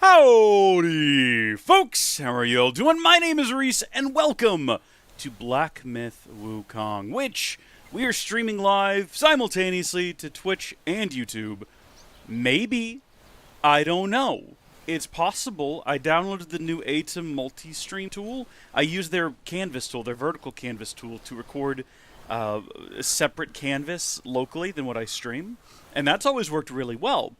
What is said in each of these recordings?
Howdy, folks! How are you all doing? My name is Reese, and welcome to Black Myth Wukong, which we are streaming live simultaneously to Twitch and YouTube. Maybe. I don't know. It's possible. I downloaded the new Atom multi-stream tool. I use their canvas tool, their vertical canvas tool, to record a separate canvas locally than what I stream. And that's always worked really well.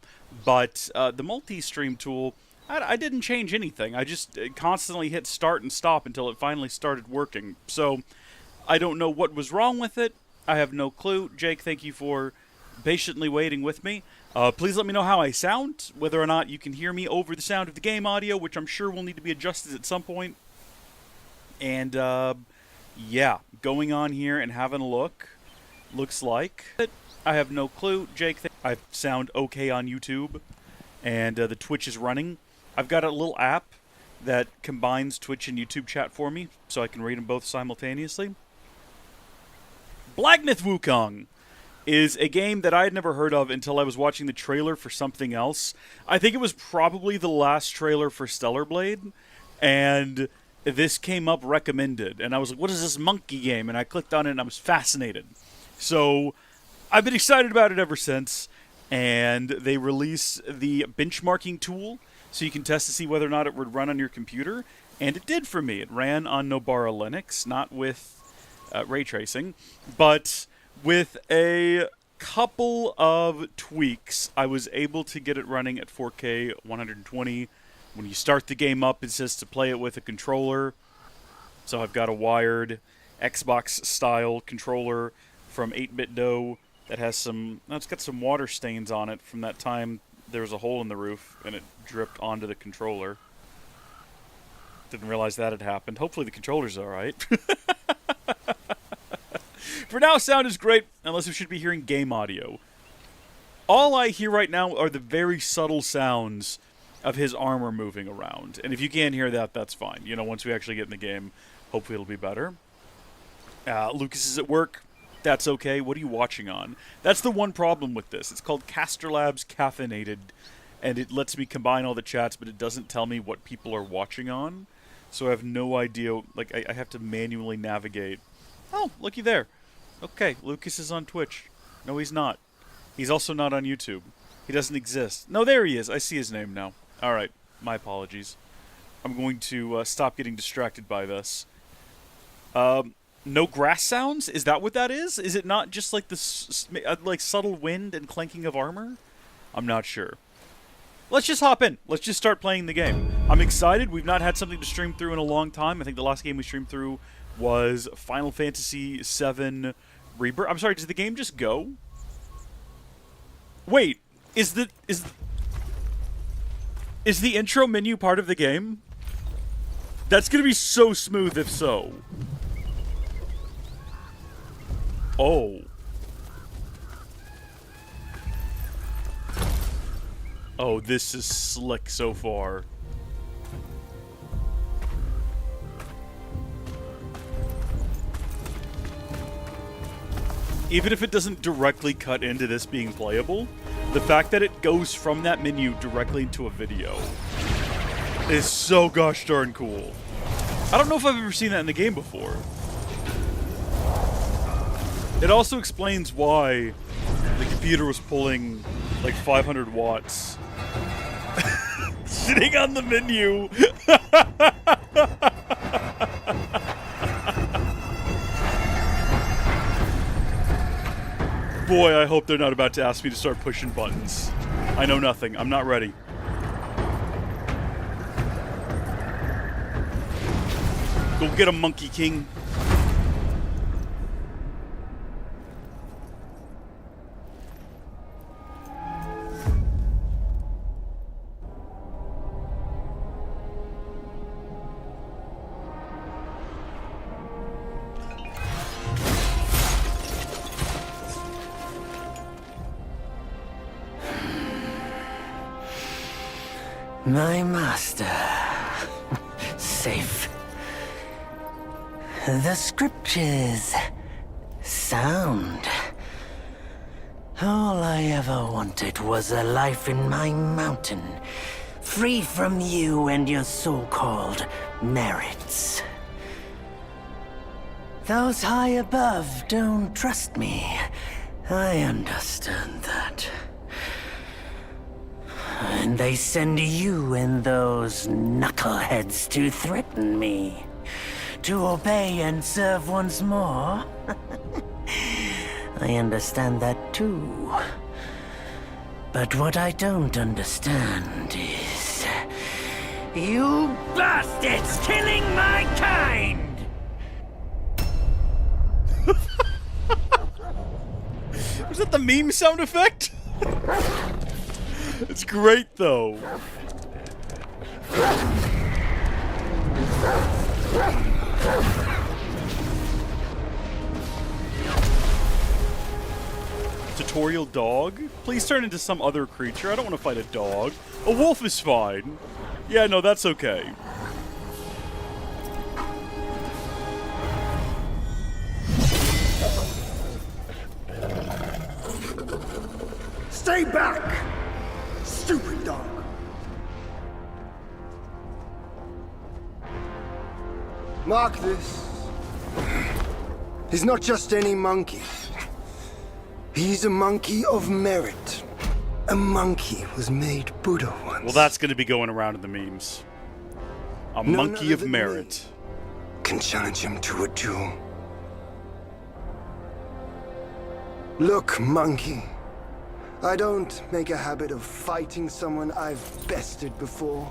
But the multi-stream tool, I didn't change anything. I just constantly hit start and stop until it finally started working. So I don't know what was wrong with it. I have no clue. Jake, thank you for patiently waiting with me. Please let me know how I sound, whether or not you can hear me over the sound of the game audio, which I'm sure will need to be adjusted at some point. And, yeah, going on here and having a look. Looks like I have no clue. Jake, I sound okay on YouTube, and the Twitch is running. I've got a little app that combines Twitch and YouTube chat for me, so I can read them both simultaneously. Black Myth Wukong is a game that I had never heard of until I was watching the trailer for something else. I think it was probably the last trailer for Stellar Blade, and this came up recommended. And I was like, what is this monkey game? And I clicked on it, and I was fascinated. So I've been excited about it ever since, and they released the benchmarking tool, so you can test to see whether or not it would run on your computer, and it did for me. It ran on Nobara Linux, not with ray tracing, but with a couple of tweaks, I was able to get it running at 4K 120. When you start the game up, it says to play it with a controller. So I've got a wired Xbox-style controller from 8BitDo that has some... it's got some water stains on it from that time there was a hole in the roof and it dripped onto the controller. Didn't realize that had happened. Hopefully the controller's alright. For now, sound is great, unless we should be hearing game audio. All I hear right now are the very subtle sounds of his armor moving around. And if you can't hear that, that's fine. You know, once we actually get in the game, hopefully it'll be better. Lucas is at work. That's okay. What are you watching on? That's the one problem with this. It's called Caster Labs Caffeinated, and it lets me combine all the chats, but it doesn't tell me what people are watching on. So I have no idea. Like, I have to manually navigate. Oh, looky there. Okay, Lucas is on Twitch. No, he's not. He's also not on YouTube. He doesn't exist. No, there he is. I see his name now. Alright, my apologies. I'm going to stop getting distracted by this. No grass sounds? Is that what that is? Is it not just like the like subtle wind and clanking of armor? I'm not sure. Let's just hop in. Let's just start playing the game. I'm excited. We've not had something to stream through in a long time. I think the last game we streamed through was Final Fantasy VII Rebirth. I'm sorry, does the game just go? Wait, is the intro menu part of the game? That's gonna be so smooth if so. Oh. Oh, this is slick so far. Even if it doesn't directly cut into this being playable, the fact that it goes from that menu directly into a video is so gosh darn cool. I don't know if I've ever seen that in the game before. It also explains why the computer was pulling like 500 watts. Sitting on the menu! Boy, I hope they're not about to ask me to start pushing buttons. I know nothing. I'm not ready. Go get him, Monkey King. My master. Safe. The scriptures. Sound. All I ever wanted was a life in my mountain, free from you and your so-called merits. Those high above don't trust me. I understand that. And they send you and those knuckleheads to threaten me. To obey and serve once more. I understand that too. But what I don't understand is... you bastards killing my kind! Was that the meme sound effect? It's great, though. Tutorial dog? Please turn into some other creature. I don't want to fight a dog. A wolf is fine. Yeah, no, that's okay. Stay back! Stupid dog! Mark this. He's not just any monkey. He's a monkey of merit. A monkey was made Buddha once. Well, that's going to be going around in the memes. A monkey of merit. Can challenge him to a duel. Look, monkey. I don't make a habit of fighting someone I've bested before.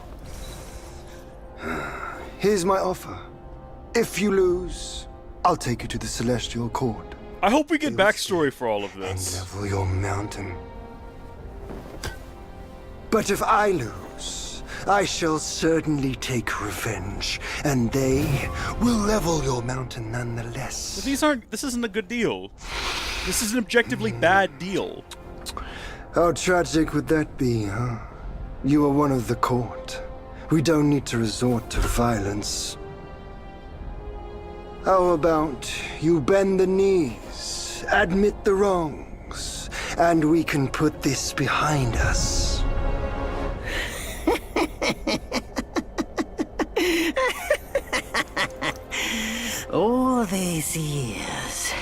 Here's my offer. If you lose, I'll take you to the Celestial Court. I hope we get backstory for all of And this. level your mountain. But if I lose, I shall certainly take revenge, and they will level your mountain nonetheless. But this isn't a good deal. This is an objectively bad deal. How tragic would that be, huh? You are one of the court. We don't need to resort to violence. How about you bend the knees, admit the wrongs, and we can put this behind us. All these years,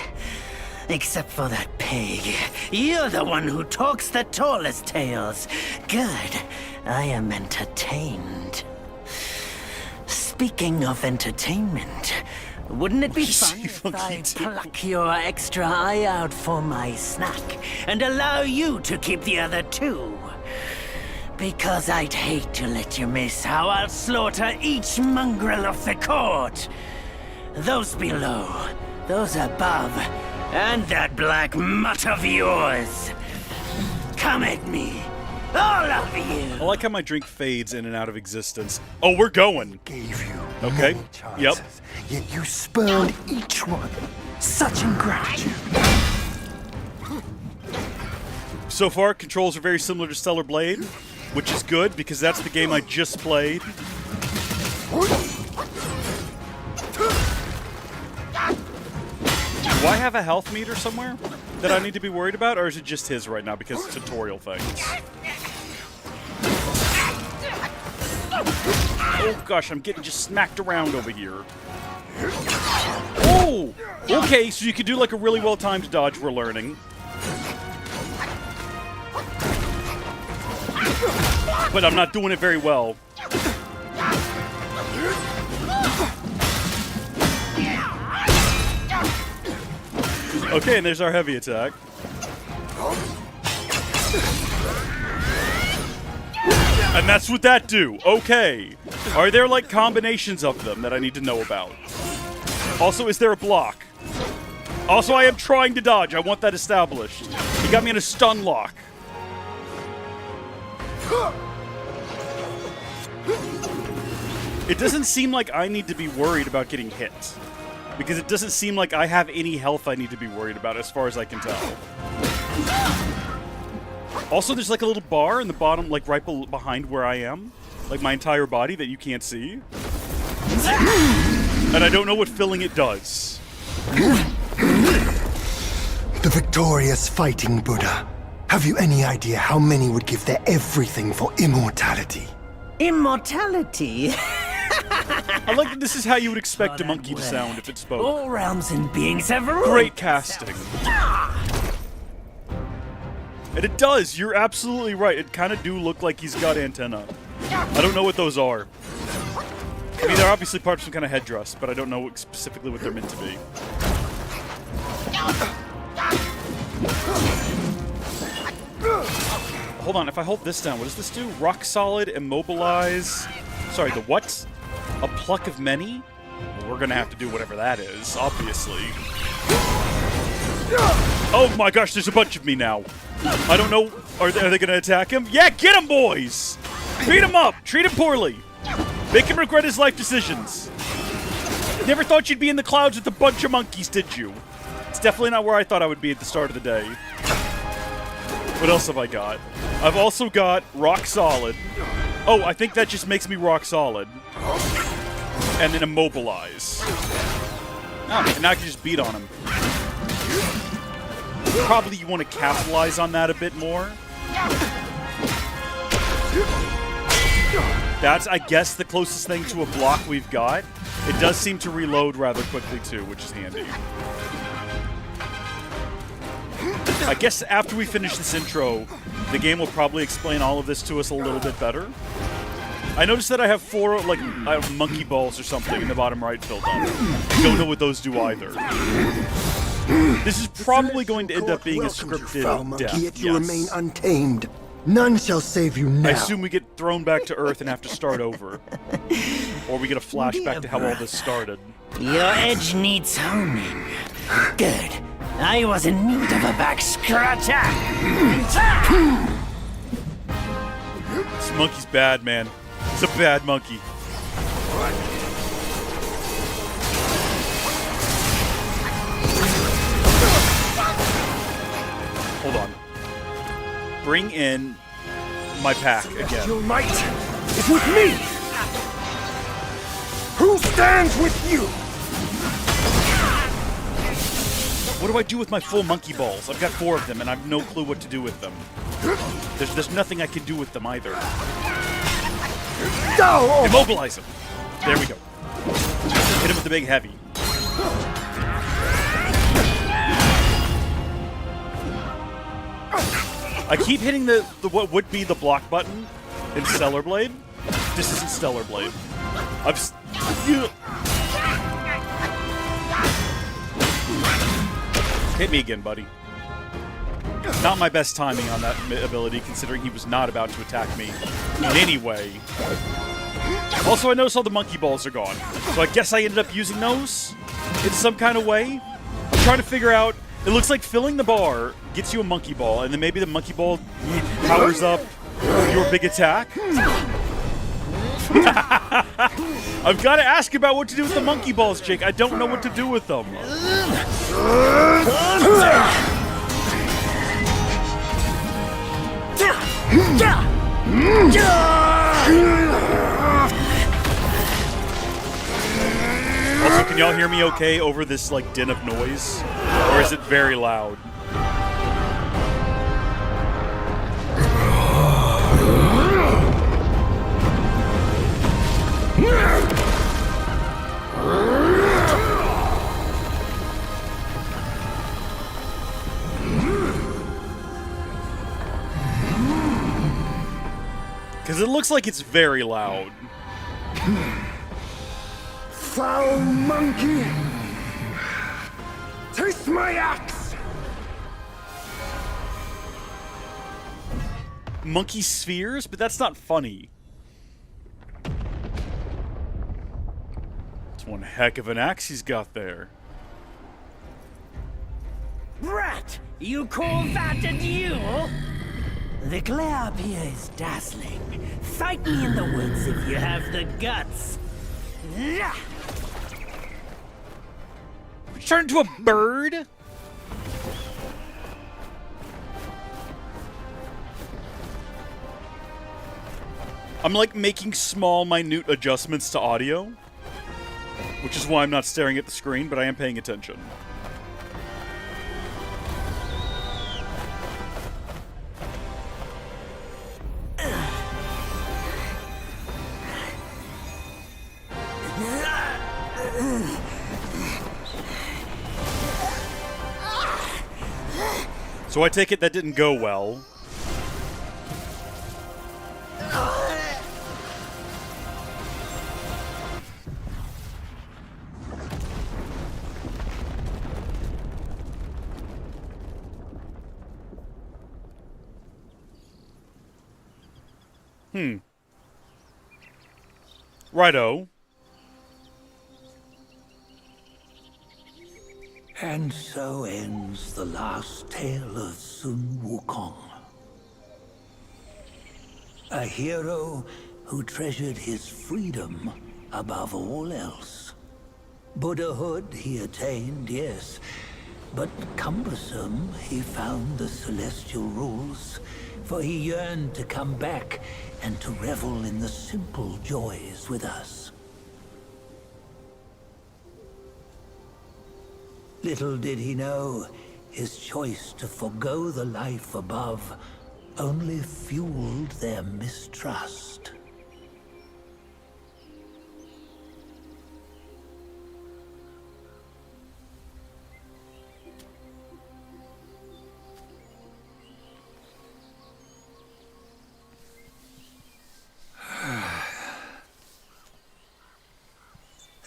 except for that pig, you're the one who talks the tallest tales. Good, I am entertained. Speaking of entertainment, wouldn't it be fun if I pluck your extra eye out for my snack and allow you to keep the other two? Because I'd hate to let you miss how I'll slaughter each mongrel of the court. Those below, those above, and that black mutt of yours. Come at me, all of you. I like how my drink fades in and out of existence. Oh, we're going. Gave you Okay. many chances, Yep. Yet you spurned each one. Such ingratitude. So far, controls are very similar to Stellar Blade, which is good because that's the game I just played. Do I have a health meter somewhere that I need to be worried about, or is it just his right now because of tutorial things? Oh gosh, I'm getting just smacked around over here. Oh! Okay, so you can do like a really well-timed dodge, we're learning. But I'm not doing it very well. Okay, and there's our heavy attack. And that's what that do. Okay. Are there like combinations of them that I need to know about? Also, is there a block? Also, I am trying to dodge. I want that established. He got me in a stun lock. It doesn't seem like I need to be worried about getting hit. Because it doesn't seem like I have any health I need to be worried about as far as I can tell. Also, there's like a little bar in the bottom, like right behind where I am. Like my entire body that you can't see. And I don't know what filling it does. The victorious fighting Buddha. Have you any idea how many would give their everything for immortality? Immortality. I like that this is how you would expect a monkey to sound if it spoke. All realms and beings have ruled. Great casting. And it does. You're absolutely right. It kind of do look like he's got antenna. I don't know what those are. I mean, they're obviously part of some kind of headdress, but I don't know specifically what they're meant to be. Hold on, if I hold this down, what does this do? Rock solid, immobilize... Sorry, the what? A pluck of many? Well, we're gonna have to do whatever that is, obviously. Oh my gosh, there's a bunch of me now. I don't know, are they gonna attack him? Yeah, get him, boys! Beat him up! Treat him poorly! Make him regret his life decisions. Never thought you'd be in the clouds with a bunch of monkeys, did you? It's definitely not where I thought I would be at the start of the day. What else have I got? I've also got rock solid. Oh, I think that just makes me rock solid. And then immobilize. Oh, and now I can just beat on him. Probably you want to capitalize on that a bit more. That's, I guess, the closest thing to a block we've got. It does seem to reload rather quickly, too, which is handy. I guess after we finish this intro, the game will probably explain all of this to us a little bit better. I noticed that I have 4, like, I have monkey balls or something in the bottom right filled up. Don't know what those do either. This is probably going to end up being a scripted death. Yet you remain untamed. None shall save you now. I assume we get thrown back to Earth and have to start over. Or we get a flashback to how all this started. Your edge needs honing. Good. I was in need of a back scratcher. This monkey's bad, man. It's a bad monkey. Hold on. Bring in my pack again. Your might is with me. Who stands with you? What do I do with my full monkey balls? I've got 4 of them, and I have no clue what to do with them. There's nothing I can do with them either. No! Immobilize him. There we go. Hit him with the big heavy. I keep hitting the what would be the block button in Stellar Blade. This isn't Stellar Blade. Hit me again, buddy. Not my best timing on that ability, considering he was not about to attack me in any way. Also, I noticed all the monkey balls are gone, so I guess I ended up using those in some kind of way. I'm trying to figure out. It looks like filling the bar gets you a monkey ball, and then maybe the monkey ball powers up your big attack. I've got to ask about what to do with the monkey balls, Jake. I don't know what to do with them. Also, can y'all hear me okay over this, like, din of noise? Or is it very loud? Because it looks like it's very loud. Foul monkey! Taste my axe! Monkey spheres? But that's not funny. It's one heck of an axe he's got there. Brat, you call that a duel? The glare up here is dazzling. Fight me in the woods if you have the guts. Turn into a bird? I'm like making small, minute adjustments to audio, which is why I'm not staring at the screen, but I am paying attention. So I take it that didn't go well. Righto. And so ends the last tale of Sun Wukong. A hero who treasured his freedom above all else. Buddhahood he attained, yes, but cumbersome he found the celestial rules, for he yearned to come back and to revel in the simple joys with us. Little did he know, his choice to forgo the life above only fueled their mistrust.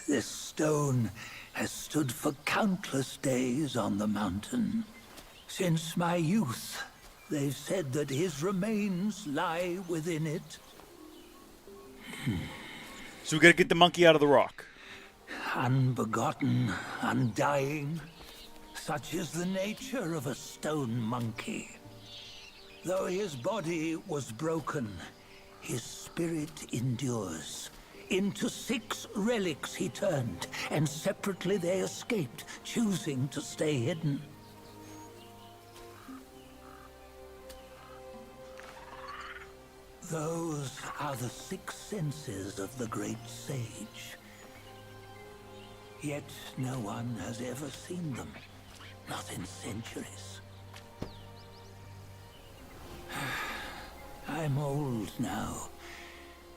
This stone has stood for countless days on the mountain. Since my youth, they've said that his remains lie within it. So we gotta get the monkey out of the rock. Unbegotten, undying. Such is the nature of a stone monkey. Though his body was broken, his spirit endures. Into 6 relics he turned, and separately they escaped, choosing to stay hidden. Those are the 6 senses of the great sage. Yet no one has ever seen them, not in centuries. I'm old now.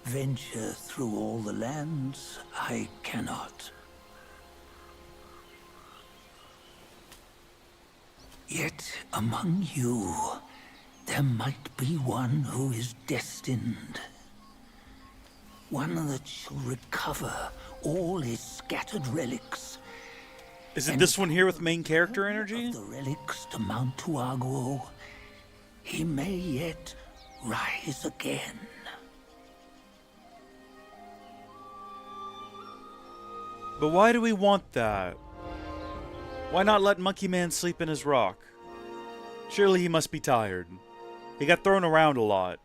Venture through all the lands I cannot. Yet among you, there might be one who is destined. One that shall recover all his scattered relics. Is it this one here with main character energy? Of the relics to Mount Tuaguo, he may yet rise again. But why do we want that? Why not let Monkey Man sleep in his rock? Surely he must be tired. He got thrown around a lot.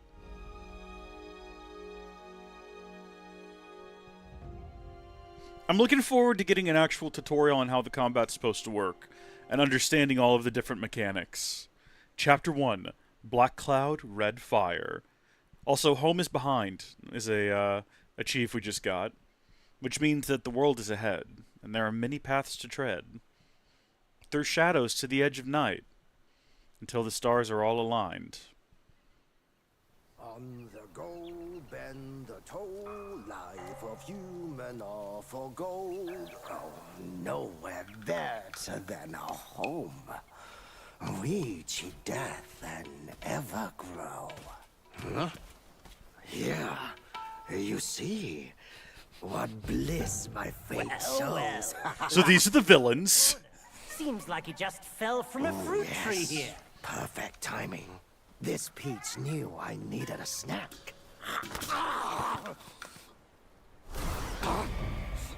I'm looking forward to getting an actual tutorial on how the combat's supposed to work, and understanding all of the different mechanics. Chapter 1, Black Cloud, Red Fire. Also, Home is Behind is a chief we just got, which means that the world is ahead, and there are many paths to tread. Through shadows to the edge of night, until the stars are all aligned. On the gold bend the toll, life of human are for gold. Oh, nowhere better than a home. Reach death and ever grow. Huh? Here, you see, what bliss my fate shows. So these are the villains. Seems like he just fell from a fruit tree here. Perfect timing. This peach knew I needed a snack.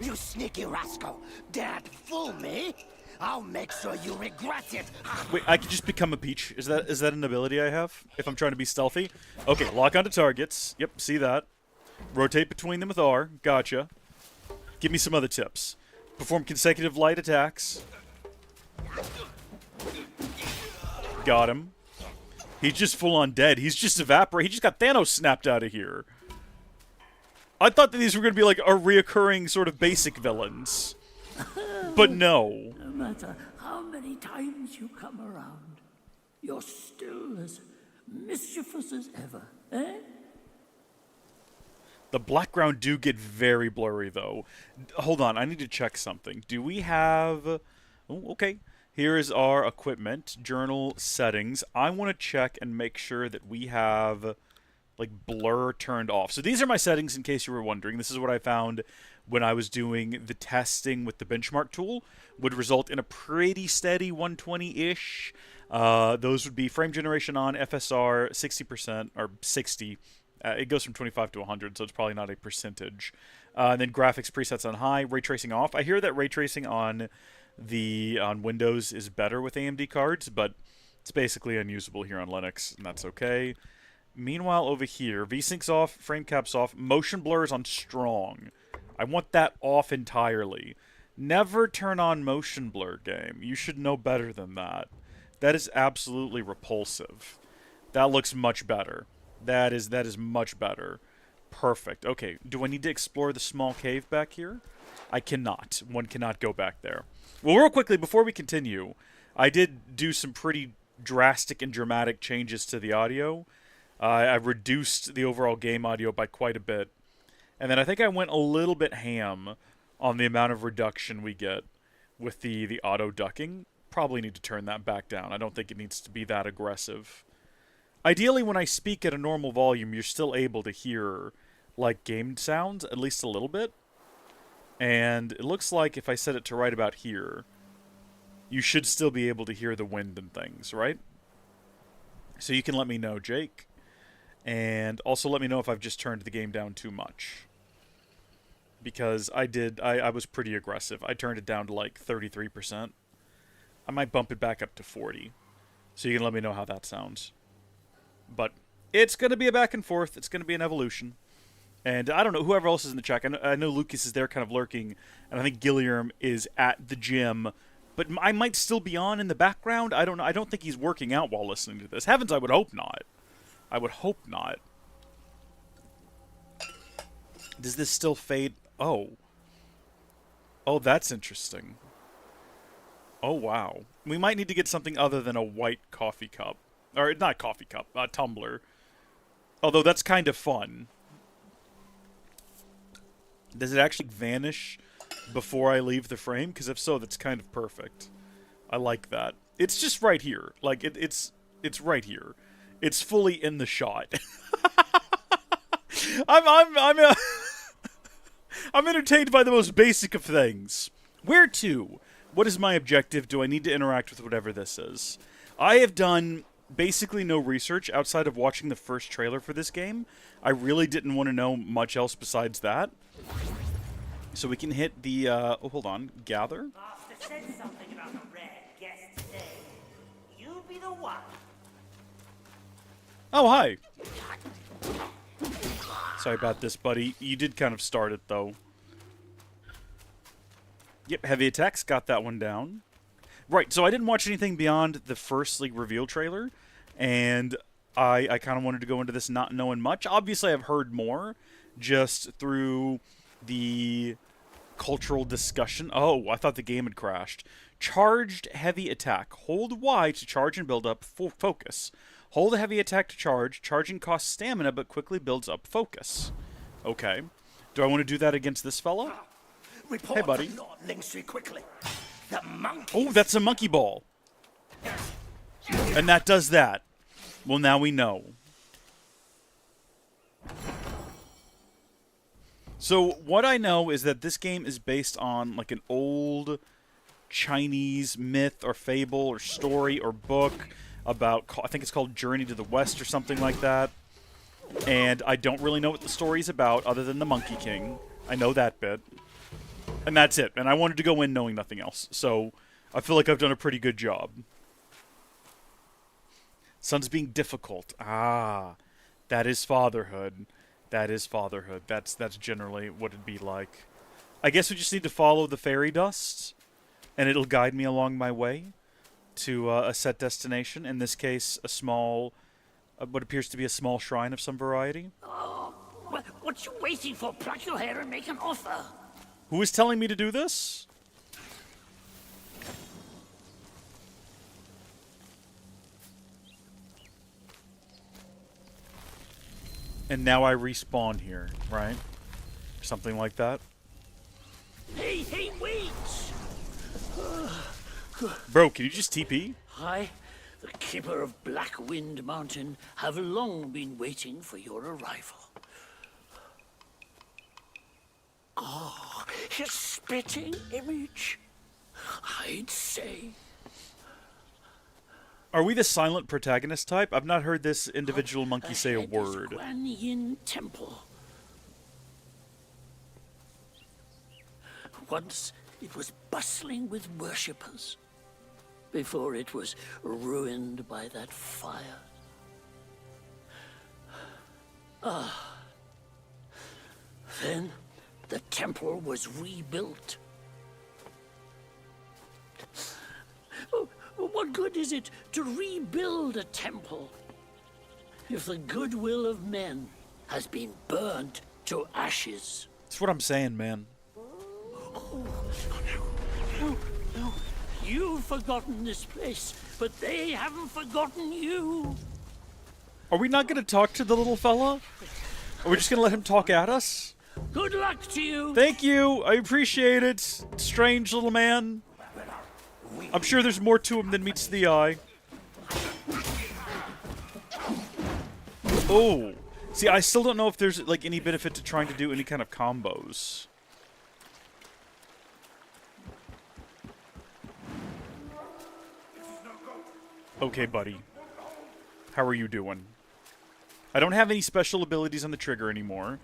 You sneaky rascal! Dared fool me? I'll make sure you regret it. Wait, I can just become a peach. Is that an ability I have? If I'm trying to be stealthy? Okay, lock onto targets. Yep, see that. Rotate between them with R. Gotcha. Give me some other tips. Perform consecutive light attacks. Got him. He's just full on dead. He's just evaporated. He just got Thanos snapped out of here. I thought that these were going to be like a reoccurring sort of basic villains. But no. No matter how many times you come around, you're still as mischievous as ever, eh? The background do get very blurry, though. Hold on, I need to check something. Do we have... Oh, okay. Here is our equipment, journal settings. I want to check and make sure that we have like blur turned off. So these are my settings in case you were wondering. This is what I found when I was doing the testing with the benchmark tool. Would result in a pretty steady 120-ish. Those would be frame generation on, FSR 60% or 60. It goes from 25 to 100, so it's probably not a percentage. And then graphics presets on high, ray tracing off. I hear that ray tracing on Windows is better with AMD cards, but it's basically unusable here on Linux, and that's okay. Meanwhile, over here, VSync's off, frame cap's off, motion blur is on strong. I want that off entirely. Never turn on motion blur, game. You should know better than that. That is absolutely repulsive. That looks much better. That is much better. Perfect. Okay, do I need to explore the small cave back here? I cannot. One cannot go back there. Well, real quickly, before we continue, I did do some pretty drastic and dramatic changes to the audio. I reduced the overall game audio by quite a bit. And then I think I went a little bit ham on the amount of reduction we get with the auto ducking. Probably need to turn that back down. I don't think it needs to be that aggressive. Ideally, when I speak at a normal volume, you're still able to hear, like, game sounds, at least a little bit. And it looks like if I set it to right about here, you should still be able to hear the wind and things, right? So you can let me know, Jake. And also let me know if I've just turned the game down too much. Because I was pretty aggressive. I turned it down to like 33%. I might bump it back up to 40. So you can let me know how that sounds. But it's going to be a back and forth. It's going to be an evolution. And I don't know, whoever else is in the chat. I know Lucas is there kind of lurking. And I think Gilliam is at the gym. But I might still be on in the background. I don't know. I don't think he's working out while listening to this. Heavens, I would hope not. I would hope not. Does this still fade? Oh. Oh, that's interesting. Oh, wow. We might need to get something other than a white coffee cup. Or, not coffee cup, a tumbler. Although that's kind of fun. Does it actually vanish before I leave the frame? Because if so, that's kind of perfect. I like that. It's just right here. Like, it's right here. It's fully in the shot. I'm entertained by the most basic of things. Where to? What is my objective? Do I need to interact with whatever this is? I have done basically no research outside of watching the first trailer for this game. I really didn't want to know much else besides that. So we can hit the, oh, hold on, gather. Master said something about a rare guest today. You be the one. Oh, hi. Sorry about this, buddy. You did kind of start it, though. Yep, heavy attacks. Got that one down. Right, so I didn't watch anything beyond the first League reveal trailer, and I kind of wanted to go into this not knowing much. Obviously, I've heard more just through the cultural discussion. Oh, I thought the game had crashed. Charged heavy attack. Hold Y to charge and build up focus. Hold a heavy attack to charge. Charging costs stamina, but quickly builds up focus. Okay. Do I want to do that against this fella? Report Hey, buddy. from Lord Lingstree quickly. The monkey. Oh, that's a monkey ball. And that does that. Well, now we know. So, what I know is that this game is based on, like, an old Chinese myth or fable or story or book about, I think it's called Journey to the West or something like that. And I don't really know what the story's about other than the Monkey King. I know that bit. And that's it. And I wanted to go in knowing nothing else. So, I feel like I've done a pretty good job. Son's being difficult. Ah, that is fatherhood. That is fatherhood. That's generally what it'd be like. I guess we just need to follow the fairy dust, and it'll guide me along my way to a set destination. In this case, a small, what appears to be a small shrine of some variety. What you waiting for? Pluck your hair and make an offer. Who is telling me to do this? And now I respawn here, right? Something like that. Hey, wait! Bro, can you just TP? I, the keeper of Black Wind Mountain, have long been waiting for your arrival. Ah, his spitting image, I'd say. Are we the silent protagonist type? I've not heard this individual monkey say a Ahead is word. Guan Yin Temple. Once it was bustling with worshippers, before it was ruined by that fire. Then the temple was rebuilt. What good is it to rebuild a temple if the goodwill of men has been burnt to ashes? That's what I'm saying, man. No. You've forgotten this place, but they haven't forgotten you. Are we not going to talk to the little fella? Are we just going to let him talk at us? Good luck to you. Thank you. I appreciate it, strange little man. I'm sure there's more to him than meets the eye. Oh. See, I still don't know if there's, like, any benefit to trying to do any kind of combos. Okay, buddy. How are you doing? I don't have any special abilities on the trigger anymore.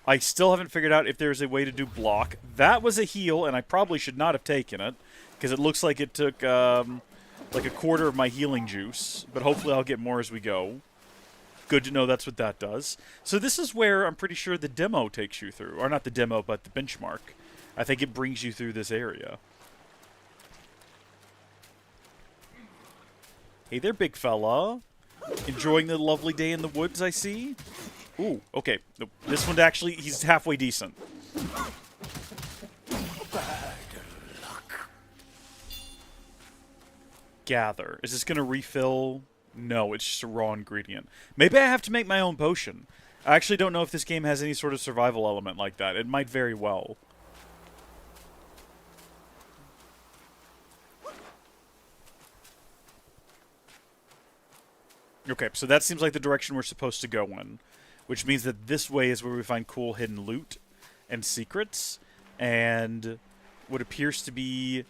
I still haven't figured out if there's a way to do block. That was a heal, and I probably should not have taken it, because it looks like it took, like a quarter of my healing juice, but hopefully I'll get more as we go. Good to know that's what that does. So this is where I'm pretty sure the demo takes you through. Or not the demo, but the benchmark. I think it brings you through this area. Hey there, big fella. Enjoying the lovely day in the woods, I see. Ooh, okay. Nope. This one actually, he's halfway decent. Bad luck. Gather. Is this going to refill? No, it's just a raw ingredient. Maybe I have to make my own potion. I actually don't know if this game has any sort of survival element like that. It might very well. Okay, so that seems like the direction we're supposed to go in. Which means that this way is where we find cool hidden loot and secrets. And what appears to be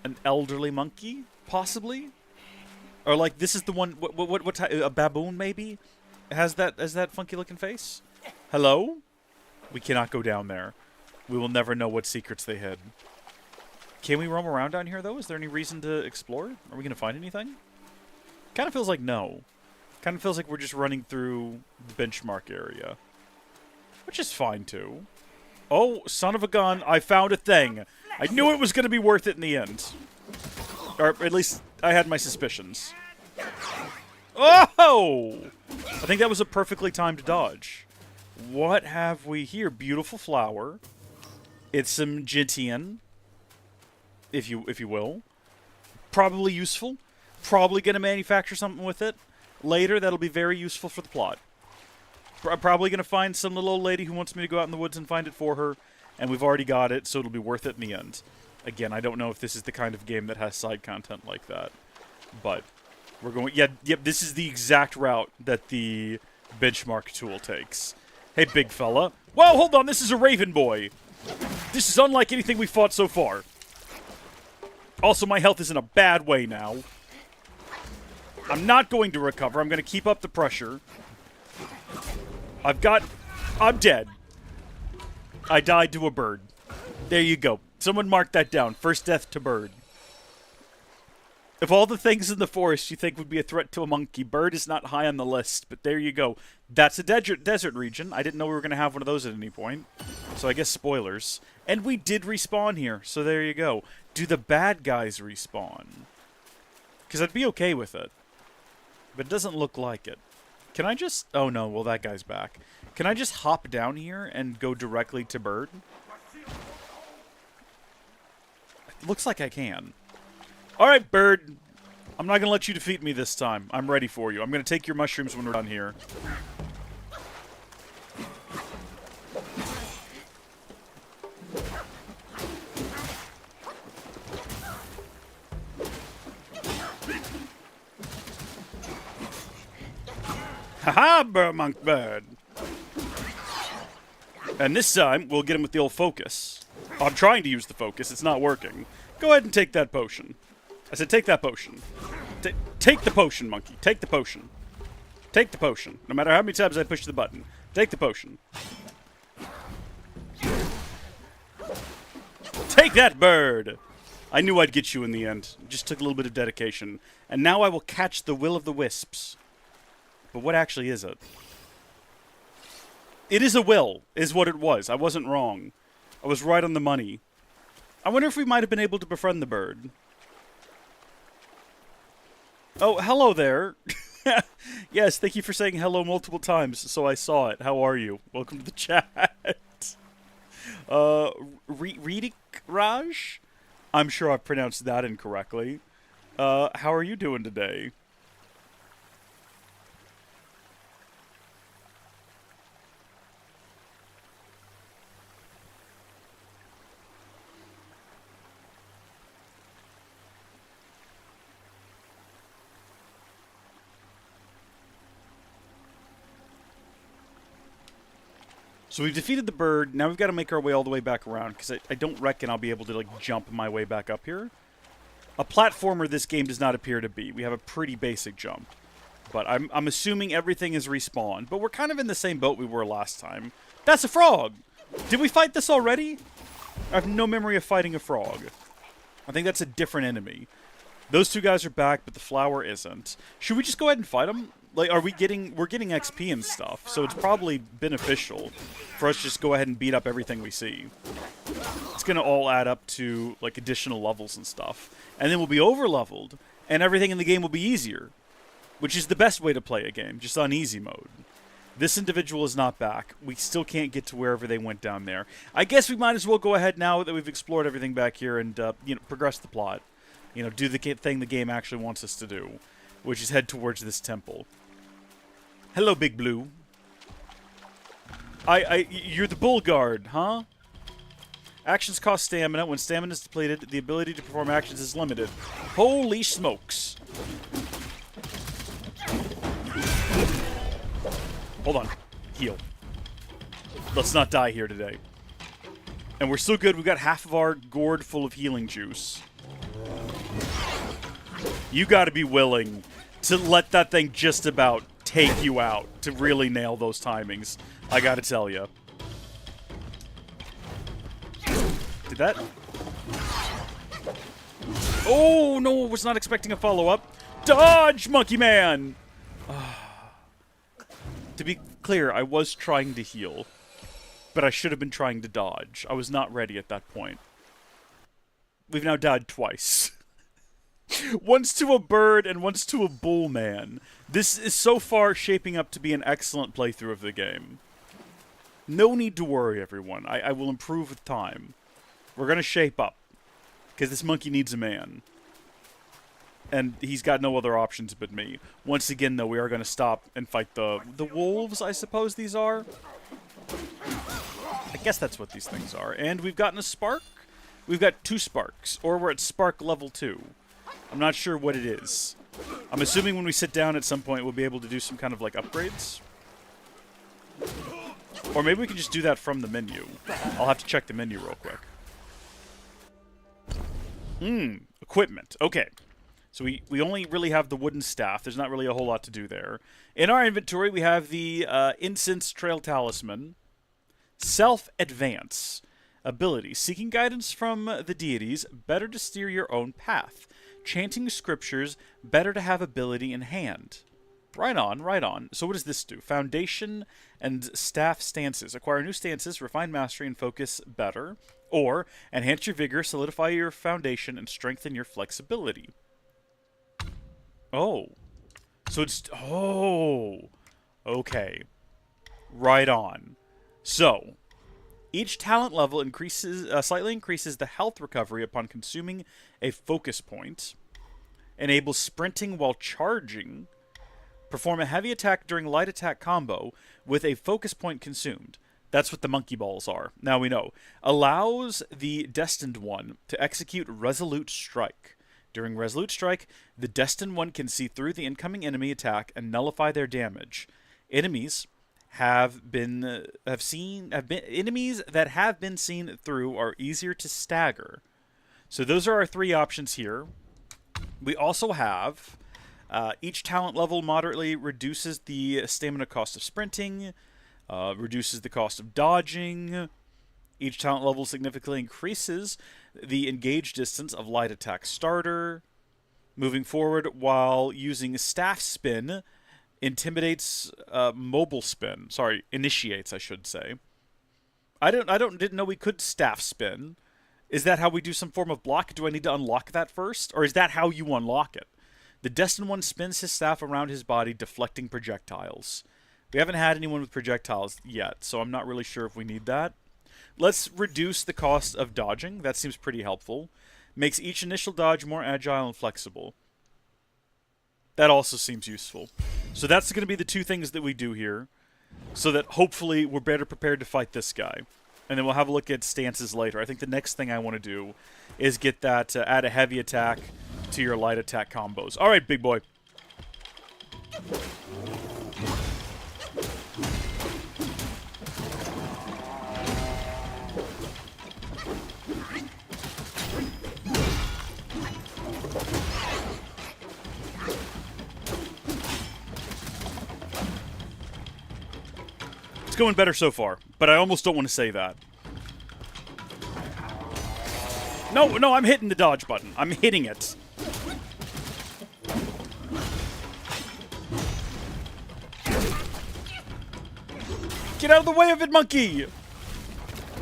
an elderly monkey, possibly? Or like this is the one, what type, a baboon maybe? Has that funky looking face? Hello? We cannot go down there. We will never know what secrets they hid. Can we roam around down here though? Is there any reason to explore? Are we going to find anything? Kind of feels like no. Kind of feels like we're just running through the benchmark area. Which is fine too. Oh, son of a gun, I found a thing. I knew it was going to be worth it in the end. Or at least I had my suspicions. Oh! I think that was a perfectly timed dodge. What have we here? Beautiful flower. It's some gentian, if you will. Probably useful. Probably going to manufacture something with it later that'll be very useful for the plot. Probably going to find some little old lady who wants me to go out in the woods and find it for her, and we've already got it, so it'll be worth it in the end. Again, I don't know if this is the kind of game that has side content like that, but we're going... Yep, this is the exact route that the benchmark tool takes. Hey, big fella. Whoa, hold on, this is a Raven Boy. This is unlike anything we've fought so far. Also, my health is in a bad way now. I'm not going to recover. I'm going to keep up the pressure. I'm dead. I died to a bird. There you go. Someone mark that down. First death to bird. Of all the things in the forest you think would be a threat to a monkey, bird is not high on the list, but there you go. That's a desert region. I didn't know we were going to have one of those at any point. So I guess spoilers. And we did respawn here, so there you go. Do the bad guys respawn? Because I'd be okay with it. But it doesn't look like it. Can I just... Oh no, well that guy's back. Can I just hop down here and go directly to bird? It looks like I can. Alright, bird. I'm not going to let you defeat me this time. I'm ready for you. I'm going to take your mushrooms when we're done here. Haha, monk bird. And this time, we'll get him with the old focus. I'm trying to use the focus. It's not working. Go ahead and take that potion. I said take that potion. Take the potion, monkey. Take the potion. Take the potion. No matter how many times I push the button. Take the potion. Take that, bird! I knew I'd get you in the end. It just took a little bit of dedication. And now I will catch the will of the wisps. But what actually is it? It is a will, is what it was. I wasn't wrong. I was right on the money. I wonder if we might have been able to befriend the bird. Oh, hello there. Yes, thank you for saying hello multiple times, so I saw it. How are you? Welcome to the chat. Ridik Raj? I'm sure I've pronounced that incorrectly. How are you doing today? So we've defeated the bird. Now we've got to make our way all the way back around, because I don't reckon I'll be able to, like, jump my way back up here. A platformer this game does not appear to be. We have a pretty basic jump. But I'm assuming everything is respawned. But we're kind of in the same boat we were last time. That's a frog! Did we fight this already? I have no memory of fighting a frog. I think that's a different enemy. Those two guys are back, but the flower isn't. Should we just go ahead and fight them? Like, we're getting XP and stuff, so it's probably beneficial for us to just go ahead and beat up everything we see. It's gonna all add up to, like, additional levels and stuff. And then we'll be over-leveled, and everything in the game will be easier. Which is the best way to play a game, just on easy mode. This individual is not back. We still can't get to wherever they went down there. I guess we might as well go ahead now that we've explored everything back here and, progress the plot. Do the thing the game actually wants us to do, which is head towards this temple. Hello, Big Blue. You're the bull guard, huh? Actions cost stamina. When stamina is depleted, the ability to perform actions is limited. Holy smokes. Hold on. Heal. Let's not die here today. And we're still good. We've got half of our gourd full of healing juice. You gotta be willing to let that thing just about take you out to really nail those timings. I gotta tell you. Did that? Oh, no, was not expecting a follow-up. Dodge, Monkey Man! To be clear, I was trying to heal, but I should have been trying to dodge. I was not ready at that point. We've now died twice. Once to a bird and once to a bull man. This is so far shaping up to be an excellent playthrough of the game. No need to worry, everyone. I will improve with time. We're going to shape up, because this monkey needs a man. And he's got no other options but me. Once again, though, we are going to stop and fight the wolves, I suppose these are. I guess that's what these things are. And we've gotten a spark. We've got 2 sparks, or we're at spark level 2. I'm not sure what it is. I'm assuming when we sit down at some point, we'll be able to do some kind of, like, upgrades. Or maybe we can just do that from the menu. I'll have to check the menu real quick. Equipment. Okay. So we only really have the wooden staff. There's not really a whole lot to do there. In our inventory, we have the Incense Trail Talisman. Self-Advance. Ability. Seeking guidance from the deities. Better to steer your own path. Chanting scriptures. Better to have ability in hand. Right on, right on. So what does this do? Foundation and staff stances. Acquire new stances, refine mastery, and focus better. Or enhance your vigor, solidify your foundation, and strengthen your flexibility. Oh. So it's... Oh. Okay. Right on. So, each talent level slightly increases the health recovery upon consuming a focus point. Enables sprinting while charging. Perform a heavy attack during light attack combo with a focus point consumed. That's what the monkey balls are. Now we know. Allows the Destined One to execute Resolute Strike. During Resolute Strike, the Destined One can see through the incoming enemy attack and nullify their damage. enemies enemies that have been seen through are easier to stagger. So those are our 3 options here. We also have each talent level moderately reduces the stamina cost of sprinting, reduces the cost of dodging. Each talent level significantly increases the engage distance of light attack starter. Moving forward while using staff spin intimidates mobile spin. Sorry, initiates, I should say. I didn't know we could staff spin. Is that how we do some form of block? Do I need to unlock that first? Or is that how you unlock it? The Destined One spins his staff around his body, deflecting projectiles. We haven't had anyone with projectiles yet, so I'm not really sure if we need that. Let's reduce the cost of dodging. That seems pretty helpful. Makes each initial dodge more agile and flexible. That also seems useful. So that's going to be the 2 things that we do here, so that hopefully we're better prepared to fight this guy. And then we'll have a look at stances later. I think the next thing I want to do is get that add a heavy attack to your light attack combos. All right, big boy. It's going better so far, but I almost don't want to say that. No, I'm hitting the dodge button. I'm hitting it. Get out of the way of it, monkey!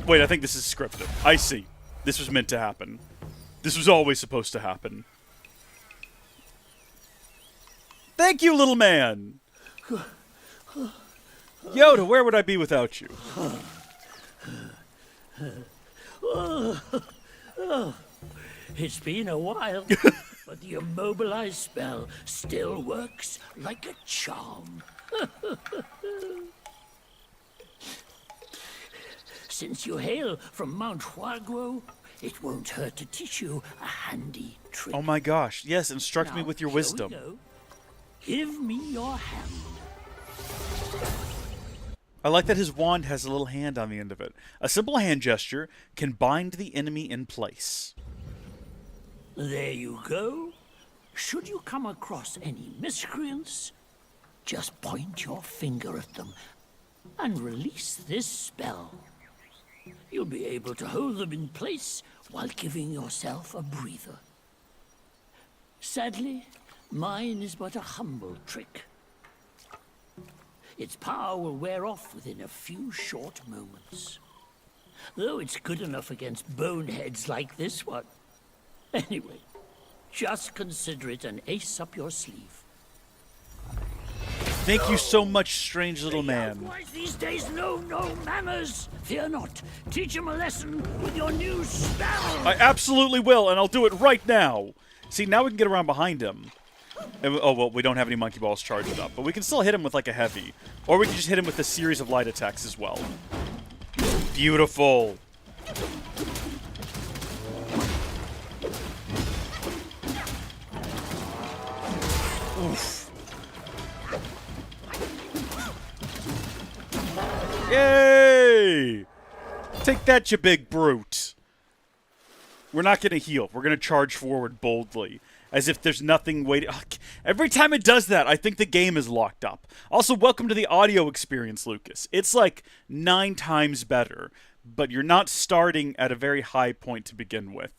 Wait, I think this is scripted. I see. This was meant to happen. This was always supposed to happen. Thank you, little man! Yoda, where would I be without you? It's been a while, but the immobilize spell still works like a charm. Since you hail from Mount Huaguo, it won't hurt to teach you a handy trick. Oh my gosh, yes, instruct me Now, with your here we wisdom. go. Give me your hand. I like that his wand has a little hand on the end of it. A simple hand gesture can bind the enemy in place. There you go. Should you come across any miscreants, just point your finger at them and release this spell. You'll be able to hold them in place while giving yourself a breather. Sadly, mine is but a humble trick. Its power will wear off within a few short moments. Though it's good enough against boneheads like this one. Anyway, just consider it an ace up your sleeve. Thank you so much, strange little man. Outwise these days know no manners. Fear not. Teach him a lesson with your new spell. I absolutely will, and I'll do it right now. See, now we can get around behind him. And, oh, well, we don't have any monkey balls charged up, but we can still hit him with, like, a heavy. Or we can just hit him with a series of light attacks as well. Beautiful. Oof. Yay! Take that, you big brute. We're not going to heal. We're going to charge forward boldly. As if there's nothing waiting. Every time it does that, I think the game is locked up. Also, welcome to the audio experience, Lucas. It's like 9 times better, but you're not starting at a very high point to begin with.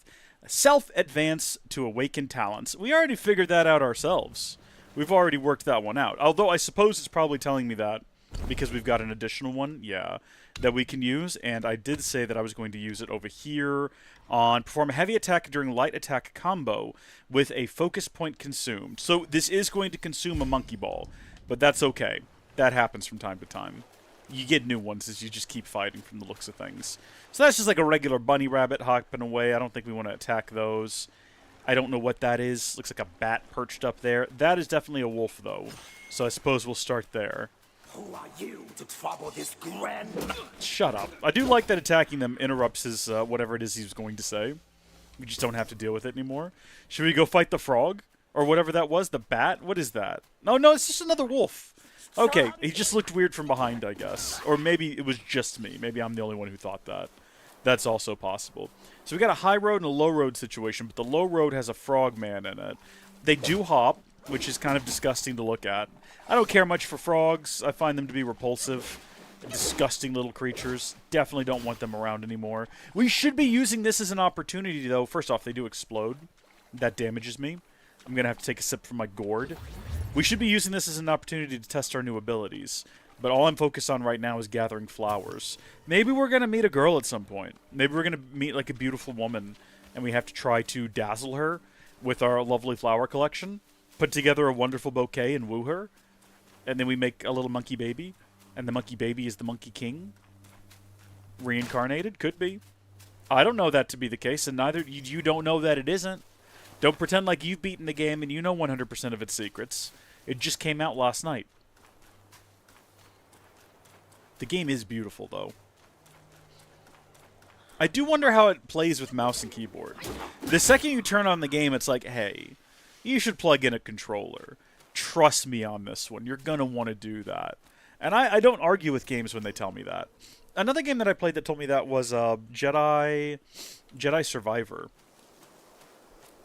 Self-advance to awaken talents. We already figured that out ourselves. We've already worked that one out. Although I suppose it's probably telling me that because we've got an additional one, yeah, that we can use. And I did say that I was going to use it over here on perform a heavy attack during light attack combo with a focus point consumed. So this is going to consume a monkey ball, but that's okay. That happens from time to time. You get new ones as you just keep fighting from the looks of things. So that's just like a regular bunny rabbit hopping away. I don't think we want to attack those. I don't know what that is. Looks like a bat perched up there. That is definitely a wolf, though. So I suppose we'll start there. Who are you to trouble this grand? Shut up. I do like that attacking them interrupts his whatever it is he was going to say. We just don't have to deal with it anymore. Should we go fight the frog? Or whatever that was? The bat? What is that? No, it's just another wolf. Okay, he just looked weird from behind, I guess. Or maybe it was just me. Maybe I'm the only one who thought that. That's also possible. So we got a high road and a low road situation, but the low road has a frogman in it. They do hop, which is kind of disgusting to look at. I don't care much for frogs. I find them to be repulsive. Disgusting little creatures. Definitely don't want them around anymore. We should be using this as an opportunity, though. First off, they do explode. That damages me. I'm going to have to take a sip from my gourd. We should be using this as an opportunity to test our new abilities. But all I'm focused on right now is gathering flowers. Maybe we're going to meet a girl at some point. Maybe we're going to meet, like, a beautiful woman, and we have to try to dazzle her with our lovely flower collection. Put together a wonderful bouquet and woo her. And then we make a little monkey baby. And the monkey baby is the monkey king. Reincarnated? Could be. I don't know that to be the case, and neither you don't know that it isn't. Don't pretend like you've beaten the game and you know 100% of its secrets. It just came out last night. The game is beautiful, though. I do wonder how it plays with mouse and keyboard. The second you turn on the game, it's like, hey, you should plug in a controller. Trust me on this one. You're going to want to do that. And I don't argue with games when they tell me that. Another game that I played that told me that was Jedi Survivor.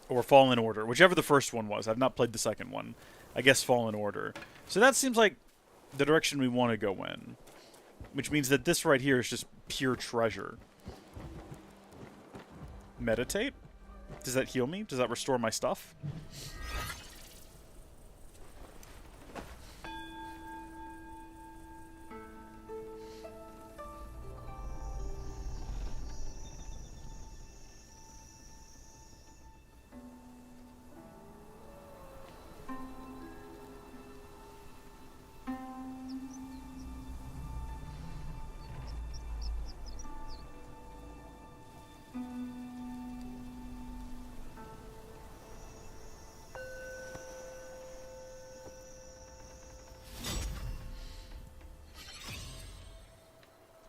Or Fallen Order. Whichever the first one was. I've not played the second one. I guess Fallen Order. So that seems like the direction we want to go in. Which means that this right here is just pure treasure. Meditate? Does that heal me? Does that restore my stuff?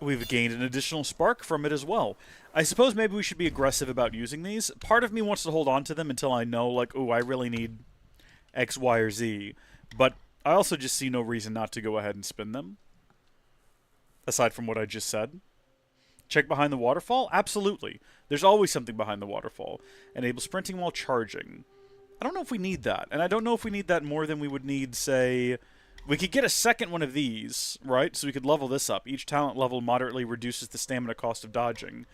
We've gained an additional spark from it as well. I suppose maybe we should be aggressive about using these. Part of me wants to hold on to them until I know, like, ooh, I really need X, Y, or Z. But I also just see no reason not to go ahead and spin them. Aside from what I just said. Check behind the waterfall? Absolutely. There's always something behind the waterfall. Enable sprinting while charging. I don't know if we need that. And I don't know if we need that more than we would need, say... We could get a second one of these, right? So we could level this up. Each talent level moderately reduces the stamina cost of dodging.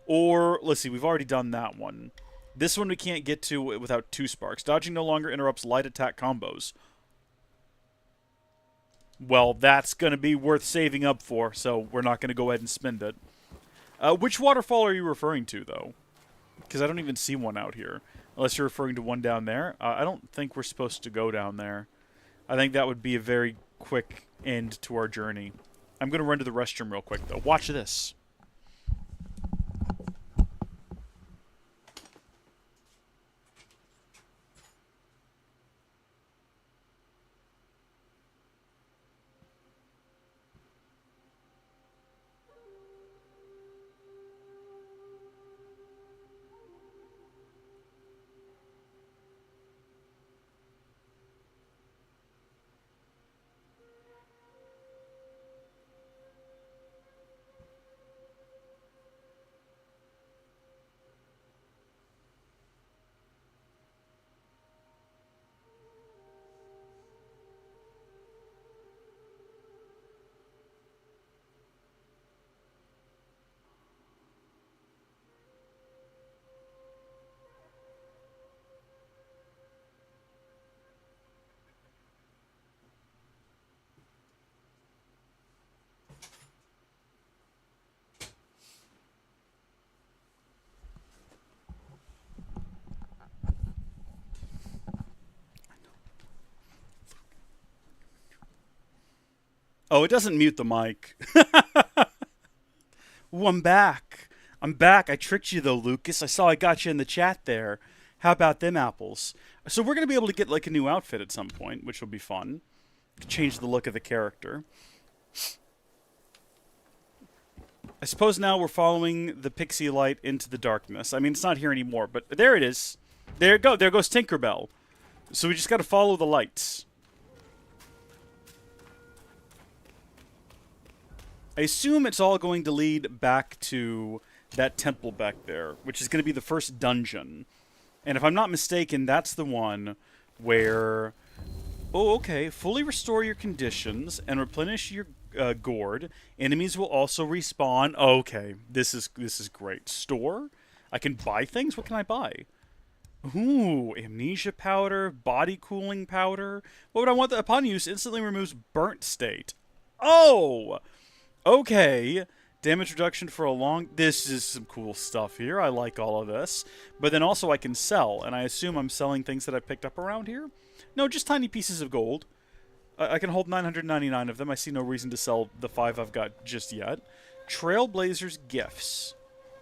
Or, let's see, we've already done that one. This one we can't get to without 2 sparks. Dodging no longer interrupts light attack combos. Well, that's going to be worth saving up for, so we're not going to go ahead and spend it. Which waterfall are you referring to, though? Because I don't even see one out here. Unless you're referring to one down there. I don't think we're supposed to go down there. I think that would be a very quick end to our journey. I'm going to run to the restroom real quick, though. Watch this. Oh, it doesn't mute the mic. Ooh, I'm back. I'm back. I tricked you, though, Lucas. I saw I got you in the chat there. How about them apples? So we're going to be able to get, like, a new outfit at some point, which will be fun. Change the look of the character. I suppose now we're following the pixie light into the darkness. I mean, it's not here anymore, but there it is. There it goes. There goes Tinkerbell. So we just got to follow the lights. I assume it's all going to lead back to that temple back there, which is going to be the first dungeon. And if I'm not mistaken, that's the one where... Oh, okay. Fully restore your conditions and replenish your gourd. Enemies will also respawn. Okay, this is great. Store? I can buy things? What can I buy? Ooh, amnesia powder, body cooling powder. What would I want? Upon use, instantly removes burnt state. Oh! Okay. Damage reduction for a long... This is some cool stuff here. I like all of this. But then also I can sell, and I assume I'm selling things that I picked up around here? No, just tiny pieces of gold. I can hold 999 of them. I see no reason to sell the 5 I've got just yet. Trailblazers gifts.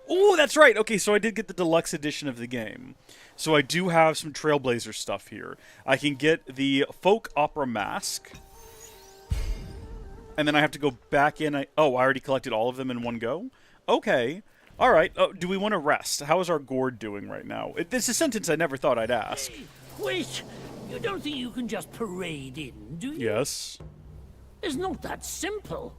Oh, that's right. Okay, so I did get the deluxe edition of the game. So I do have some Trailblazer stuff here. I can get the folk opera mask. And then I have to go back in. Oh, I already collected all of them in one go? Okay. All right. Oh, do we want to rest? How is our gourd doing right now? It's a sentence I never thought I'd ask. Wait! You don't think you can just parade in, do you? Yes. It's not that simple.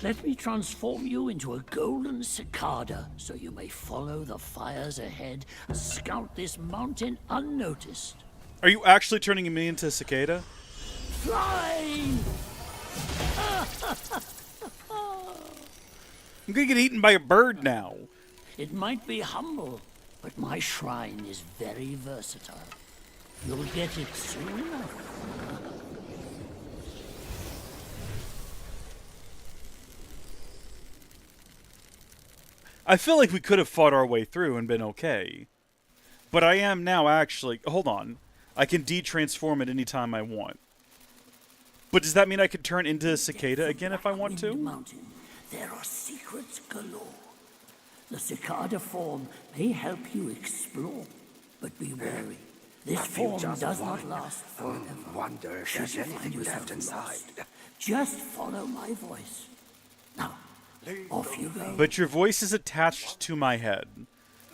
Let me transform you into a golden cicada so you may follow the fires ahead and scout this mountain unnoticed. Are you actually turning me into a cicada? Fly! I'm gonna get eaten by a bird now. It might be humble, but my shrine is very versatile. You'll get it soon enough. I feel like we could have fought our way through and been okay. But I am now actually... Hold on. I can de-transform at any time I want. But does that mean I could turn into a cicada again if I want to? Mountain, there are secrets galore. The cicada form may help you explore, but be wary. This form does not last forever. Wonder if Should there's you find anything yourself left inside. lost, just follow my voice. Now, off you go. But your voice is attached to my head.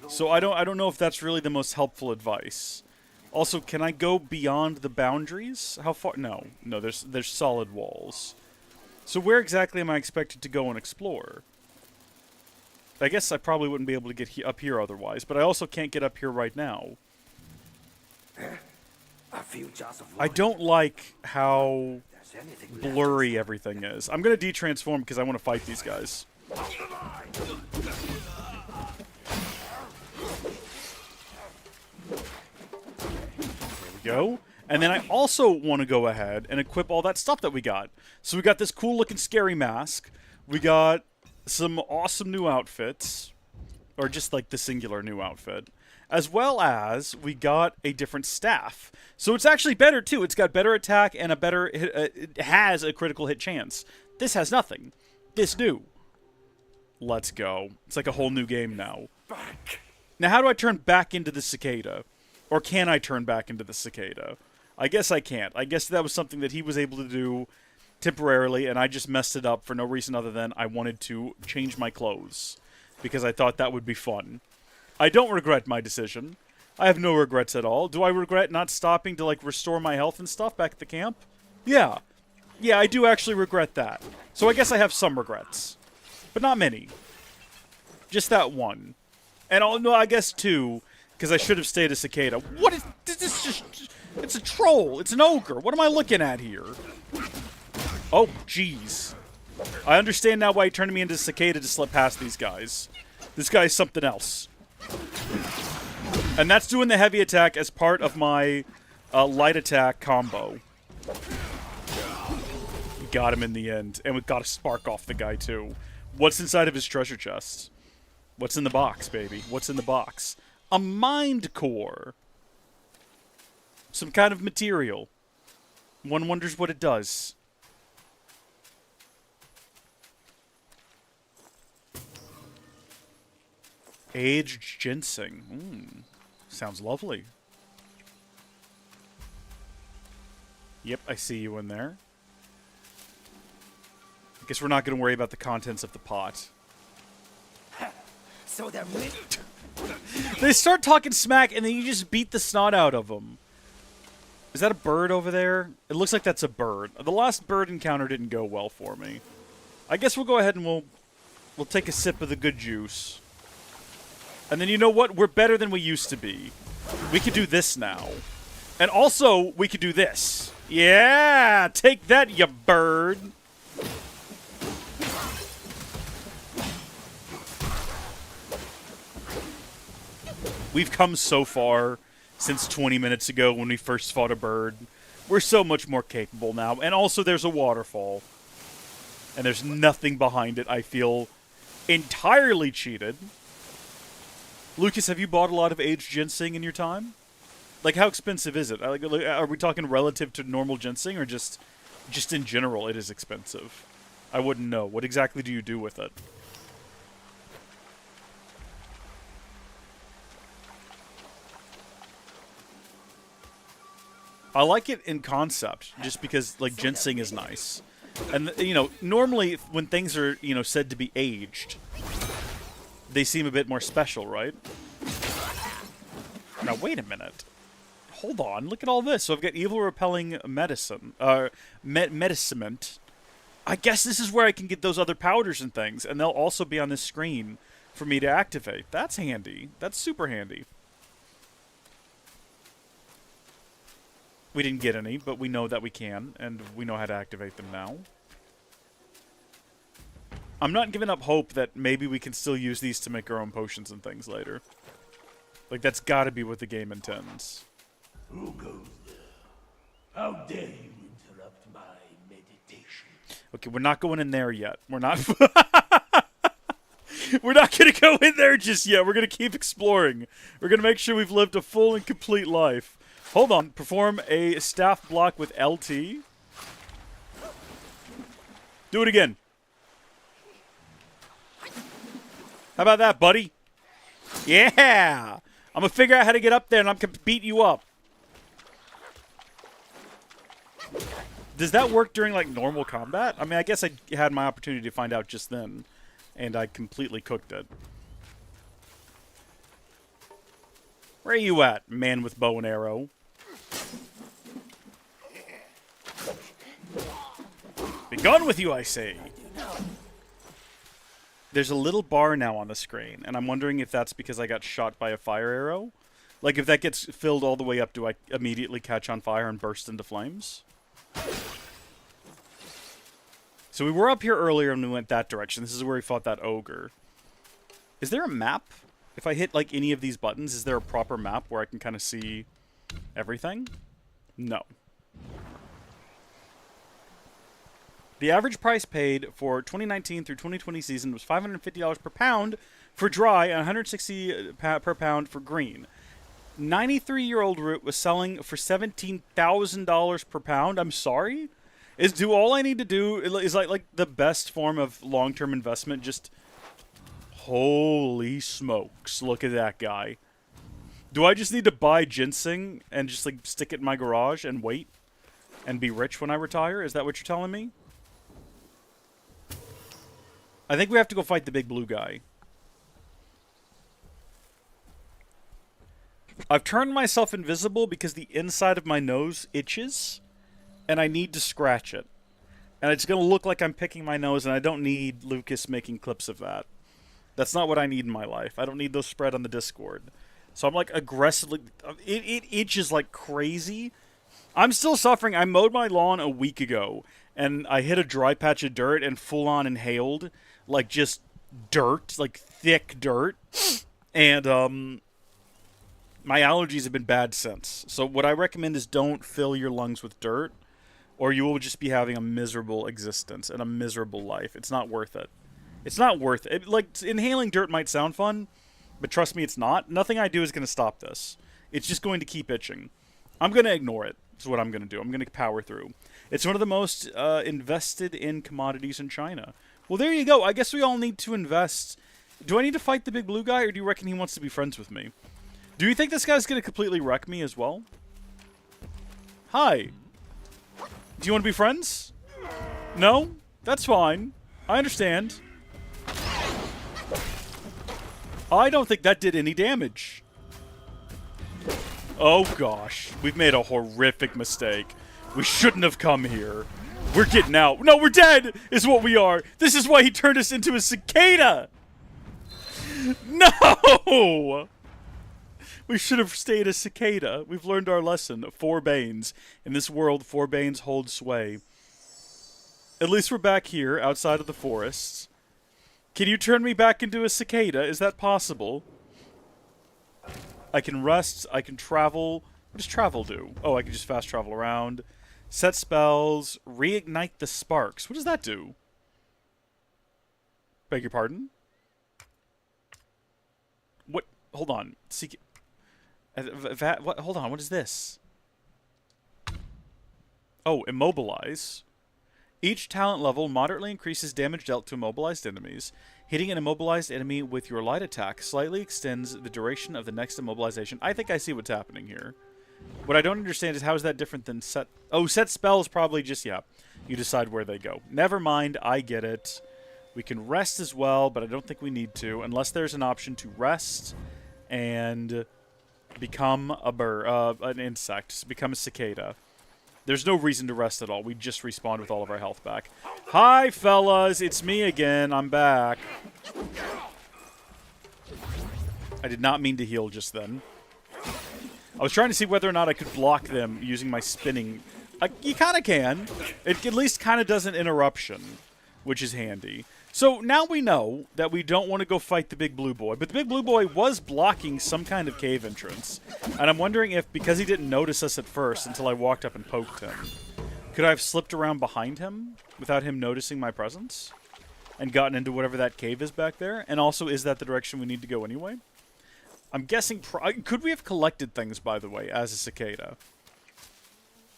So I don't know if that's really the most helpful advice. Also, can I go beyond the boundaries? How far? No, there's solid walls. So where exactly am I expected to go and explore? I guess I probably wouldn't be able to get up here otherwise, but I also can't get up here right now. I don't like how blurry everything is. I'm going to de-transform because I want to fight these guys. Go. And then I also want to go ahead and equip all that stuff that we got. So we got this cool looking scary mask. We got some awesome new outfits. Or just like the singular new outfit. As well as we got a different staff. So it's actually better too. It's got better attack and a better hit, it has a critical hit chance. This has nothing. This do. Let's go. It's like a whole new game now. Now how do I turn back into the cicada? Or can I turn back into the cicada? I guess I can't. I guess that was something that he was able to do temporarily, and I just messed it up for no reason other than I wanted to change my clothes. Because I thought that would be fun. I don't regret my decision. I have no regrets at all. Do I regret not stopping to, like, restore my health and stuff back at the camp? Yeah. Yeah, I do actually regret that. So I guess I have some regrets. But not many. Just that one. And I guess two... Because I should have stayed a cicada. What is this? Just, it's a troll. It's an ogre. What am I looking at here? Oh, jeez. I understand now why he turned me into a cicada to slip past these guys. This guy's something else. And that's doing the heavy attack as part of my light attack combo. We got him in the end. And we got a spark off the guy, too. What's inside of his treasure chest? What's in the box, baby? What's in the box? A mind core. Some kind of material. One wonders what it does. Aged ginseng. Sounds lovely. Yep, I see you in there. I guess we're not going to worry about the contents of the pot. So they're They start talking smack, and then you just beat the snot out of them. Is that a bird over there? It looks like that's a bird. The last bird encounter didn't go well for me. I guess we'll go ahead and we'll take a sip of the good juice. And then you know what? We're better than we used to be. We could do this now. And also, we could do this. Yeah! Take that, you bird! We've come so far since 20 minutes ago when we first fought a bird. We're so much more capable now. And also, there's a waterfall. And there's nothing behind it. I feel entirely cheated. Lucas, have you bought a lot of aged ginseng in your time? Like, how expensive is it? Are we talking relative to normal ginseng, or just in general it is expensive? I wouldn't know. What exactly do you do with it? I like it in concept, just because, like, ginseng is nice. And, you know, normally when things are, you know, said to be aged, they seem a bit more special, right? Now, wait a minute. Hold on, look at all this. So I've got evil repelling medicine, medicament. I guess this is where I can get those other powders and things, and they'll also be on this screen for me to activate. That's handy. That's super handy. We didn't get any, but we know that we can, and we know how to activate them now. I'm not giving up hope that maybe we can still use these to make our own potions and things later. Like, that's gotta be what the game intends. Who goes there? How dare you interrupt my meditation? Okay, we're not going in there yet. We're not... We're not gonna go in there just yet. We're gonna keep exploring. We're gonna make sure we've lived a full and complete life. Hold on. Perform a staff block with LT. Do it again. How about that, buddy? Yeah! I'm gonna figure out how to get up there and I'm gonna beat you up. Does that work during, like, normal combat? I mean, I guess I had my opportunity to find out just then, and I completely cooked it. Where are you at, man with bow and arrow? Be gone with you, I say! There's a little bar now on the screen, and I'm wondering if that's because I got shot by a fire arrow. Like, if that gets filled all the way up, do I immediately catch on fire and burst into flames? So we were up here earlier and we went that direction. This is where we fought that ogre. Is there a map? If I hit, like, any of these buttons, is there a proper map where I can kind of see everything? No. The average price paid for 2019 through 2020 season was $550 per pound for dry and $160 per pound for green. 93-year-old root was selling for $17,000 per pound. I'm sorry? Do all I need to do is like the best form of long-term investment just... Holy smokes, look at that guy. Do I just need to buy ginseng and just, like, stick it in my garage and wait and be rich when I retire? Is that what you're telling me? I think we have to go fight the big blue guy. I've turned myself invisible because the inside of my nose itches, and I need to scratch it. And it's going to look like I'm picking my nose, and I don't need Lucas making clips of that. That's not what I need in my life. I don't need those spread on the Discord. So I'm, like, aggressively... It itches like crazy. I'm still suffering. I mowed my lawn a week ago, and I hit a dry patch of dirt and full-on inhaled, like, just dirt, like, thick dirt. And, my allergies have been bad since. So what I recommend is don't fill your lungs with dirt, or you will just be having a miserable existence and a miserable life. It's not worth it. It's not worth it. Like, inhaling dirt might sound fun, but trust me, it's not. Nothing I do is going to stop this. It's just going to keep itching. I'm going to ignore it. That's what I'm going to do. I'm going to power through. It's one of the most invested in commodities in China. Well, there you go. I guess we all need to invest. Do I need to fight the big blue guy, or do you reckon he wants to be friends with me? Do you think this guy's going to completely wreck me as well? Hi. Do you want to be friends? No? That's fine. I understand. I don't think that did any damage. Oh gosh, we've made a horrific mistake. We shouldn't have come here. We're getting out. No, we're dead, is what we are. This is why he turned us into a cicada. No! We should have stayed a cicada. We've learned our lesson. 4 Banes. In this world, 4 Banes hold sway. At least we're back here, outside of the forests. Can you turn me back into a cicada? Is that possible? I can rest. I can travel. What does travel do? Oh, I can just fast travel around. Set spells. Reignite the sparks. What does that do? Beg your pardon? What? Hold on. Seek. What? Hold on. What is this? Oh, immobilize. Each talent level moderately increases damage dealt to immobilized enemies. Hitting an immobilized enemy with your light attack slightly extends the duration of the next immobilization. I think I see what's happening here. What I don't understand is how is that different than set... Oh, set spells probably just, yeah. You decide where they go. Never mind, I get it. We can rest as well, but I don't think we need to. Unless there's an option to rest and become an insect. Become a cicada. There's no reason to rest at all. We just respawned with all of our health back. Hi, fellas. It's me again. I'm back. I did not mean to heal just then. I was trying to see whether or not I could block them using my spinning. You kind of can. It at least kind of does an interruption, which is handy. So now we know that we don't want to go fight the big blue boy. But the big blue boy was blocking some kind of cave entrance. And I'm wondering if, because he didn't notice us at first until I walked up and poked him, could I have slipped around behind him without him noticing my presence? And gotten into whatever that cave is back there? And also, is that the direction we need to go anyway? I'm guessing... could we have collected things, by the way, as a cicada?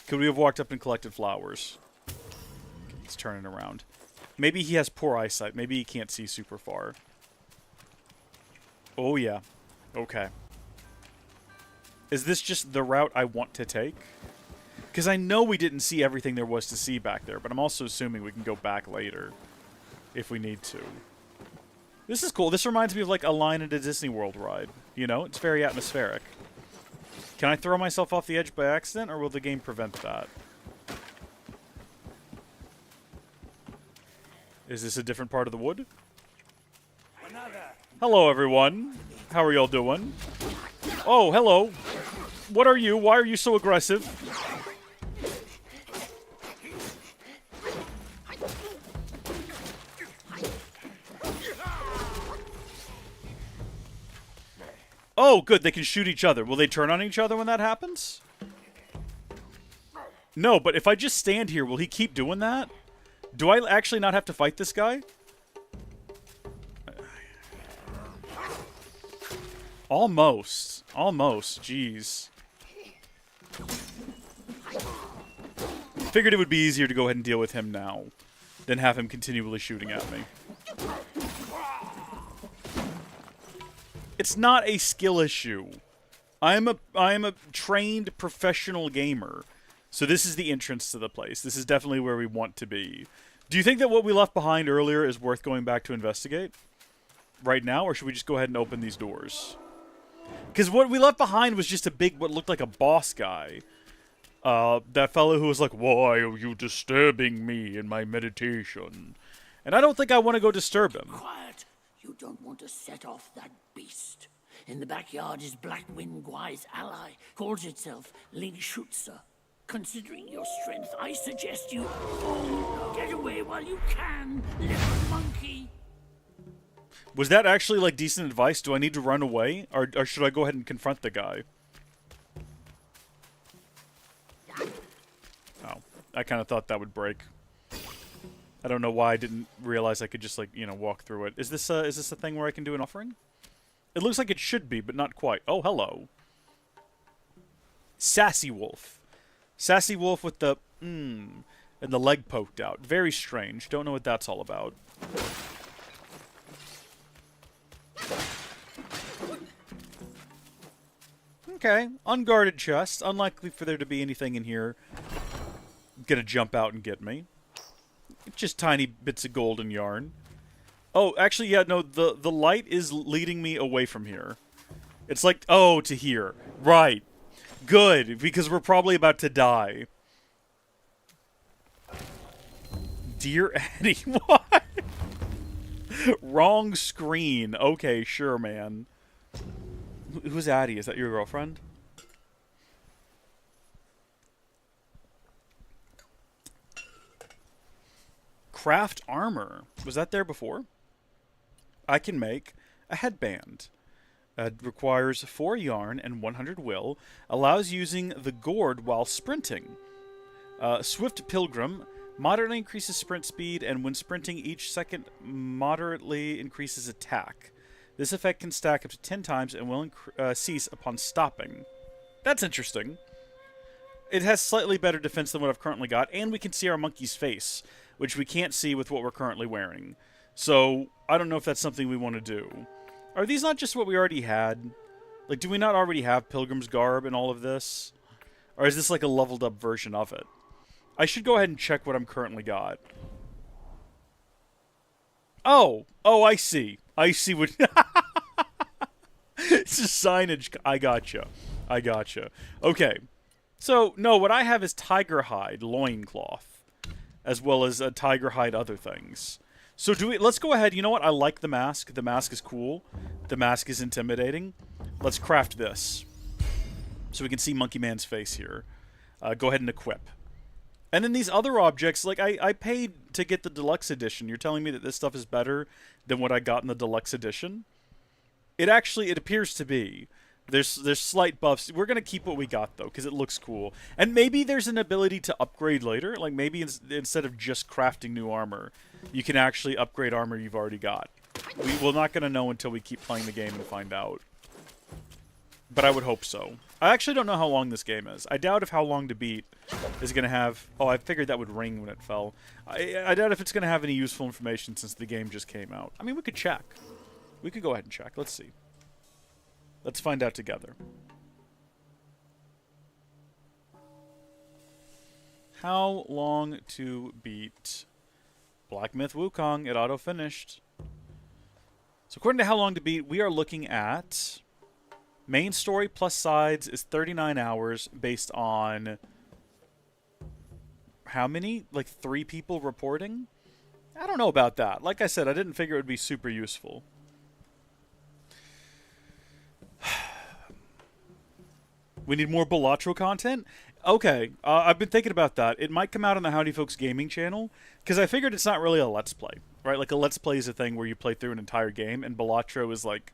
Could we have walked up and collected flowers? Okay, he's turning around. Maybe he has poor eyesight. Maybe he can't see super far. Oh, yeah. Okay. Is this just the route I want to take? Because I know we didn't see everything there was to see back there, but I'm also assuming we can go back later if we need to. This is cool. This reminds me of like a line at a Disney World ride. You know, it's very atmospheric. Can I throw myself off the edge by accident, or will the game prevent that? Is this a different part of the wood? Hello, everyone. How are y'all doing? Oh, hello. What are you? Why are you so aggressive? Oh, good. They can shoot each other. Will they turn on each other when that happens? No, but if I just stand here, will he keep doing that? Do I actually not have to fight this guy? Almost. Almost. Jeez. Figured it would be easier to go ahead and deal with him now than have him continually shooting at me. It's not a skill issue. I am a trained professional gamer. So this is the entrance to the place. This is definitely where we want to be. Do you think that what we left behind earlier is worth going back to investigate right now, or should we just go ahead and open these doors? Because what we left behind was just a big, what looked like a boss guy. That fellow who was like, "Why are you disturbing me in my meditation?" And I don't think I want to go disturb him. Quiet. You don't want to set off that beast. In the backyard is Blackwind Gwai's ally. Calls itself Ling Shutsa. Considering your strength, I suggest you get away while you can, little monkey. Was that actually, like, decent advice? Do I need to run away? Or should I go ahead and confront the guy? Oh, I kind of thought that would break. I don't know why I didn't realize I could just, like, you know, walk through it. Is this a thing where I can do an offering? It looks like it should be, but not quite. Oh, hello. Sassy Wolf. Sassy Wolf with the, and the leg poked out. Very strange. Don't know what that's all about. Okay. Unguarded chest. Unlikely for there to be anything in here gonna jump out and get me. Just tiny bits of golden yarn. Oh, actually, yeah, no, the light is leading me away from here. It's like, oh, to here. Right. Good, because we're probably about to die. Dear Eddie, what? Wrong screen. Okay, sure, man. Who's Addie? Is that your girlfriend? Craft armor. Was that there before? I can make a headband. It requires 4 yarn and 100 will. Allows using the gourd while sprinting. Swift Pilgrim. Moderately increases sprint speed, and when sprinting each second, moderately increases attack. This effect can stack up to 10 times and will cease upon stopping. That's interesting. It has slightly better defense than what I've currently got, and we can see our monkey's face, which we can't see with what we're currently wearing. So, I don't know if that's something we want to do. Are these not just what we already had? Like, do we not already have Pilgrim's garb and all of this? Or is this like a leveled up version of it? I should go ahead and check what I'm currently got. Oh, I see. I see what... It's just signage. I gotcha. Okay. So, no, what I have is tiger hide loincloth, as well as tiger hide other things. So let's go ahead. You know what? I like the mask. The mask is cool. The mask is intimidating. Let's craft this. So we can see Monkey Man's face here. Go ahead and equip. And then these other objects, like, I paid to get the deluxe edition. You're telling me that this stuff is better than what I got in the deluxe edition? It appears to be. There's slight buffs. We're going to keep what we got, though, because it looks cool. And maybe there's an ability to upgrade later. Like, maybe instead of just crafting new armor, you can actually upgrade armor you've already got. We're not going to know until we keep playing the game and find out. But I would hope so. I actually don't know how long this game is. I doubt if How Long to Beat is going to have... Oh, I figured that would ring when it fell. I doubt if it's going to have any useful information since the game just came out. I mean, we could check. We could go ahead and check. Let's see. Let's find out together. How Long to Beat. Black Myth Wukong. It auto-finished. So according to How Long to Beat, we are looking at... Main story plus sides is 39 hours based on... How many? Like 3 people reporting? I don't know about that. Like I said, I didn't figure it would be super useful. We need more Balatro content? Okay, I've been thinking about that. It might come out on the Howdy Folks gaming channel, because I figured it's not really a Let's Play, right? Like, a Let's Play is a thing where you play through an entire game, and Balatro is, like,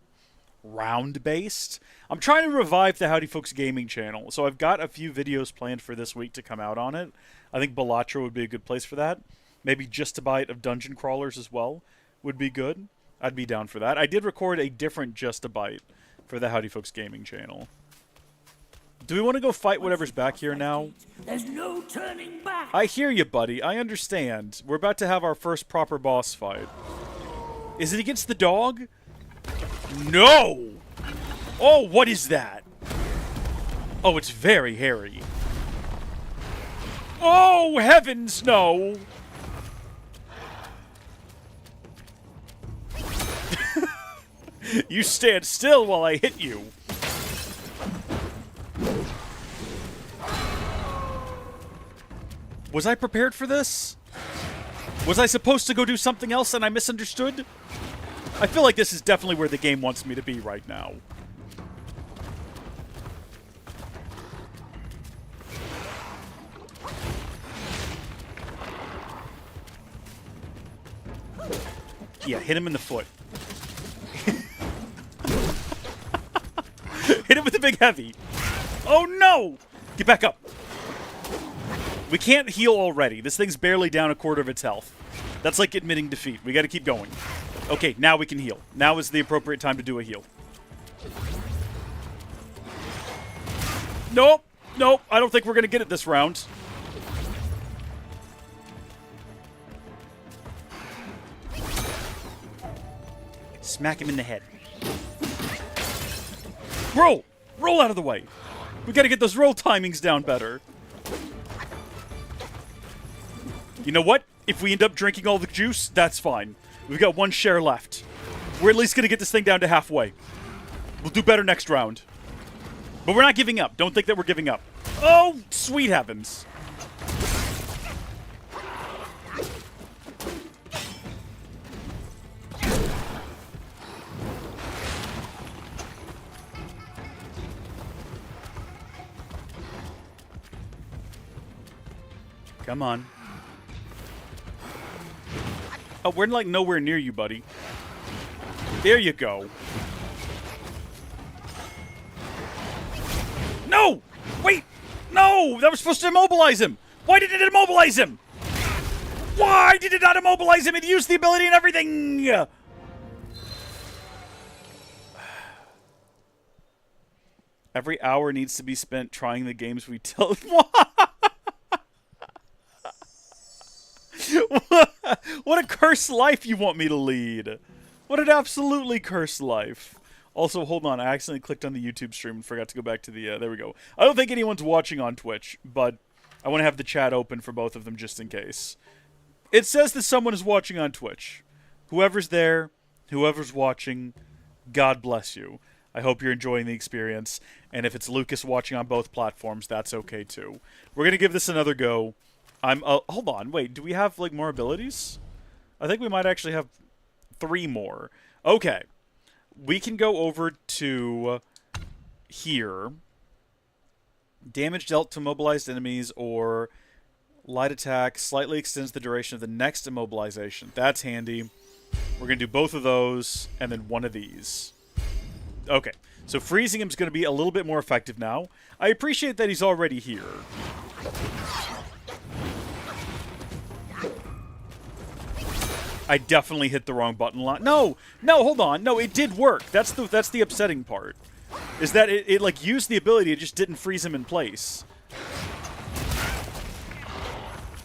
round-based. I'm trying to revive the Howdy Folks gaming channel, so I've got a few videos planned for this week to come out on it. I think Balatro would be a good place for that. Maybe Just a Bite of Dungeon Crawlers as well would be good. I'd be down for that. I did record a different Just a Bite for the Howdy Folks gaming channel. Do we want to go fight whatever's back here now? There's no turning back. I hear you, buddy. I understand. We're about to have our first proper boss fight. Is it against the dog? No! Oh, what is that? Oh, it's very hairy. Oh, heavens, no! You stand still while I hit you. Was I prepared for this? Was I supposed to go do something else and I misunderstood? I feel like this is definitely where the game wants me to be right now. Yeah, hit him in the foot. Hit him with the big heavy. Oh no! Get back up. We can't heal already. This thing's barely down a quarter of its health. That's like admitting defeat. We gotta keep going. Okay, now we can heal. Now is the appropriate time to do a heal. Nope. Nope. I don't think we're gonna get it this round. Smack him in the head. Roll! Roll out of the way. We gotta get those roll timings down better. You know what? If we end up drinking all the juice, that's fine. We've got 1 share left. We're at least going to get this thing down to halfway. We'll do better next round. But we're not giving up. Don't think that we're giving up. Oh, sweet heavens. Come on. Oh, we're like nowhere near you, buddy. There you go. No! Wait! No! That was supposed to immobilize him! Why did it immobilize him? Why did it not immobilize him? It used the ability and everything! Every hour needs to be spent trying the games we tell. What a cursed life you want me to lead. What an absolutely cursed life. Also, hold on, I accidentally clicked on the YouTube stream and forgot to go back to the, there we go. I don't think anyone's watching on Twitch, but I want to have the chat open for both of them just in case. It says that someone is watching on Twitch. Whoever's there, whoever's watching, God bless you. I hope you're enjoying the experience, and if it's Lucas watching on both platforms, that's okay too. We're going to give this another go. Hold on, wait, do we have, like, more abilities? I think we might actually have 3 more. Okay. We can go over to here. Damage dealt to immobilized enemies or light attack slightly extends the duration of the next immobilization. That's handy. We're going to do both of those and then one of these. Okay. So freezing him is going to be a little bit more effective now. I appreciate that he's already here. I definitely hit the wrong button line. No, hold on. No, it did work. That's the upsetting part. Is that it like used the ability, it just didn't freeze him in place.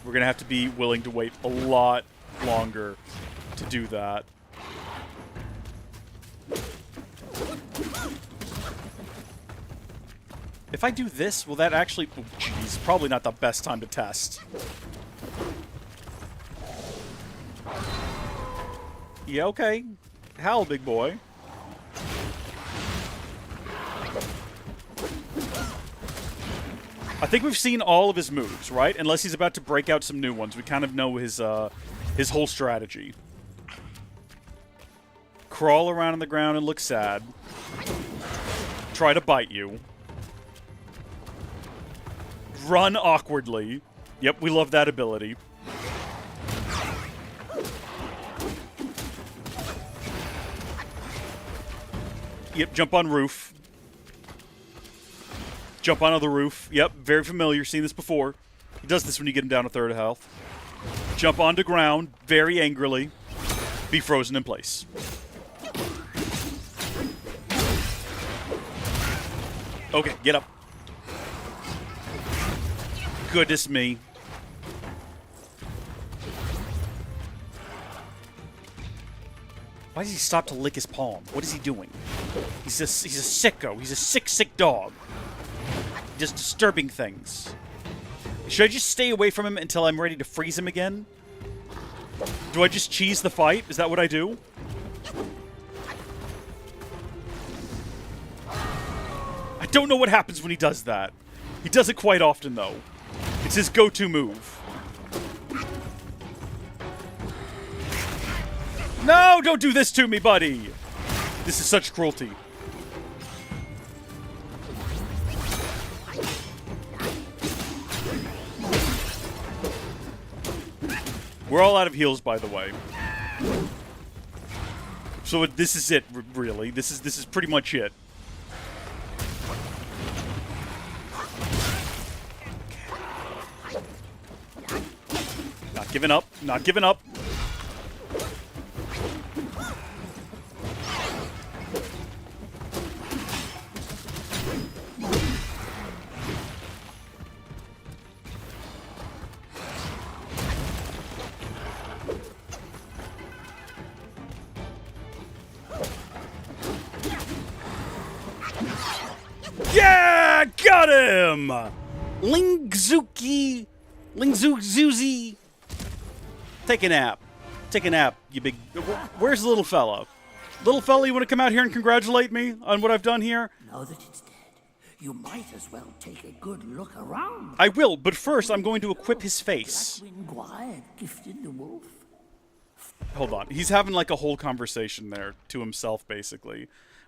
We're gonna have to be willing to wait a lot longer to do that. If I do this, will that actually... Oh, jeez, probably not the best time to test. Yeah, okay. Howl, big boy. I think we've seen all of his moves, right? Unless he's about to break out some new ones. We kind of know his whole strategy. Crawl around on the ground and look sad. Try to bite you. Run awkwardly. Yep, we love that ability. Yep, jump on roof. Jump onto the roof. Yep, very familiar. Seen this before. He does this when you get him down a third of health. Jump onto ground very angrily. Be frozen in place. Okay, get up. Goodness me. Why does he stop to lick his palm? What is he doing? He's a sicko. He's a sick dog. Just disturbing things. Should I just stay away from him until I'm ready to freeze him again? Do I just cheese the fight? Is that what I do? I don't know what happens when he does that. He does it quite often, though. It's his go-to move. No, don't do this to me, buddy! This is such cruelty. We're all out of heals, by the way. So this is it, really. This is pretty much it. Not giving up. Not giving up. Yeah! Got him! Lingzuzi. Take a nap. Take a nap, you big... Where's the little fella? Little fella, you want to come out here and congratulate me on what I've done here? Now that it's dead, You might as well take a good look around. I will, but first I'm going to equip his face. Blackwing Gwyer gifted the wolf. Hold on. He's having like a whole conversation there to himself, basically.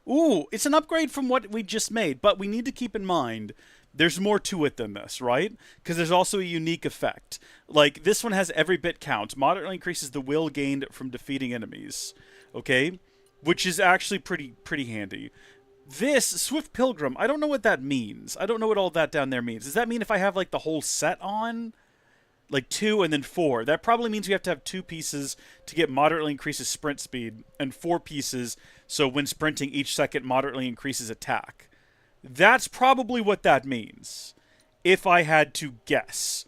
Ooh, it's an upgrade from what we just made, but we need to keep in mind there's more to it than this, right? Because there's also a unique effect. Like, this one has every bit count. Moderately increases the will gained from defeating enemies. Okay? Which is actually pretty handy. This, Swift Pilgrim, I don't know what that means. I don't know what all that down there means. Does that mean if I have, like, the whole set on? Like 2 and then 4. That probably means we have to have 2 pieces to get moderately increases sprint speed, and 4 pieces so when sprinting each second moderately increases attack. That's probably what that means, if I had to guess.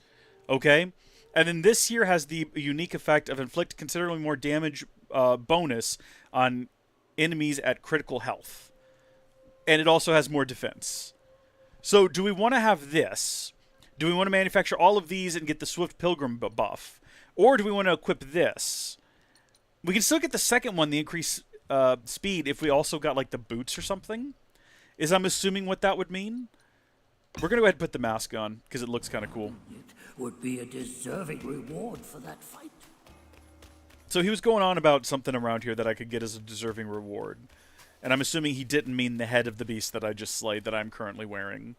Okay? And then this here has the unique effect of inflict considerably more damage bonus on enemies at critical health. And it also has more defense. So do we want to have this? Do we want to manufacture all of these and get the Swift Pilgrim buff? Or do we want to equip this? We can still get the second one, the increased speed, if we also got like the boots or something. Is I'm assuming what that would mean. We're going to go ahead and put the mask on, because it looks kind of cool. It would be a deserving reward for that fight. So he was going on about something around here that I could get as a deserving reward. And I'm assuming he didn't mean the head of the beast that I just slayed that I'm currently wearing.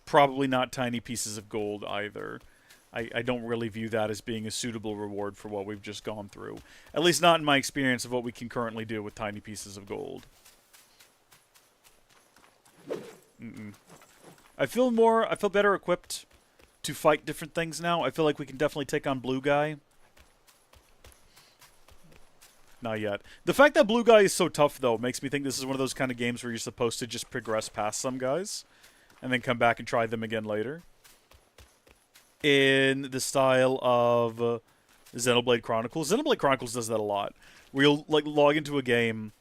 Probably not tiny pieces of gold either. I don't really view that as being a suitable reward for what we've just gone through. At least not in my experience of what we can currently do with tiny pieces of gold. I feel better equipped to fight different things now. I feel like we can definitely take on Blue Guy. Not yet. The fact that Blue Guy is so tough, though, makes me think this is one of those kind of games where you're supposed to just progress past some guys and then come back and try them again later. In the style of Xenoblade Chronicles. Xenoblade Chronicles does that a lot. Where you'll like log into a game,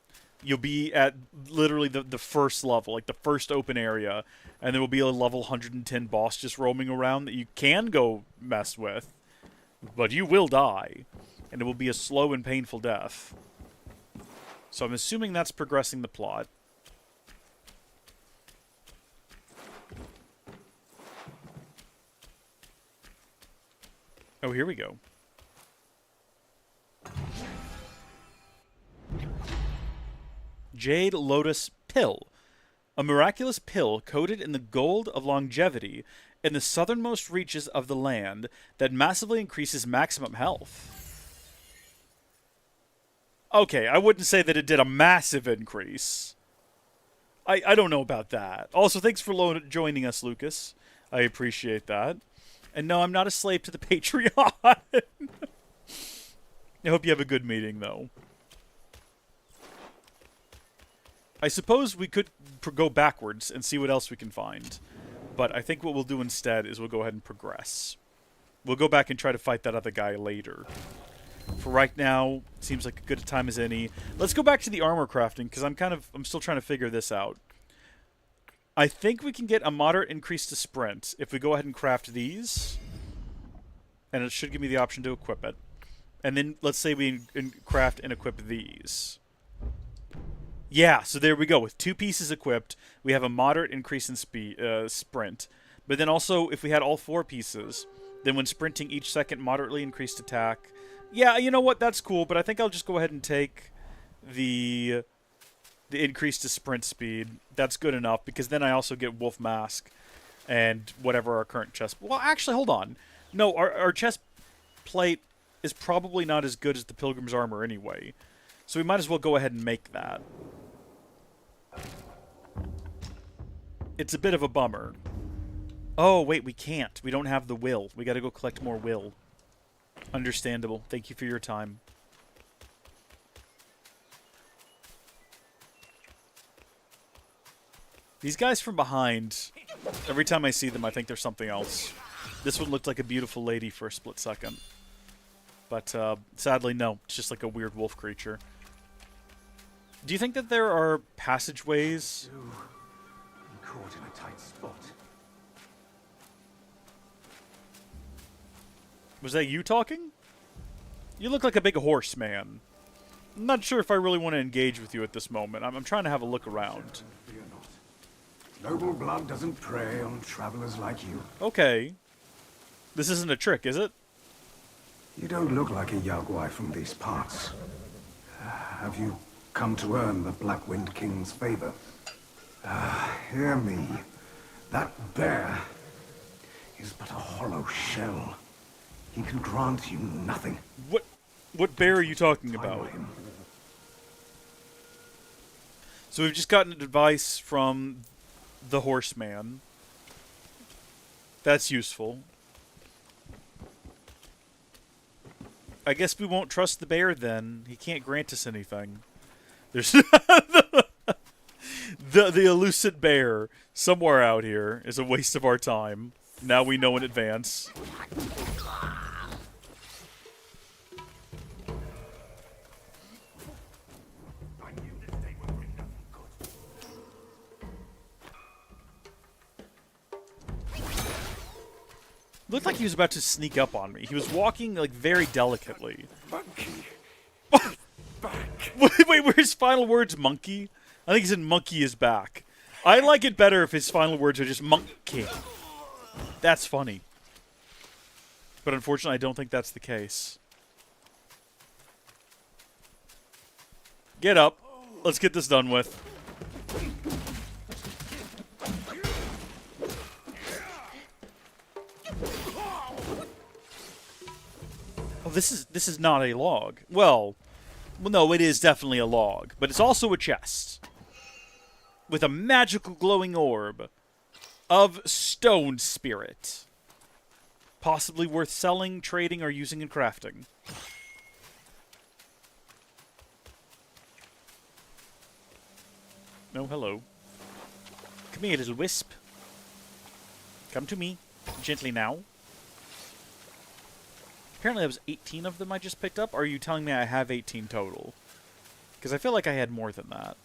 you'll be at literally the first level, like the first open area, and there will be a level 110 boss just roaming around that you can go mess with, but you will die. And it will be a slow and painful death. So I'm assuming that's progressing the plot. Oh, here we go. Jade Lotus Pill. A miraculous pill coated in the gold of longevity in the southernmost reaches of the land that massively increases maximum health. Okay, I wouldn't say that it did a massive increase. I don't know about that. Also, thanks for joining us, Lucas. I appreciate that. And no, I'm not a slave to the Patreon. I hope you have a good meeting, though. I suppose we could go backwards and see what else we can find. But I think what we'll do instead is we'll go ahead and progress. We'll go back and try to fight that other guy later. For right now, it seems like a good time as any. Let's go back to the armor crafting, because I'm still trying to figure this out. I think we can get a moderate increase to sprint if we go ahead and craft these. And it should give me the option to equip it. And then let's say we craft and equip these. Yeah, so there we go. With 2 pieces equipped, we have a moderate increase in sprint. But then also, if we had all 4 pieces, then when sprinting each second, moderately increased attack. Yeah, you know what? That's cool, but I think I'll just go ahead and take the increase to sprint speed. That's good enough, because then I also get Wolf Mask and whatever our current chest... Well, actually, hold on. No, our chest plate is probably not as good as the Pilgrim's Armor anyway. So we might as well go ahead and make that. It's a bit of a bummer. Oh, wait, we can't. We don't have the will. We gotta go collect more will. Understandable. Thank you for your time. These guys from behind, every time I see them, I think there's something else. This one looked like a beautiful lady for a split second. But, sadly, no. It's just like a weird wolf creature. Do you think that there are passageways? I'm caught in a tight spot. Was that you talking? You look like a big horse, man. I'm not sure if I really want to engage with you at this moment. I'm trying to have a look around. Fear not. Noble blood doesn't prey on travelers like you. Okay. This isn't a trick, is it? You don't look like a Yaguai from these parts. Have you come to earn the Black Wind King's favor? Hear me. That bear is but a hollow shell. He can grant you nothing. What bear are you talking Follow about? him. So we've just gotten advice from the horseman. That's useful. I guess we won't trust the bear then. He can't grant us anything. There's the elusive bear somewhere out here is a waste of our time. Now we know in advance. Looked like he was about to sneak up on me. He was walking, like, very delicately. Monkey. Back. Wait, were his final words monkey? I think he said monkey is back. I like it better if his final words are just monkey. That's funny. But unfortunately, I don't think that's the case. Get up. Let's get this done with. Oh, this is not a log. Well, no, it is definitely a log, but it's also a chest with a magical glowing orb of stone spirit, possibly worth selling, trading, or using in crafting. No, hello. Come here, little wisp. Come to me, gently now. Apparently that was 18 of them I just picked up. Or are you telling me I have 18 total? Because I feel like I had more than that.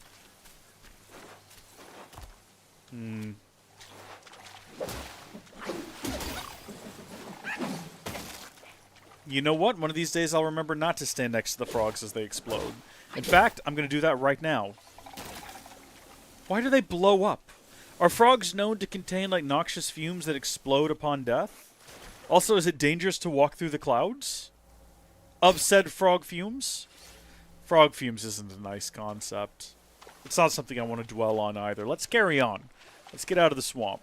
You know what? One of these days I'll remember not to stand next to the frogs as they explode. In fact, I'm going to do that right now. Why do they blow up? Are frogs known to contain, like, noxious fumes that explode upon death? Also, is it dangerous to walk through the clouds of said frog fumes? Frog fumes isn't a nice concept. It's not something I want to dwell on either. Let's carry on. Let's get out of the swamp.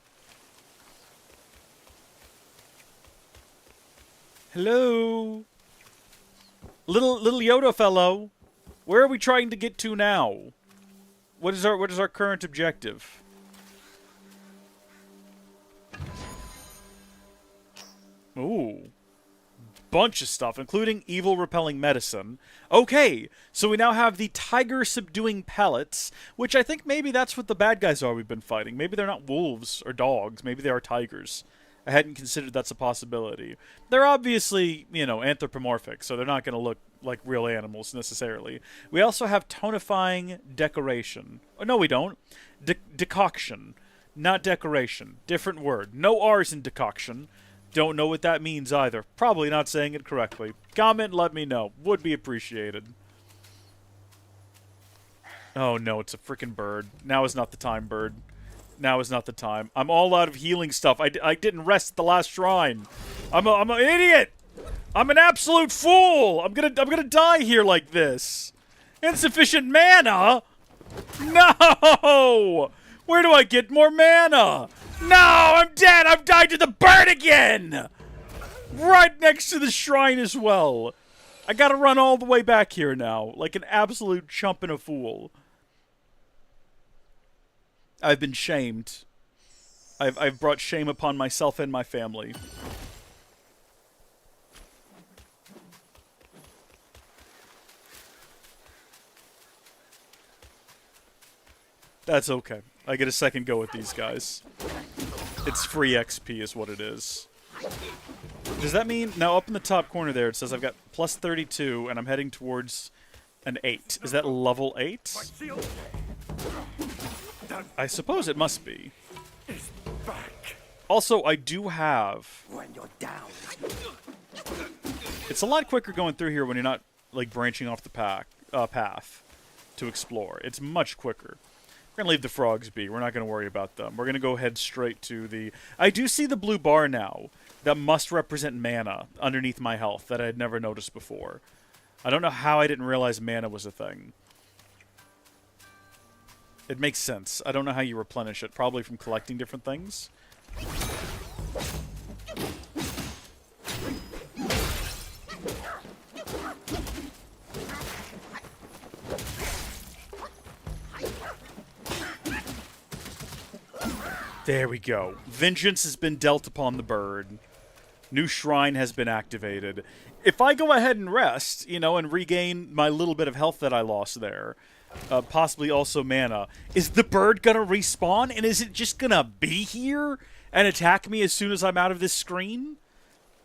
Hello? Little Yoda fellow. Where are we trying to get to now? What is our current objective? Ooh. Bunch of stuff, including evil repelling medicine. Okay, so we now have the tiger subduing pellets, which I think maybe that's what the bad guys are we've been fighting. Maybe they're not wolves or dogs. Maybe they are tigers. I hadn't considered that's a possibility. They're obviously, you know, anthropomorphic, so they're not going to look like real animals necessarily. We also have tonifying decoration. Oh, no, we don't. Decoction, not decoration. Different word. No R's in decoction. Don't know what that means either. Probably not saying it correctly. Comment, let me know. Would be appreciated. Oh no, it's a freaking bird. Now is not the time, bird. Now is not the time. I'm all out of healing stuff. I didn't rest at the last shrine. I'm an idiot. I'm an absolute fool. I'm gonna die here like this. Insufficient mana? No! Where do I get more mana? No, I'm dead! I've died to the bird again! Right next to the shrine as well. I gotta run all the way back here now, like an absolute chump and a fool. I've been shamed. I've brought shame upon myself and my family. That's okay. I get a second go at these guys. It's free XP is what it is. Does that mean... Now, up in the top corner there, it says I've got plus 32, and I'm heading towards an 8. Is that level 8? I suppose it must be. Also, I do have... When you're down. It's a lot quicker going through here when you're not, like, branching off the pack. path to explore. It's much quicker. We're going to leave the frogs be. We're not going to worry about them. We're going to go head straight to the... I do see the blue bar now that must represent mana underneath my health that I had never noticed before. I don't know how I didn't realize mana was a thing. It makes sense. I don't know how you replenish it. Probably from collecting different things. There we go. Vengeance has been dealt upon the bird. New shrine has been activated. If I go ahead and rest, you know, and regain my little bit of health that I lost there, possibly also mana, is the bird gonna respawn? And is it just gonna be here and attack me as soon as I'm out of this screen?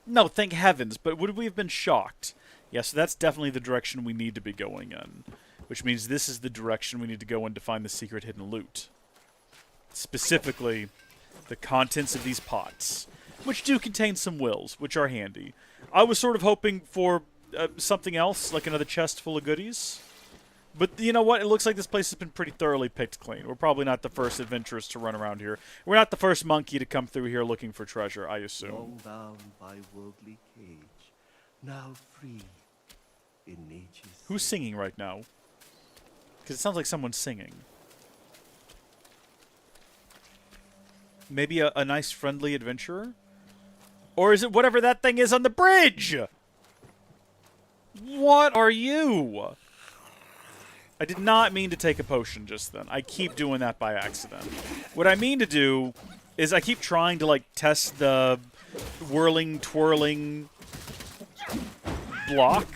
No, thank heavens, but would we have been shocked? Yeah, so that's definitely the direction we need to be going in. Which means this is the direction we need to go in to find the secret hidden loot. Specifically, the contents of these pots, which do contain some wills, which are handy. I was sort of hoping for something else, like another chest full of goodies. But you know what? It looks like this place has been pretty thoroughly picked clean. We're probably not the first adventurers to run around here. We're not the first monkey to come through here looking for treasure, I assume. Long bound by worldly cage, now free in nature's... Who's singing right now? Because it sounds like someone's singing. Maybe a nice, friendly adventurer? Or is it whatever that thing is on the bridge? What are you? I did not mean to take a potion just then. I keep doing that by accident. What I mean to do is I keep trying to, like, test the whirling, twirling block.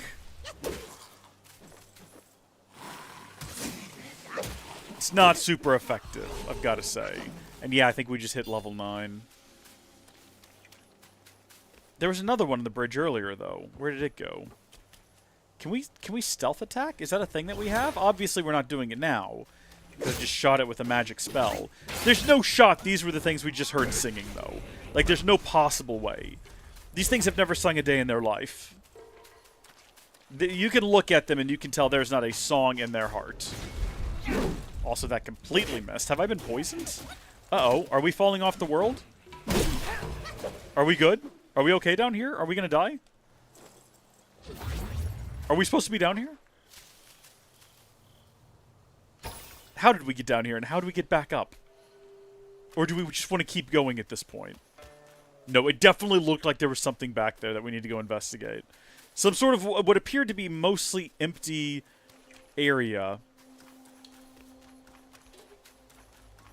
It's not super effective, I've got to say. And yeah, I think we just hit level 9. There was another one on the bridge earlier, though. Where did it go? Can we stealth attack? Is that a thing that we have? Obviously, we're not doing it now, because I just shot it with a magic spell. There's no shot these were the things we just heard singing, though. Like, there's no possible way. These things have never sung a day in their life. You can look at them and you can tell there's not a song in their heart. Also, that completely missed. Have I been poisoned? Uh-oh. Are we falling off the world? Are we good? Are we okay down here? Are we gonna die? Are we supposed to be down here? How did we get down here, and how do we get back up? Or do we just want to keep going at this point? No, it definitely looked like there was something back there that we need to go investigate. Some sort of what appeared to be mostly empty area.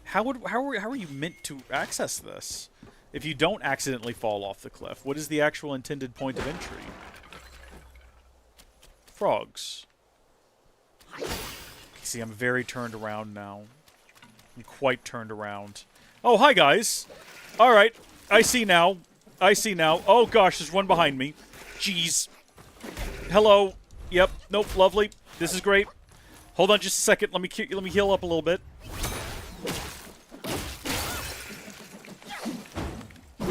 How are you meant to access this? If you don't accidentally fall off the cliff, what is the actual intended point of entry? Frogs. See, I'm very turned around now. I'm quite turned around. Oh, hi, guys. All right. I see now. I see now. Oh, gosh, there's one behind me. Jeez. Hello. Yep. Nope. Lovely. This is great. Hold on just a second. Let me heal up a little bit.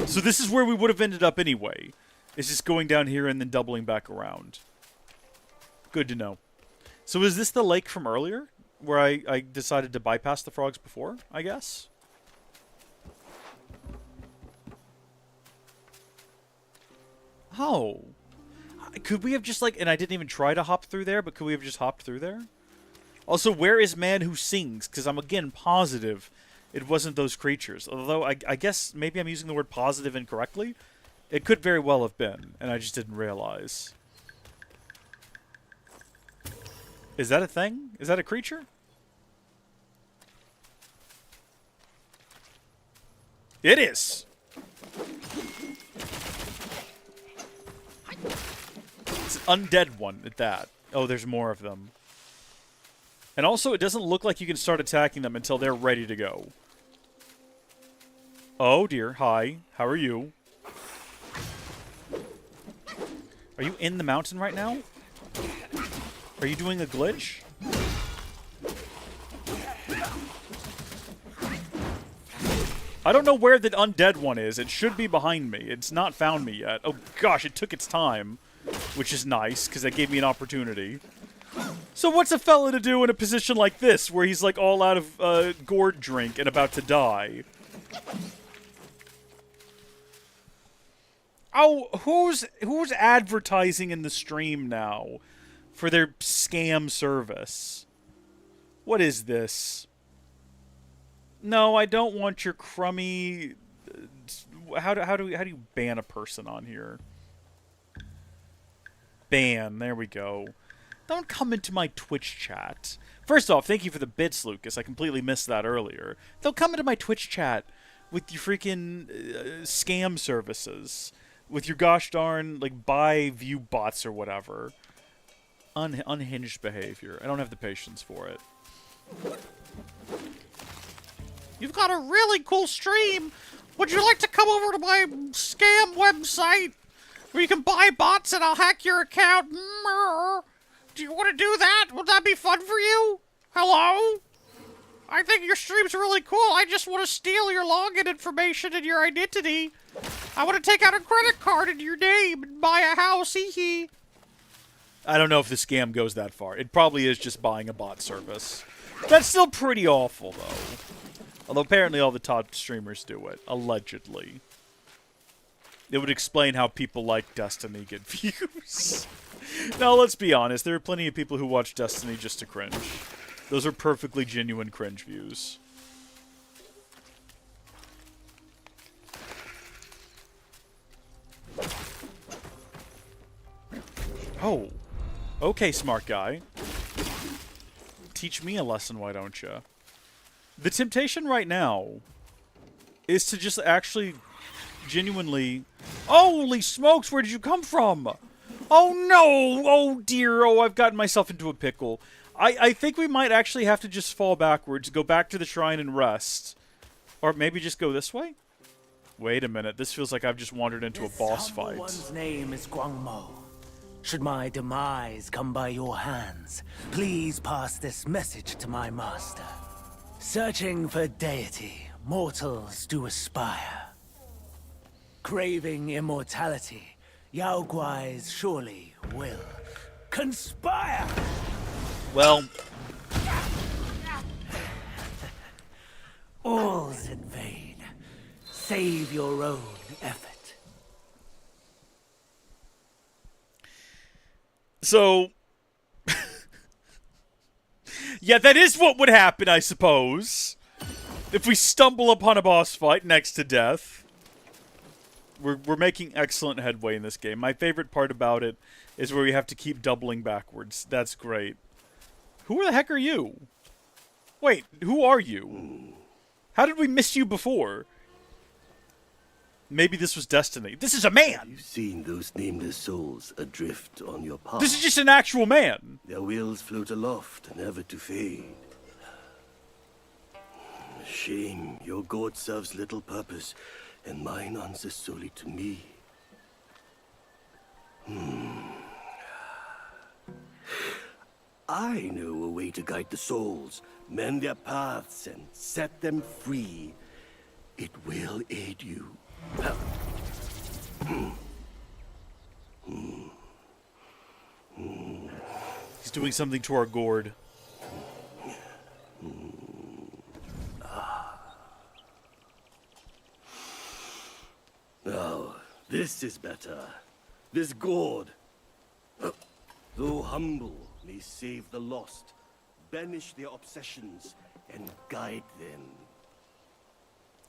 So this is where we would have ended up anyway. It's just going down here and then doubling back around. Good to know. So is this the lake from earlier? Where I decided to bypass the frogs before, I guess? Oh. Could we have just, like... And I didn't even try to hop through there, but could we have just hopped through there? Also, where is man who sings? Because I'm, again, positive it wasn't those creatures. Although, I guess maybe I'm using the word positive incorrectly. It could very well have been, and I just didn't realize. Is that a thing? Is that a creature? It is! It's an undead one at that. Oh, there's more of them. And also, it doesn't look like you can start attacking them until they're ready to go. Oh dear, hi. How are you? Are you in the mountain right now? Are you doing a glitch? I don't know where the undead one is. It should be behind me. It's not found me yet. Oh gosh, it took its time. Which is nice, because that gave me an opportunity. So what's a fella to do in a position like this, where he's like all out of gourd drink and about to die? Oh, who's advertising in the stream now for their scam service? What is this? No, I don't want your crummy. How do you ban a person on here? Ban. There we go. Don't come into my Twitch chat. First off, thank you for the bits, Lucas. I completely missed that earlier. Don't come into my Twitch chat with your freaking scam services. With your gosh darn, like, buy view bots or whatever. Unhinged behavior. I don't have the patience for it. You've got a really cool stream. Would you like to come over to my scam website where you can buy bots and I'll hack your account? Do you want to do that? Would that be fun for you? Hello? I think your stream's really cool. I just want to steal your login information and your identity. I want to take out a credit card in your name and buy a house, hee. I don't know if the scam goes that far. It probably is just buying a bot service. That's still pretty awful, though. Although apparently all the top streamers do it, allegedly. It would explain how people like Destiny get views. Now, let's be honest. There are plenty of people who watch Destiny just to cringe. Those are perfectly genuine cringe views. Oh. Okay, smart guy. Teach me a lesson, why don't you? The temptation right now is to just actually genuinely... Holy smokes, where did you come from? Oh no! Oh dear, oh I've gotten myself into a pickle. I think we might actually have to just fall backwards, go back to the shrine and rest. Or maybe just go this way? Wait a minute, this feels like I've just wandered into a boss fight. One's name is Guangmo. Should my demise come by your hands, please pass this message to my master. Searching for deity, mortals do aspire. Craving immortality, Yao Guais surely will conspire! Well... All's in vain. Save your own effort. So... yeah, that is what would happen, I suppose. If we stumble upon a boss fight next to death. We're making excellent headway in this game. My favorite part about it is where we have to keep doubling backwards. That's great. Who the heck are you? Wait, who are you? How did we miss you before? Maybe this was destiny. This is a man! You've seen those nameless souls adrift on your path. This is just an actual man! Their wheels float aloft, never to fade. Shame, your god serves little purpose, and mine answers solely to me. I know a way to guide the souls, mend their paths, and set them free. It will aid you. He's doing something to our gourd. Now, this is better. This gourd, though humble, may save the lost, banish their obsessions, and guide them.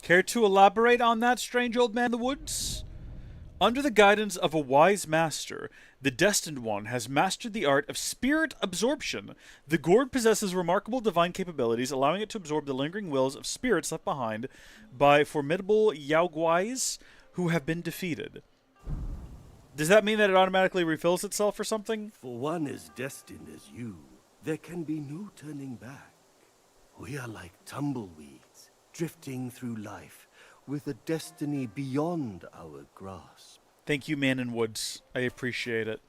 Care to elaborate on that, strange old man in the woods? Under the guidance of a wise master, the Destined One has mastered the art of spirit absorption. The gourd possesses remarkable divine capabilities, allowing it to absorb the lingering wills of spirits left behind by formidable Yao Guais who have been defeated. Does that mean that it automatically refills itself or something? For one as destined as you, there can be no turning back. We are like tumbleweeds, drifting through life, with a destiny beyond our grasp. Thank you, man in woods. I appreciate it.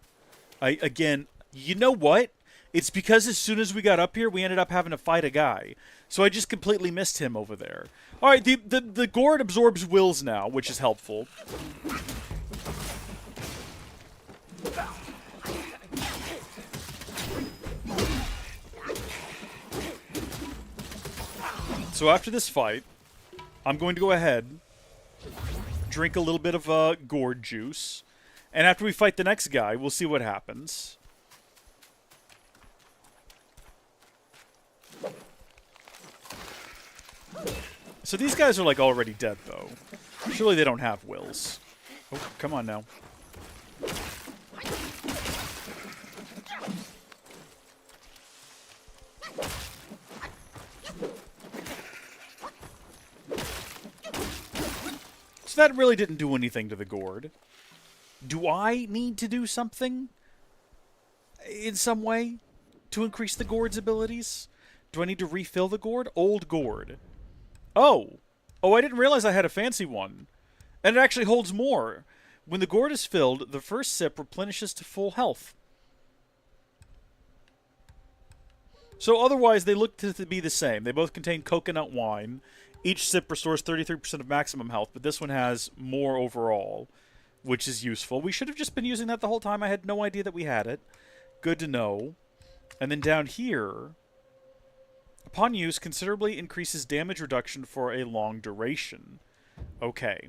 Again, you know what? It's because as soon as we got up here, we ended up having to fight a guy. So I just completely missed him over there. Alright, the gourd absorbs wills now, which is helpful. So after this fight, I'm going to go ahead, drink a little bit of gourd juice, and after we fight the next guy, we'll see what happens. So these guys are, like, already dead, though. Surely they don't have wills. Oh, come on now. So that really didn't do anything to the gourd. Do I need to do something in some way to increase the gourd's abilities? Do I need to refill the gourd? Old gourd. Oh! Oh, I didn't realize I had a fancy one. And it actually holds more. When the gourd is filled, the first sip replenishes to full health. So otherwise, they look to be the same. They both contain coconut wine. Each sip restores 33% of maximum health, but this one has more overall, which is useful. We should have just been using that the whole time. I had no idea that we had it. Good to know. And then down here, upon use, considerably increases damage reduction for a long duration. Okay.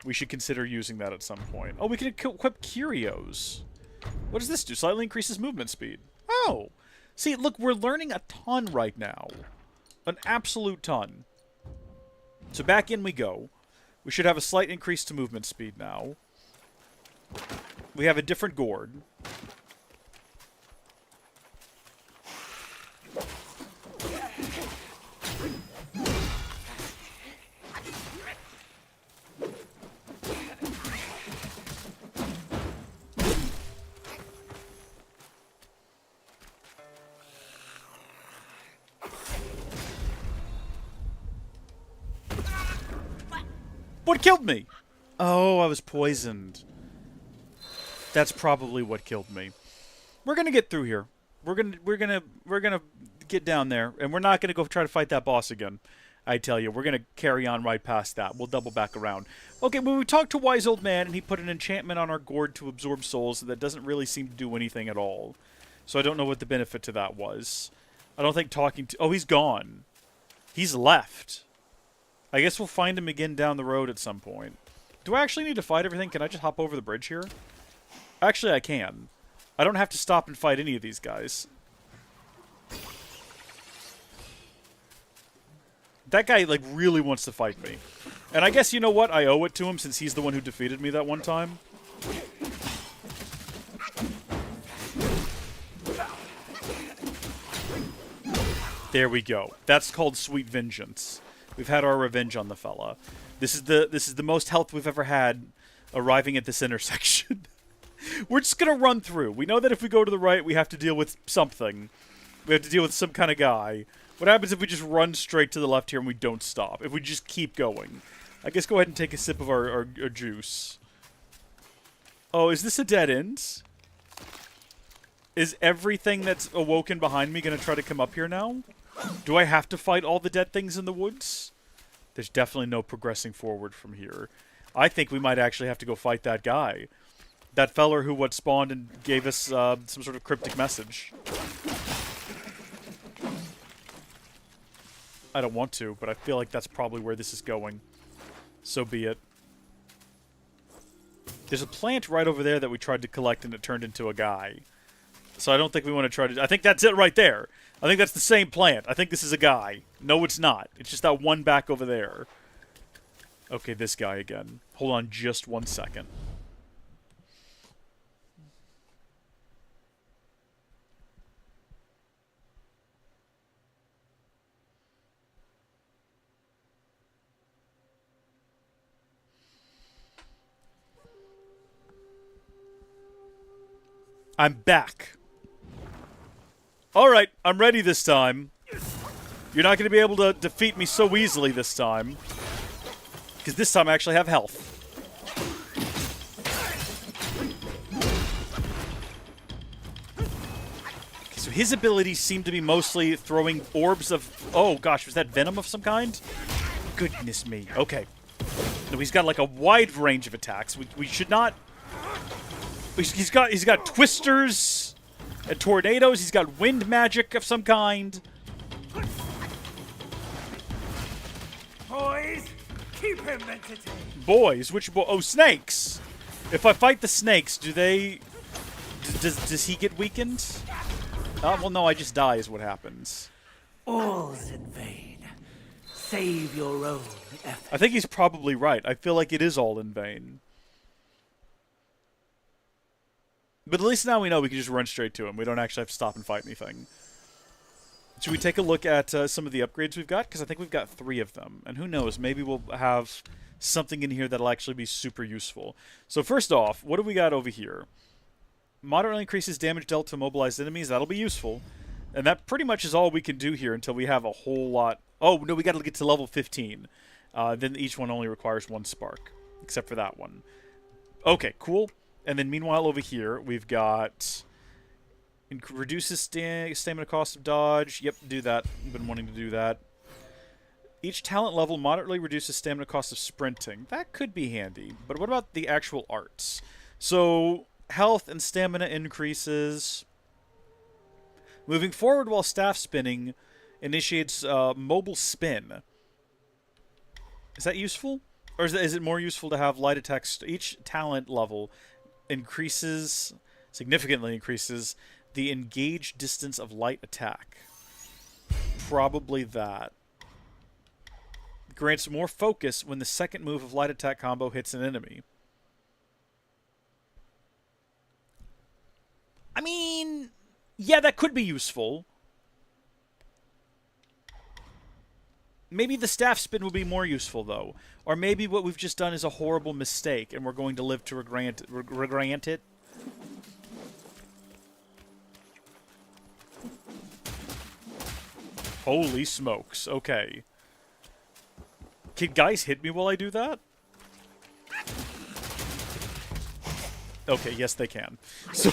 We should consider using that at some point. Oh, we can equip curios. What does this do? Slightly increases movement speed. Oh! See, look, we're learning a ton right now. An absolute ton. So back in we go. We should have a slight increase to movement speed now. We have a different gourd. What killed me? Oh, I was poisoned. That's probably what killed me. We're gonna get through here. We're gonna get down there, and we're not gonna go try to fight that boss again. I tell you, we're gonna carry on right past that. We'll double back around. Okay, when we talked to Wise Old Man, and he put an enchantment on our gourd to absorb souls that doesn't really seem to do anything at all. So I don't know what the benefit to that was. I don't think talking to... Oh, he's gone. He's left. I guess we'll find him again down the road at some point. Do I actually need to fight everything? Can I just hop over the bridge here? Actually, I can. I don't have to stop and fight any of these guys. That guy, like, really wants to fight me. And I guess, you know what? I owe it to him since he's the one who defeated me that one time. There we go. That's called Sweet Vengeance. We've had our revenge on the fella. This is the most health we've ever had arriving at this intersection. We're just gonna run through. We know that if we go to the right, we have to deal with something. We have to deal with some kind of guy. What happens if we just run straight to the left here and we don't stop? If we just keep going? I guess go ahead and take a sip of our juice. Oh, is this a dead end? Is everything that's awoken behind me gonna try to come up here now? Do I have to fight all the dead things in the woods? There's definitely no progressing forward from here. I think we might actually have to go fight that guy. That feller who what spawned and gave us some sort of cryptic message. I don't want to, but I feel like that's probably where this is going. So be it. There's a plant right over there that we tried to collect and it turned into a guy. So I don't think we want to try to... I think that's it right there. I think that's the same plant. I think this is a guy. No, it's not. It's just that one back over there. Okay, this guy again. Hold on just 1 second. I'm back. Alright, I'm ready this time. You're not going to be able to defeat me so easily this time. Because this time I actually have health. Okay, so his abilities seem to be mostly throwing orbs of... Oh gosh, was that venom of some kind? Goodness me. Okay. No, he's got like a wide range of attacks. We should not... He's got twisters and tornadoes. He's got wind magic of some kind. keep him entertained. Boys, which oh, snakes. If I fight the snakes, do they... Does he get weakened? Well, no, I just die is what happens. All's in vain. Save your own effort. I think he's probably right. I feel like it is all in vain. But at least now we know we can just run straight to him. We don't actually have to stop and fight anything. Should we take a look at some of the upgrades we've got? Because I think we've got 3 of them. And who knows, maybe we'll have something in here that'll actually be super useful. So first off, what do we got over here? Moderately increases damage dealt to mobilized enemies. That'll be useful. And that pretty much is all we can do here until we have a whole lot... Oh, no, we got to get to level 15. Then each one only requires 1 spark, except for that one. Okay, cool. And then meanwhile over here, we've got... Reduces stamina cost of dodge. Yep, do that. I've been wanting to do that. Each talent level moderately reduces stamina cost of sprinting. That could be handy. But what about the actual arts? So, health and stamina increases. Moving forward while staff spinning initiates mobile spin. Is that useful? Or is it more useful to have light attacks? Each talent level increases, significantly increases, the engaged distance of light attack. Probably that. Grants more focus when the second move of light attack combo hits an enemy. I mean, yeah, that could be useful. Maybe the staff spin would be more useful, though. Or maybe what we've just done is a horrible mistake, and we're going to live to regret it. Holy smokes. Okay. Can guys hit me while I do that? Okay, yes they can. So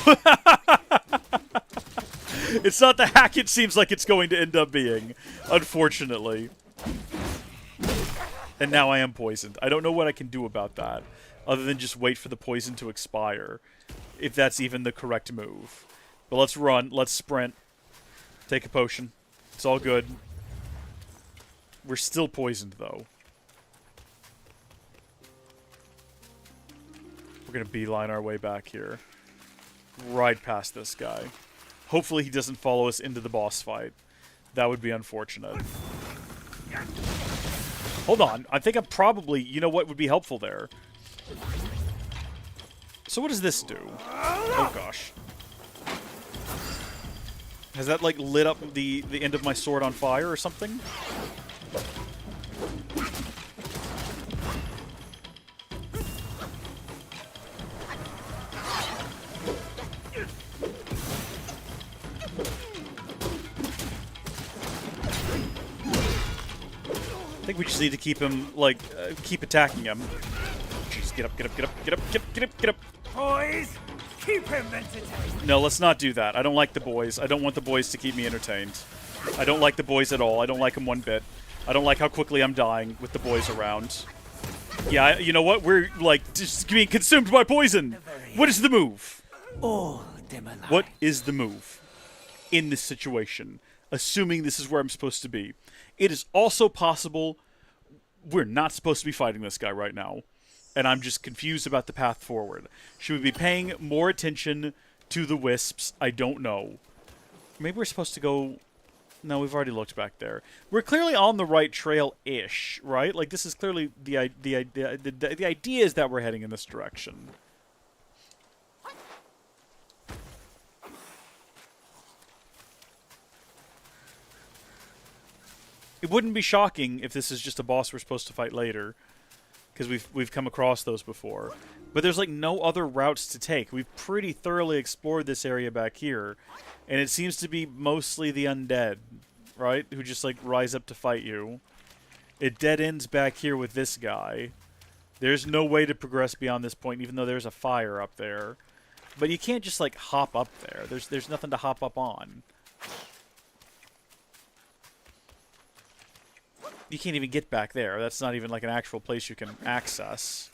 it's not the hack it seems like it's going to end up being, unfortunately. And now I am poisoned. I don't know what I can do about that, other than just wait for the poison to expire, if that's even the correct move. But let's run, let's sprint, take a potion. It's all good. We're still poisoned, though. We're gonna beeline our way back here. Right past this guy. Hopefully he doesn't follow us into the boss fight. That would be unfortunate. Hold on. I think I'm probably... You know what would be helpful there? So what does this do? Oh, gosh. Has that, like, lit up the end of my sword on fire or something? I think we just need to keep him, like, keep attacking him. Jeez, get up, get up, get up, get up, get up, get up, get up. Boys, keep him entertained. No, let's not do that. I don't like the boys. I don't want the boys to keep me entertained. I don't like the boys at all. I don't like them one bit. I don't like how quickly I'm dying with the boys around. Yeah, you know what? We're, like, just being consumed by poison. What is the move? What is the move in this situation? Assuming this is where I'm supposed to be. It is also possible we're not supposed to be fighting this guy right now. And I'm just confused about the path forward. Should we be paying more attention to the wisps? I don't know. Maybe we're supposed to go... No, we've already looked back there. We're clearly on the right trail-ish, right? Like, this is clearly the idea is that we're heading in this direction. It wouldn't be shocking if this is just a boss we're supposed to fight later, because we've come across those before. But there's like no other routes to take. We've pretty thoroughly explored this area back here, and it seems to be mostly the undead, right? Who just like rise up to fight you. It dead ends back here with this guy. There's no way to progress beyond this point, even though there's a fire up there. But you can't just like hop up there. There's nothing to hop up on. You can't even get back there. That's not even like an actual place you can access.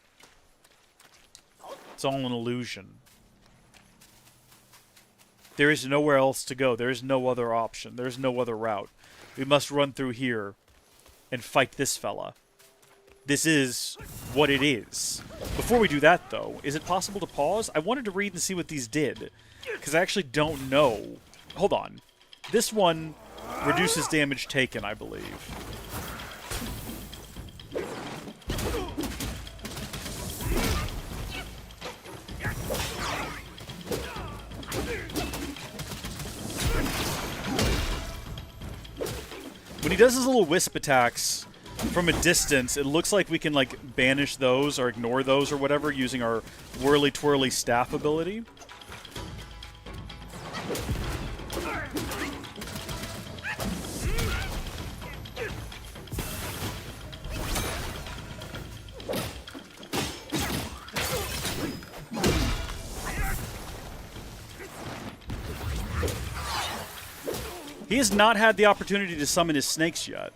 It's all an illusion. There is nowhere else to go. There is no other option. There is no other route. We must run through here and fight this fella. this is what it is. Before we do that, though, is it possible to pause? I wanted to read and see what these did, because I actually don't know. Hold on. This one reduces damage taken, I believe. When he does his little wisp attacks from a distance, it looks like we can, like, banish those or ignore those or whatever using our whirly-twirly staff ability. He has not had the opportunity to summon his snakes yet.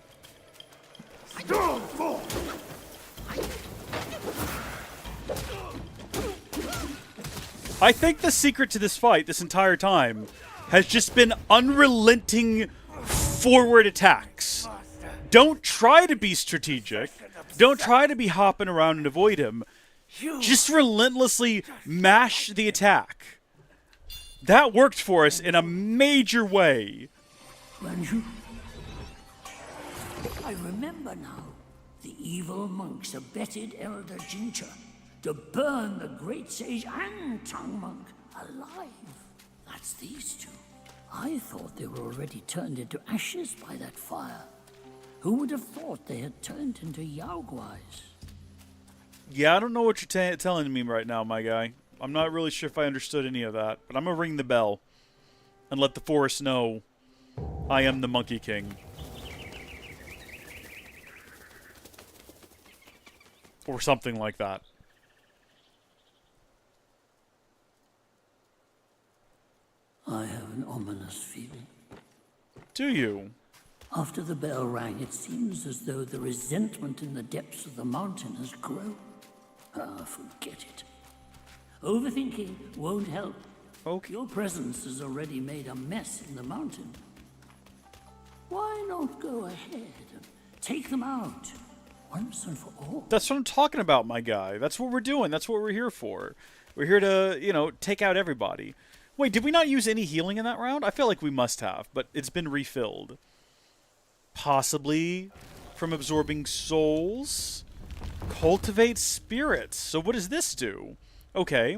I think the secret to this fight, this entire time, has just been unrelenting forward attacks. Don't try to be strategic. Don't try to be hopping around and avoid him. Just relentlessly mash the attack. That worked for us in a major way. I remember now. The evil monks abetted Elder Ginger to burn the great sage and tongue monk alive. That's these two. I thought they were already turned into ashes by that fire. Who would have thought they had turned into Yaoguais? Yeah, I don't know what you're telling me right now, my guy. I'm not really sure if I understood any of that, but I'm gonna ring the bell and let the forest know I am the Monkey King. Or something like that. I have an ominous feeling. Do you? After the bell rang, it seems as though the resentment in the depths of the mountain has grown. Ah, forget it. Overthinking won't help. Okay. Your presence has already made a mess in the mountain. Why not go ahead and take them out once and for all? That's what I'm talking about, my guy. That's what we're doing. That's what we're here for. We're here to, you know, take out everybody. Wait, did we not use any healing in that round? I feel like we must have, but it's been refilled. Possibly from absorbing souls? Cultivate spirits. So what does this do? Okay.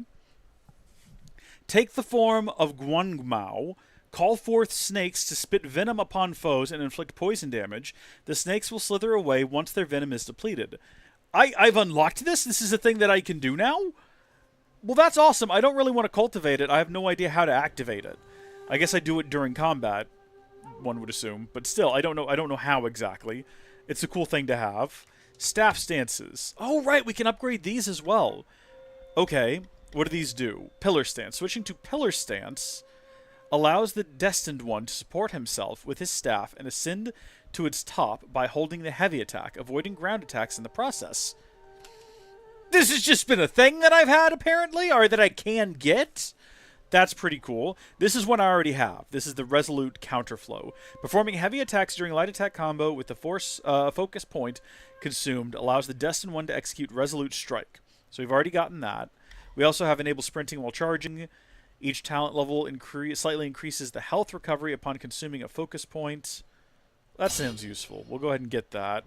Take the form of Guangmao. Call forth snakes to spit venom upon foes and inflict poison damage. The snakes will slither away once their venom is depleted. I've unlocked this? This is a thing that I can do now? Well, that's awesome. I don't really want to cultivate it. I have no idea how to activate it. I guess I do it during combat, one would assume. But still, I don't know how exactly. It's a cool thing to have. Staff stances. Oh, right. We can upgrade these as well. Okay. What do these do? Pillar stance. Switching to pillar stance allows the destined one to support himself with his staff and ascend to its top by holding the heavy attack, avoiding ground attacks in the process. This has just been a thing that I've had, apparently, or that I can get. That's pretty cool. This is one I already have. This is the Resolute Counterflow. Performing heavy attacks during light attack combo with the focus point consumed allows the destined one to execute Resolute Strike. So we've already gotten that. We also have Enable Sprinting while charging. Each talent level slightly increases the health recovery upon consuming a focus point. That sounds useful. We'll go ahead and get that.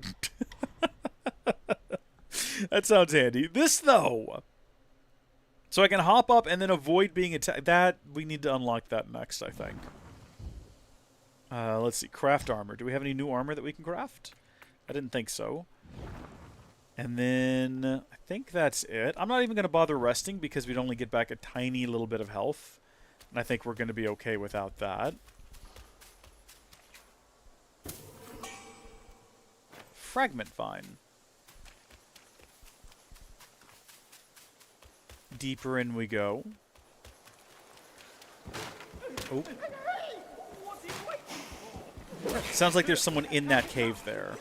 That sounds handy. This, though. So I can hop up and then avoid being attacked. That, we need to unlock that next, I think. Let's see. Craft armor. Do we have any new armor that we can craft? I didn't think so. And then I think that's it. I'm not even going to bother resting because we'd only get back a tiny little bit of health. And I think we're going to be okay without that. Fragment Vine. Deeper in we go. Oh. Sounds like there's someone in that cave there.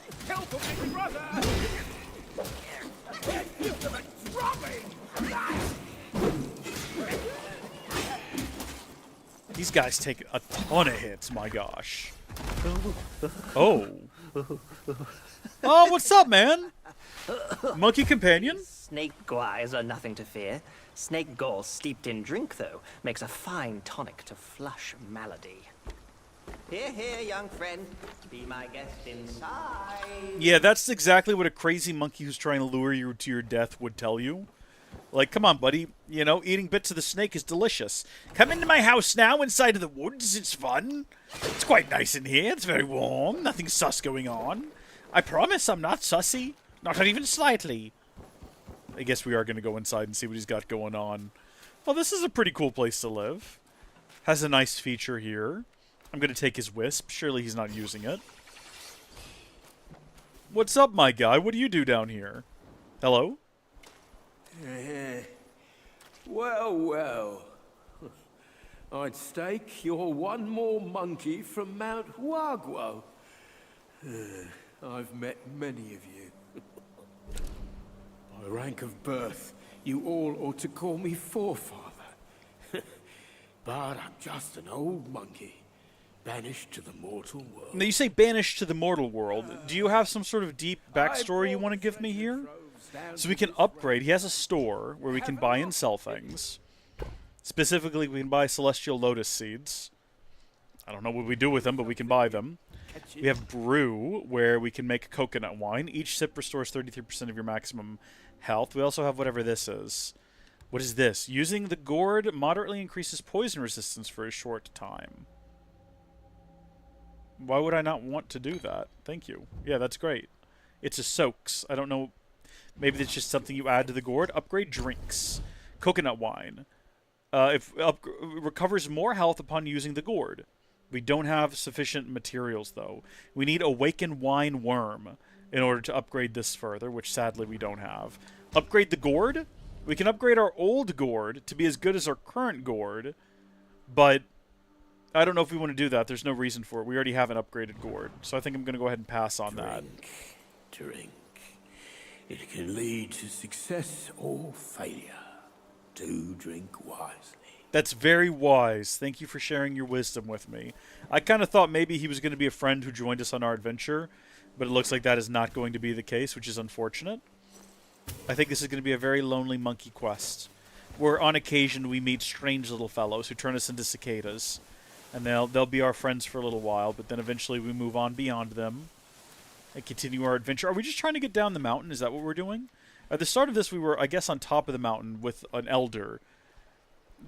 These guys take a ton of hits, my gosh. Oh. Oh, what's up, man? Monkey companion? Snake guys are nothing to fear. Snake gall steeped in drink, though, makes a fine tonic to flush malady. Here, here, young friend. Be my guest inside. Yeah, that's exactly what a crazy monkey who's trying to lure you to your death would tell you. Like, come on, buddy. You know, eating bits of the snake is delicious. Come into my house now, inside of the woods. It's fun. It's quite nice in here. It's very warm. Nothing sus going on. I promise I'm not sussy. Not even slightly. I guess we are going to go inside and see what he's got going on. Well, this is a pretty cool place to live. Has a nice feature here. I'm going to take his wisp. Surely he's not using it. What's up, my guy? What do you do down here? Hello? Well, well. I'd stake you're one more monkey from Mount Huaguo. I've met many of you. By rank of birth, you all ought to call me forefather. But I'm just an old monkey, banished to the mortal world. Now, you say banished to the mortal world. Do you have some sort of deep backstory you want to give me here? So we can upgrade. He has a store where we can buy and sell things. Specifically, we can buy celestial lotus seeds. I don't know what we do with them, but we can buy them. We have brew, where we can make coconut wine. Each sip restores 33% of your maximum health. We also have whatever this is. What is this? Using the gourd moderately increases poison resistance for a short time. Why would I not want to do that? Thank you. Yeah, that's great. It's a soaks. I don't know. Maybe it's just something you add to the gourd. Upgrade drinks. Coconut wine. Recovers more health upon using the gourd. We don't have sufficient materials, though. We need Awaken Wine Worm in order to upgrade this further, which sadly we don't have. Upgrade the gourd? We can upgrade our old gourd to be as good as our current gourd, but I don't know if we want to do that. There's no reason for it. We already have an upgraded gourd, so I think I'm going to go ahead and pass on that. Drink. It can lead to success or failure. Do drink wisely. That's very wise. Thank you for sharing your wisdom with me. I kind of thought maybe he was going to be a friend who joined us on our adventure, but it looks like that is not going to be the case, which is unfortunate. I think this is going to be a very lonely monkey quest, where on occasion we meet strange little fellows who turn us into cicadas, and they'll be our friends for a little while, but then eventually we move on beyond them and continue our adventure. Are we just trying to get down the mountain? Is that what we're doing? At the start of this, we were, I guess, on top of the mountain with an elder,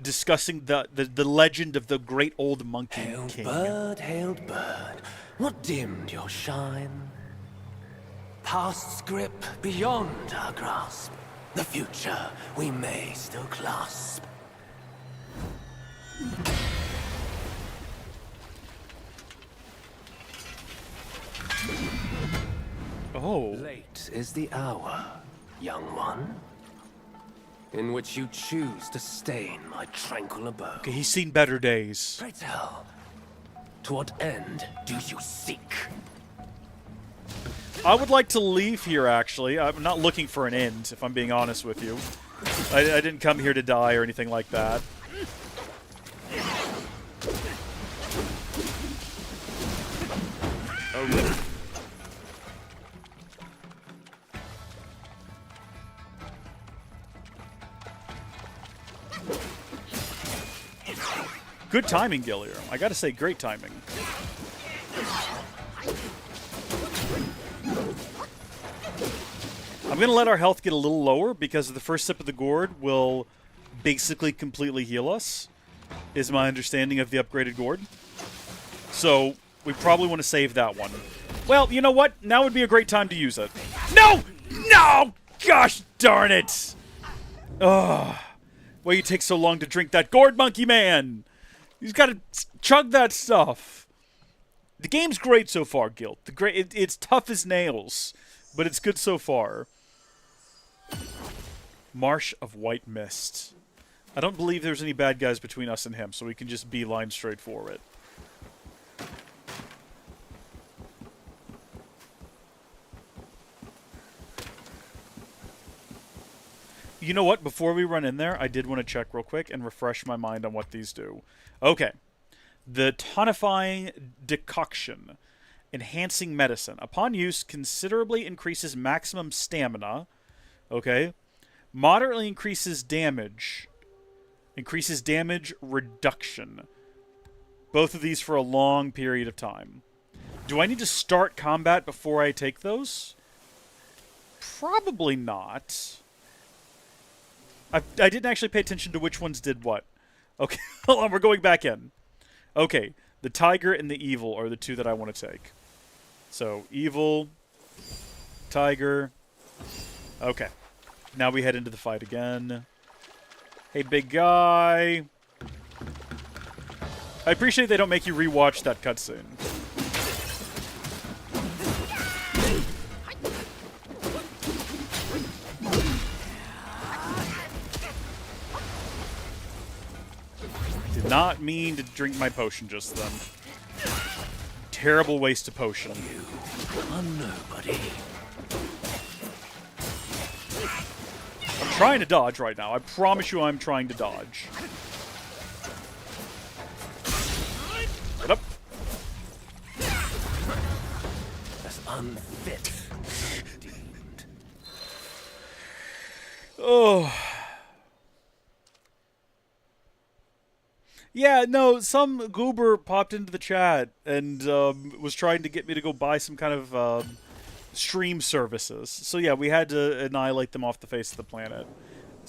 discussing the legend of the great old monkey king. Hailed bird, what dimmed your shine? Past's grip beyond our grasp. The future we may still clasp. Oh. Late is the hour, young one, in which you choose to stain my tranquil abode. Okay, he's seen better days. Pray tell, to what end do you seek? I would like to leave here, actually. I'm not looking for an end, if I'm being honest with you. I didn't come here to die or anything like that. Oh. Good timing, Gillier. I gotta say, great timing. I'm going to let our health get a little lower because the first sip of the gourd will basically completely heal us, is my understanding of the upgraded gourd. So we probably want to save that one. Well, you know what? Now would be a great time to use it. No! No! Gosh darn it! Ugh. Why you take so long to drink that gourd, monkey man? You've got to chug that stuff. The game's great so far, Guild. It's tough as nails, but it's good so far. Marsh of White Mist. I don't believe there's any bad guys between us and him, so we can just beeline straight for it. You know what? Before we run in there, I did want to check real quick and refresh my mind on what these do. Okay. The Tonifying Decoction. Enhancing medicine. Upon use, considerably increases maximum stamina. Okay. Moderately increases damage. Increases damage reduction. Both of these for a long period of time. Do I need to start combat before I take those? Probably not. I didn't actually pay attention to which ones did what. Okay, hold on, we're going back in. Okay, the tiger and the evil are the two that I want to take. So, evil, tiger. Okay, now we head into the fight again. Hey, big guy. I appreciate they don't make you rewatch that cutscene. Did not mean to drink my potion just then. Terrible waste of potion. A nobody. I'm trying to dodge right now. I promise you I'm trying to dodge. Get up. As unfit. Oh. Yeah, no, some goober popped into the chat and was trying to get me to go buy some kind of stream services. So yeah, we had to annihilate them off the face of the planet.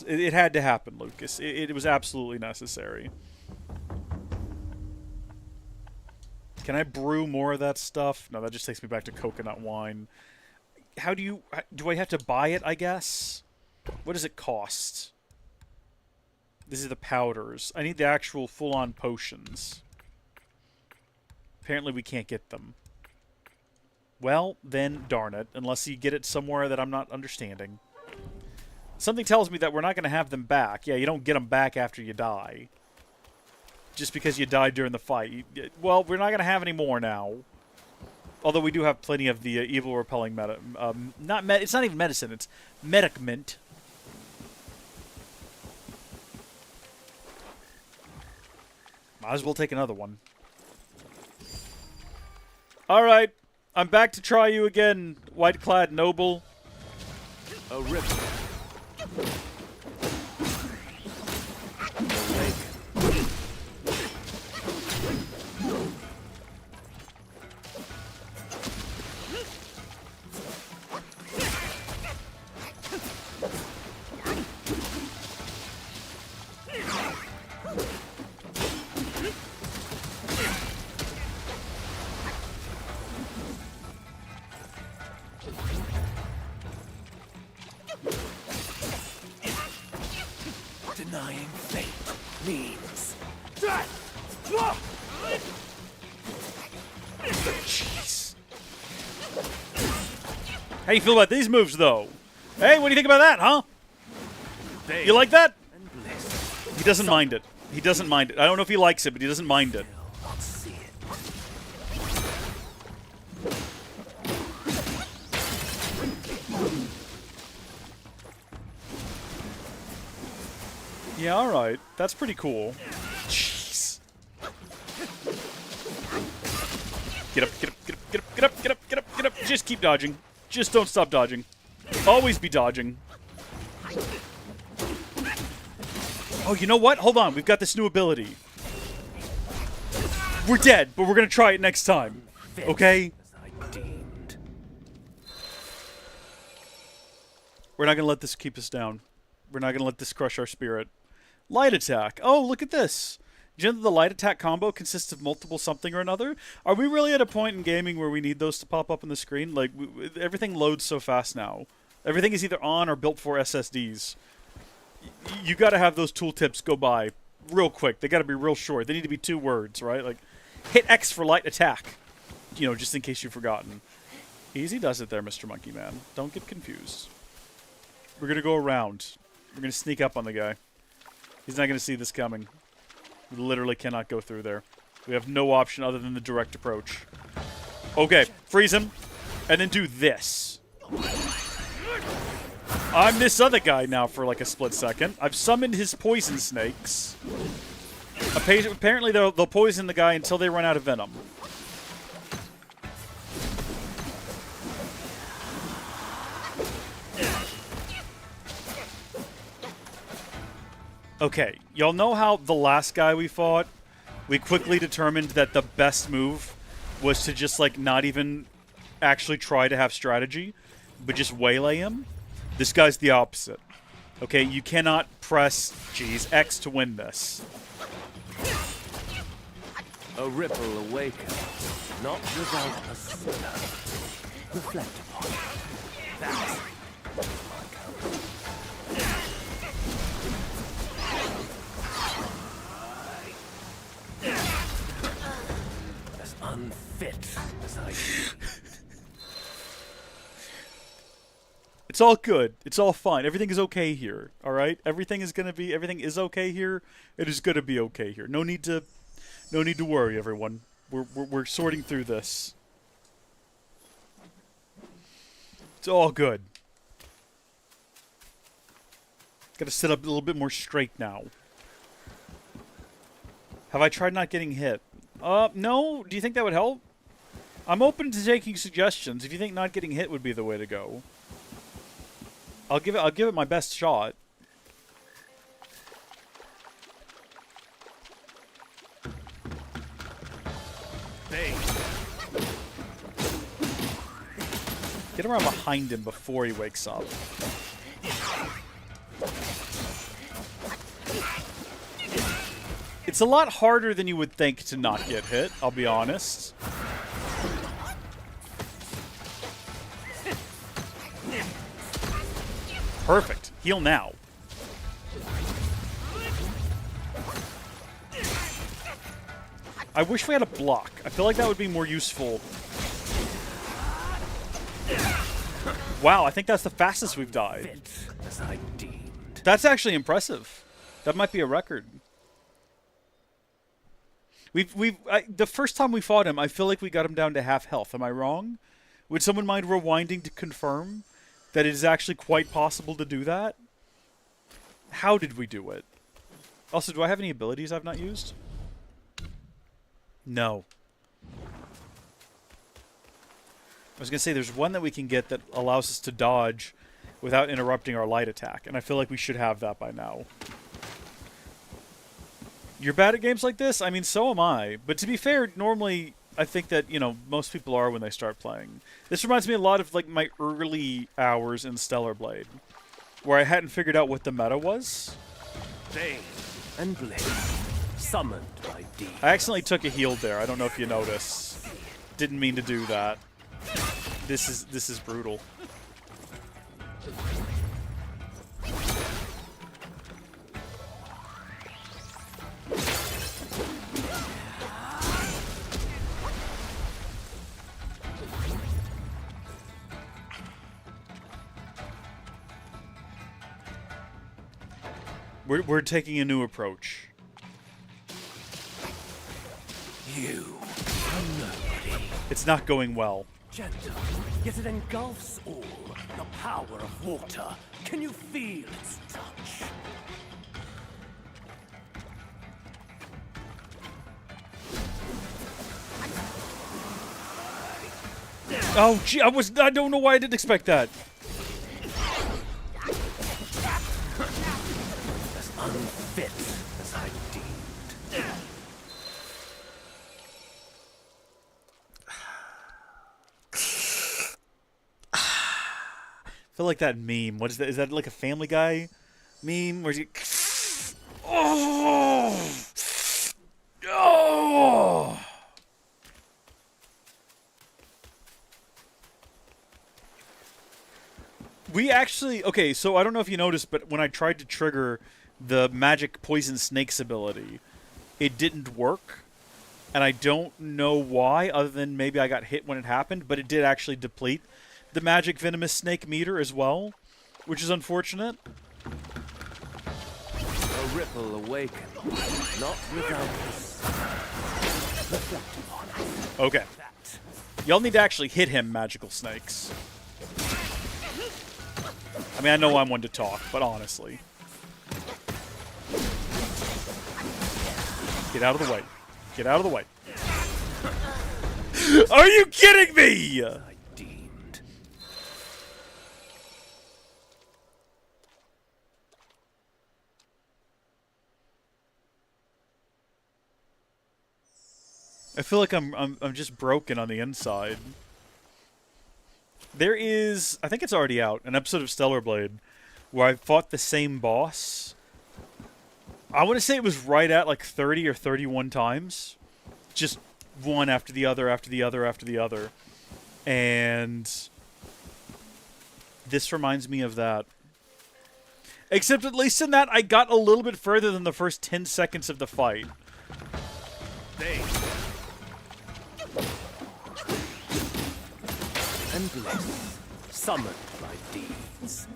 It had to happen, Lucas. It was absolutely necessary. Can I brew more of that stuff? No, that just takes me back to coconut wine. How do you... Do I have to buy it, I guess? What does it cost? These are the powders. I need the actual full-on potions. Apparently we can't get them. Well, then, darn it. Unless you get it somewhere that I'm not understanding. Something tells me that we're not going to have them back. Yeah, you don't get them back after you die. Just because you died during the fight. Well, we're not going to have any more now. Although we do have plenty of the evil repelling it's not even medicine, it's medicament. Might as well take another one. Alright, I'm back to try you again, white-clad noble. A ripper. Denying fate means death. Jeez. How you feel about these moves, though? Hey, what do you think about that, huh? You like that? He doesn't mind it. He doesn't mind it. I don't know if he likes it, but he doesn't mind it. Yeah, alright. That's pretty cool. Jeez. Get up, get up, get up, get up, get up, get up, get up, get up. Just keep dodging. Just don't stop dodging. Always be dodging. Oh, you know what? Hold on. We've got this new ability. We're dead, but we're going to try it next time. Okay? We're not going to let this keep us down. We're not going to let this crush our spirit. Light attack. Oh, look at this. Did you know that the light attack combo consists of multiple something or another? Are we really at a point in gaming where we need those to pop up on the screen? Like, everything loads so fast now. Everything is either on or built for SSDs. You got to have those tooltips go by real quick. They got to be real short. They need to be 2 words, right? Like, hit X for light attack. You know, just in case you've forgotten. Easy does it there, Mr. Monkey Man. Don't get confused. We're going to go around. We're going to sneak up on the guy. He's not going to see this coming. We literally cannot go through there. We have no option other than the direct approach. Okay, freeze him. And then do this. I'm this other guy now for like a split second. I've summoned his poison snakes. Apparently they'll poison the guy until they run out of venom. Okay, y'all know how the last guy we fought, we quickly determined that the best move was to just, like, not even actually try to have strategy, but just waylay him? This guy's the opposite. Okay, you cannot press, X to win this. A ripple awakens, not without a sinner. Reflect upon it. That's as unfit as I It's all good. It's all fine. Everything is okay here. All right. Everything is okay here. It is gonna be okay here. No need to worry, everyone. We're sorting through this. It's all good. Gotta sit up a little bit more straight now. Have I tried not getting hit? No. Do you think that would help? I'm open to taking suggestions. If you think not getting hit would be the way to go, I'll give it my best shot. Get around behind him before he wakes up. It's a lot harder than you would think to not get hit, I'll be honest. Perfect. Heal now. I wish we had a block. I feel like that would be more useful. Wow, I think that's the fastest we've died. That's actually impressive. That might be a record. The first time we fought him, I feel like we got him down to half health. Am I wrong? Would someone mind rewinding to confirm that it is actually quite possible to do that? How did we do it? Also, do I have any abilities I've not used? No. I was going to say, there's one that we can get that allows us to dodge without interrupting our light attack, and I feel like we should have that by now. You're bad at games like this? I mean, so am I. But to be fair, normally, I think that, you know, most people are when they start playing. This reminds me a lot of, like, my early hours in Stellar Blade, where I hadn't figured out what the meta was. Bane and Blade, summoned by D. I accidentally took a heal there. I don't know if you noticed. Didn't mean to do that. This is brutal. We're taking a new approach. You are nobody. It's not going well. Gentle, yet it engulfs all. The power of water. Can you feel its touch? Oh, gee, I don't know why I didn't expect that. As unfit as I deemed. I feel like that meme. What is that? Is that like a Family Guy meme? Where's he? Oh! Oh! We actually... Okay, so I don't know if you noticed, but when I tried to trigger the magic poison snakes ability, it didn't work. And I don't know why, other than maybe I got hit when it happened, but it did actually deplete the magic venomous snake meter as well, which is unfortunate. A ripple awakens, not without this. Reflect upon it. Okay. Y'all need to actually hit him, magical snakes. I mean, I know I'm one to talk, but honestly. Get out of the way. Get out of the way. Are you kidding me? I deemed. I feel like I'm just broken on the inside. There is, I think it's already out, an episode of Stellar Blade where I fought the same boss. I want to say it was right at like 30 or 31 times. Just one after the other, after the other, after the other. And this reminds me of that. Except at least in that, I got a little bit further than the first 10 seconds of the fight. Endless, summoned by deeds.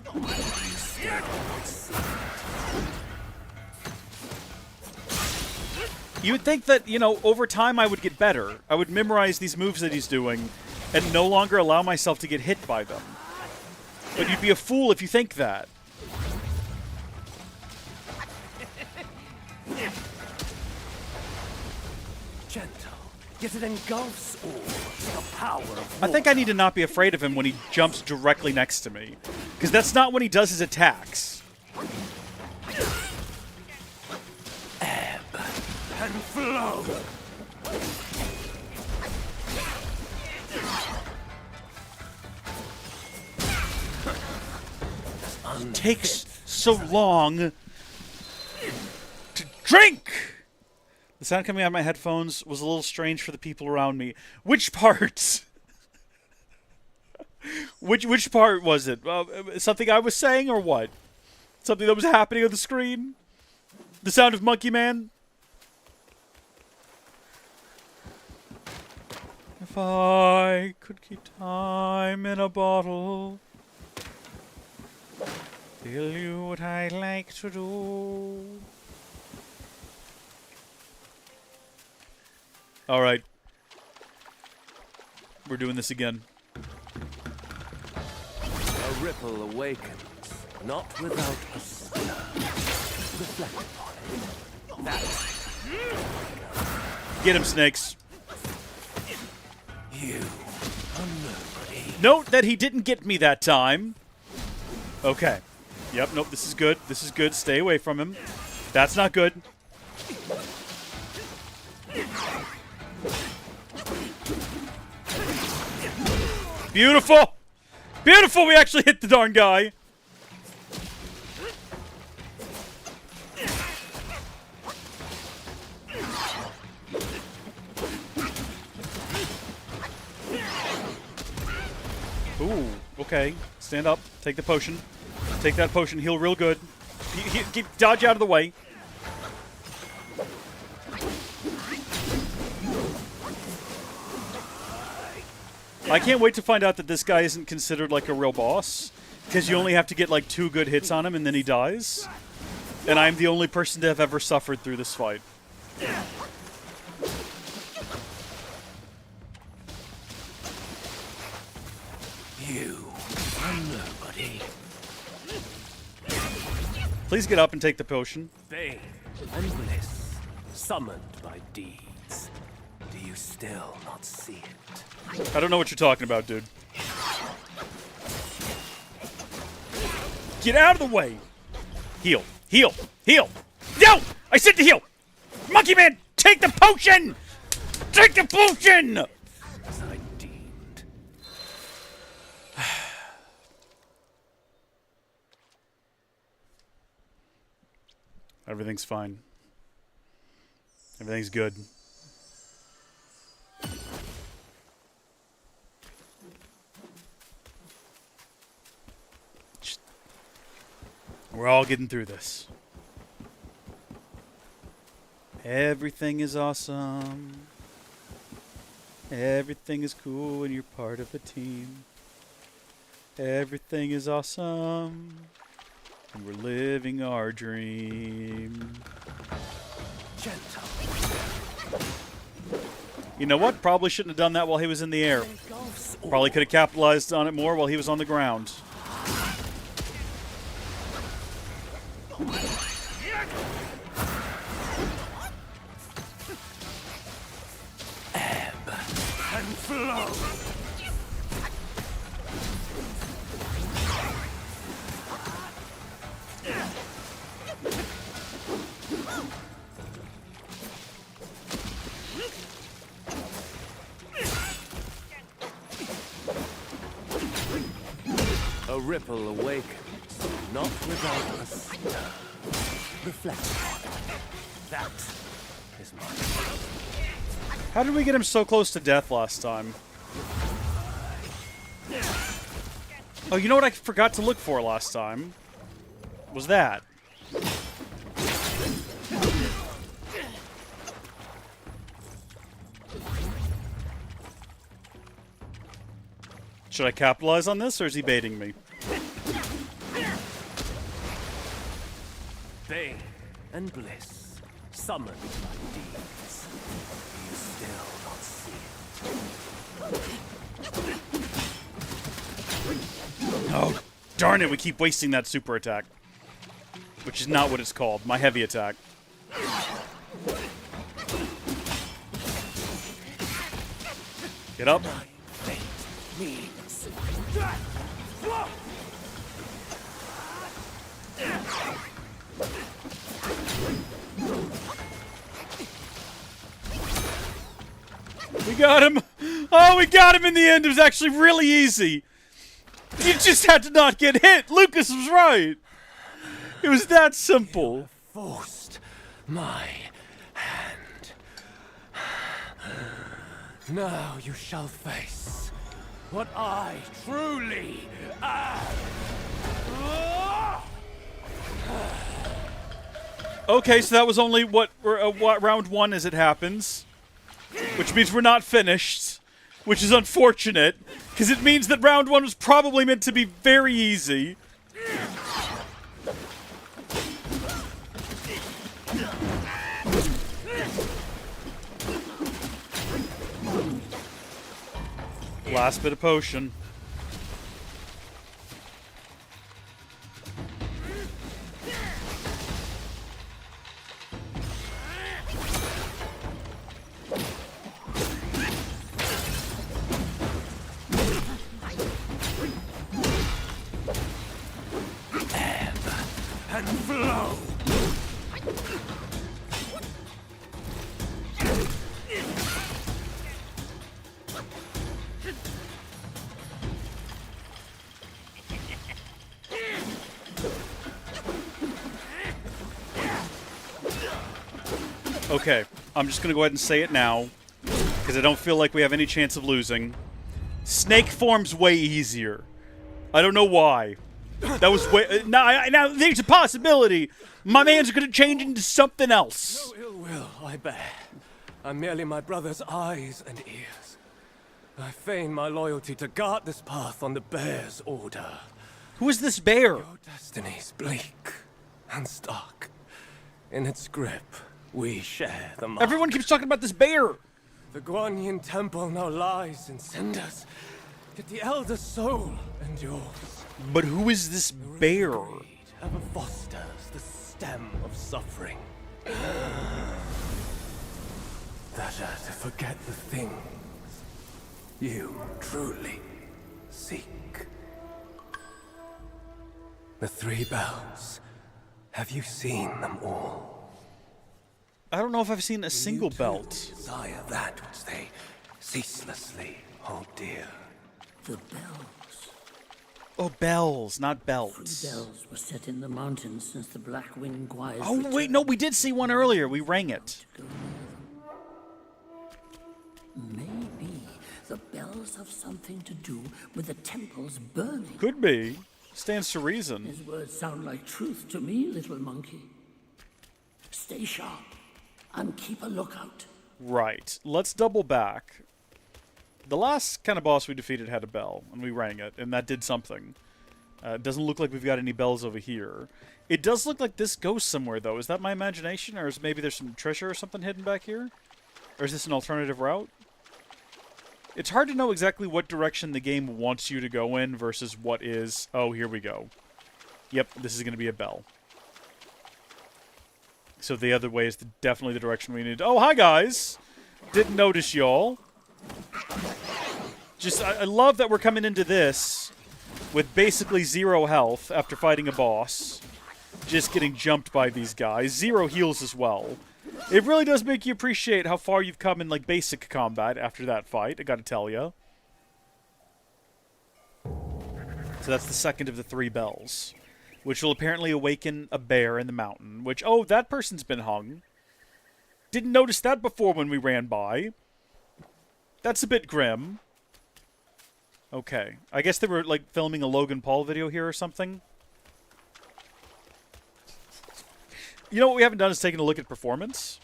You would think that, you know, over time I would get better. I would memorize these moves that he's doing and no longer allow myself to get hit by them. But you'd be a fool if you think that. Gentle, yet it engulfs all the power of I think I need to not be afraid of him when he jumps directly next to me. Because that's not when he does his attacks. ebb and flow. It takes so long to drink! The sound coming out of my headphones was a little strange for the people around me. Which parts? Which part was it? Something I was saying or what? Something that was happening on the screen? The sound of Monkey Man? If I could keep time in a bottle, tell you what I like to do. Alright. We're doing this again. A ripple awakens, not without a stir. Reflect upon it. That's Get him, Snakes. you are nobody. Note that he didn't get me that time. Okay. Yep, nope, this is good. This is good. Stay away from him. That's not good. Beautiful! Beautiful! We actually hit the darn guy. Ooh, okay. Stand up. Take the potion. Take that potion. Heal real good. Dodge out of the way. I can't wait to find out that this guy isn't considered like a real boss. Because you only have to get like 2 good hits on him and then he dies. And I'm the only person to have ever suffered through this fight. You are nobody. Please get up and take the potion. Bane and bliss, summoned by deeds. Do you still not see it? I don't know what you're talking about, dude. Get out of the way! Heal. Heal. Heal. No! I said to heal! Monkey Man, take the potion! Take the potion! As I deemed. Everything's fine. Everything's good. We're all getting through this. Everything is awesome. Everything is cool when you're part of a team. Everything is awesome. And we're living our dream. Gentle. You know what? Probably shouldn't have done that while he was in the air. Probably could have capitalized on it more while he was on the ground. Ebb and flow. A ripple awakens, not without a stir. Reflect on it. That is my... How did we get him so close to death last time? Oh, you know what I forgot to look for last time? Was that. Should I capitalize on this, or is he baiting me? Bane and bliss, summoned by deeds. You still not see it. Oh, darn it, we keep wasting that super attack. Which is not what it's called, my heavy attack. Get up. We got him! Oh, we got him in the end! It was actually really easy! You just had to not get hit! Lucas was right! It was that simple. You forced my hand. Now you shall face what I truly am. Okay, so that was only what round one as it happens. Which means we're not finished. Which is unfortunate, because it means that round one was probably meant to be very easy. Last bit of potion. And flow. Okay, I'm just gonna go ahead and say it now, because I don't feel like we have any chance of losing. Snake form's way easier. I don't know why. That was way... Now, there's a possibility my man's gonna change into something else. No ill will I bear. I'm merely my brother's eyes and ears. I feign my loyalty to guard this path on the bear's order. Who is this bear? Your destiny's bleak and stark. In its grip, we share the mark. Everyone keeps talking about this bear. The Guanyin temple now lies in cinders, yet the elder soul endures. But who is this bear? Ever fosters the stem of suffering. Better to forget the things you truly seek. The three bells. Have you seen them all? I don't know if I've seen a single belt. Desire that which they ceaselessly hold dear. The bells. Oh, bells, not 3 belts. bells were set in the mountains since the Black Wind Choirs. Oh, wait, no, we did see one earlier. We rang it. Maybe the bells have something to do with the temples burning. Could be. Stands to reason. His words sound like truth to me, little monkey. Stay sharp and keep a lookout. Right. Let's double back. The last kind of boss we defeated had a bell, and we rang it, and that did something. It doesn't look like we've got any bells over here. It does look like this goes somewhere, though. Is that my imagination, or is maybe there's some treasure or something hidden back here? Or is this an alternative route? It's hard to know exactly what direction the game wants you to go in versus what is... Oh, here we go. Yep, this is going to be a bell. So the other way is definitely the direction we need. Oh, hi, guys! Didn't notice y'all. Just, I love that we're coming into this with basically 0 health after fighting a boss. Just getting jumped by these guys. 0 heals as well. It really does make you appreciate how far you've come in, like, basic combat after that fight, I gotta tell ya. So that's the second of the 3 bells, which will apparently awaken a bear in the mountain, which, oh, that person's been hung. Didn't notice that before when we ran by. That's a bit grim. Okay. I guess they were, like, filming a Logan Paul video here or something. You know what we haven't done is taken a look at performance.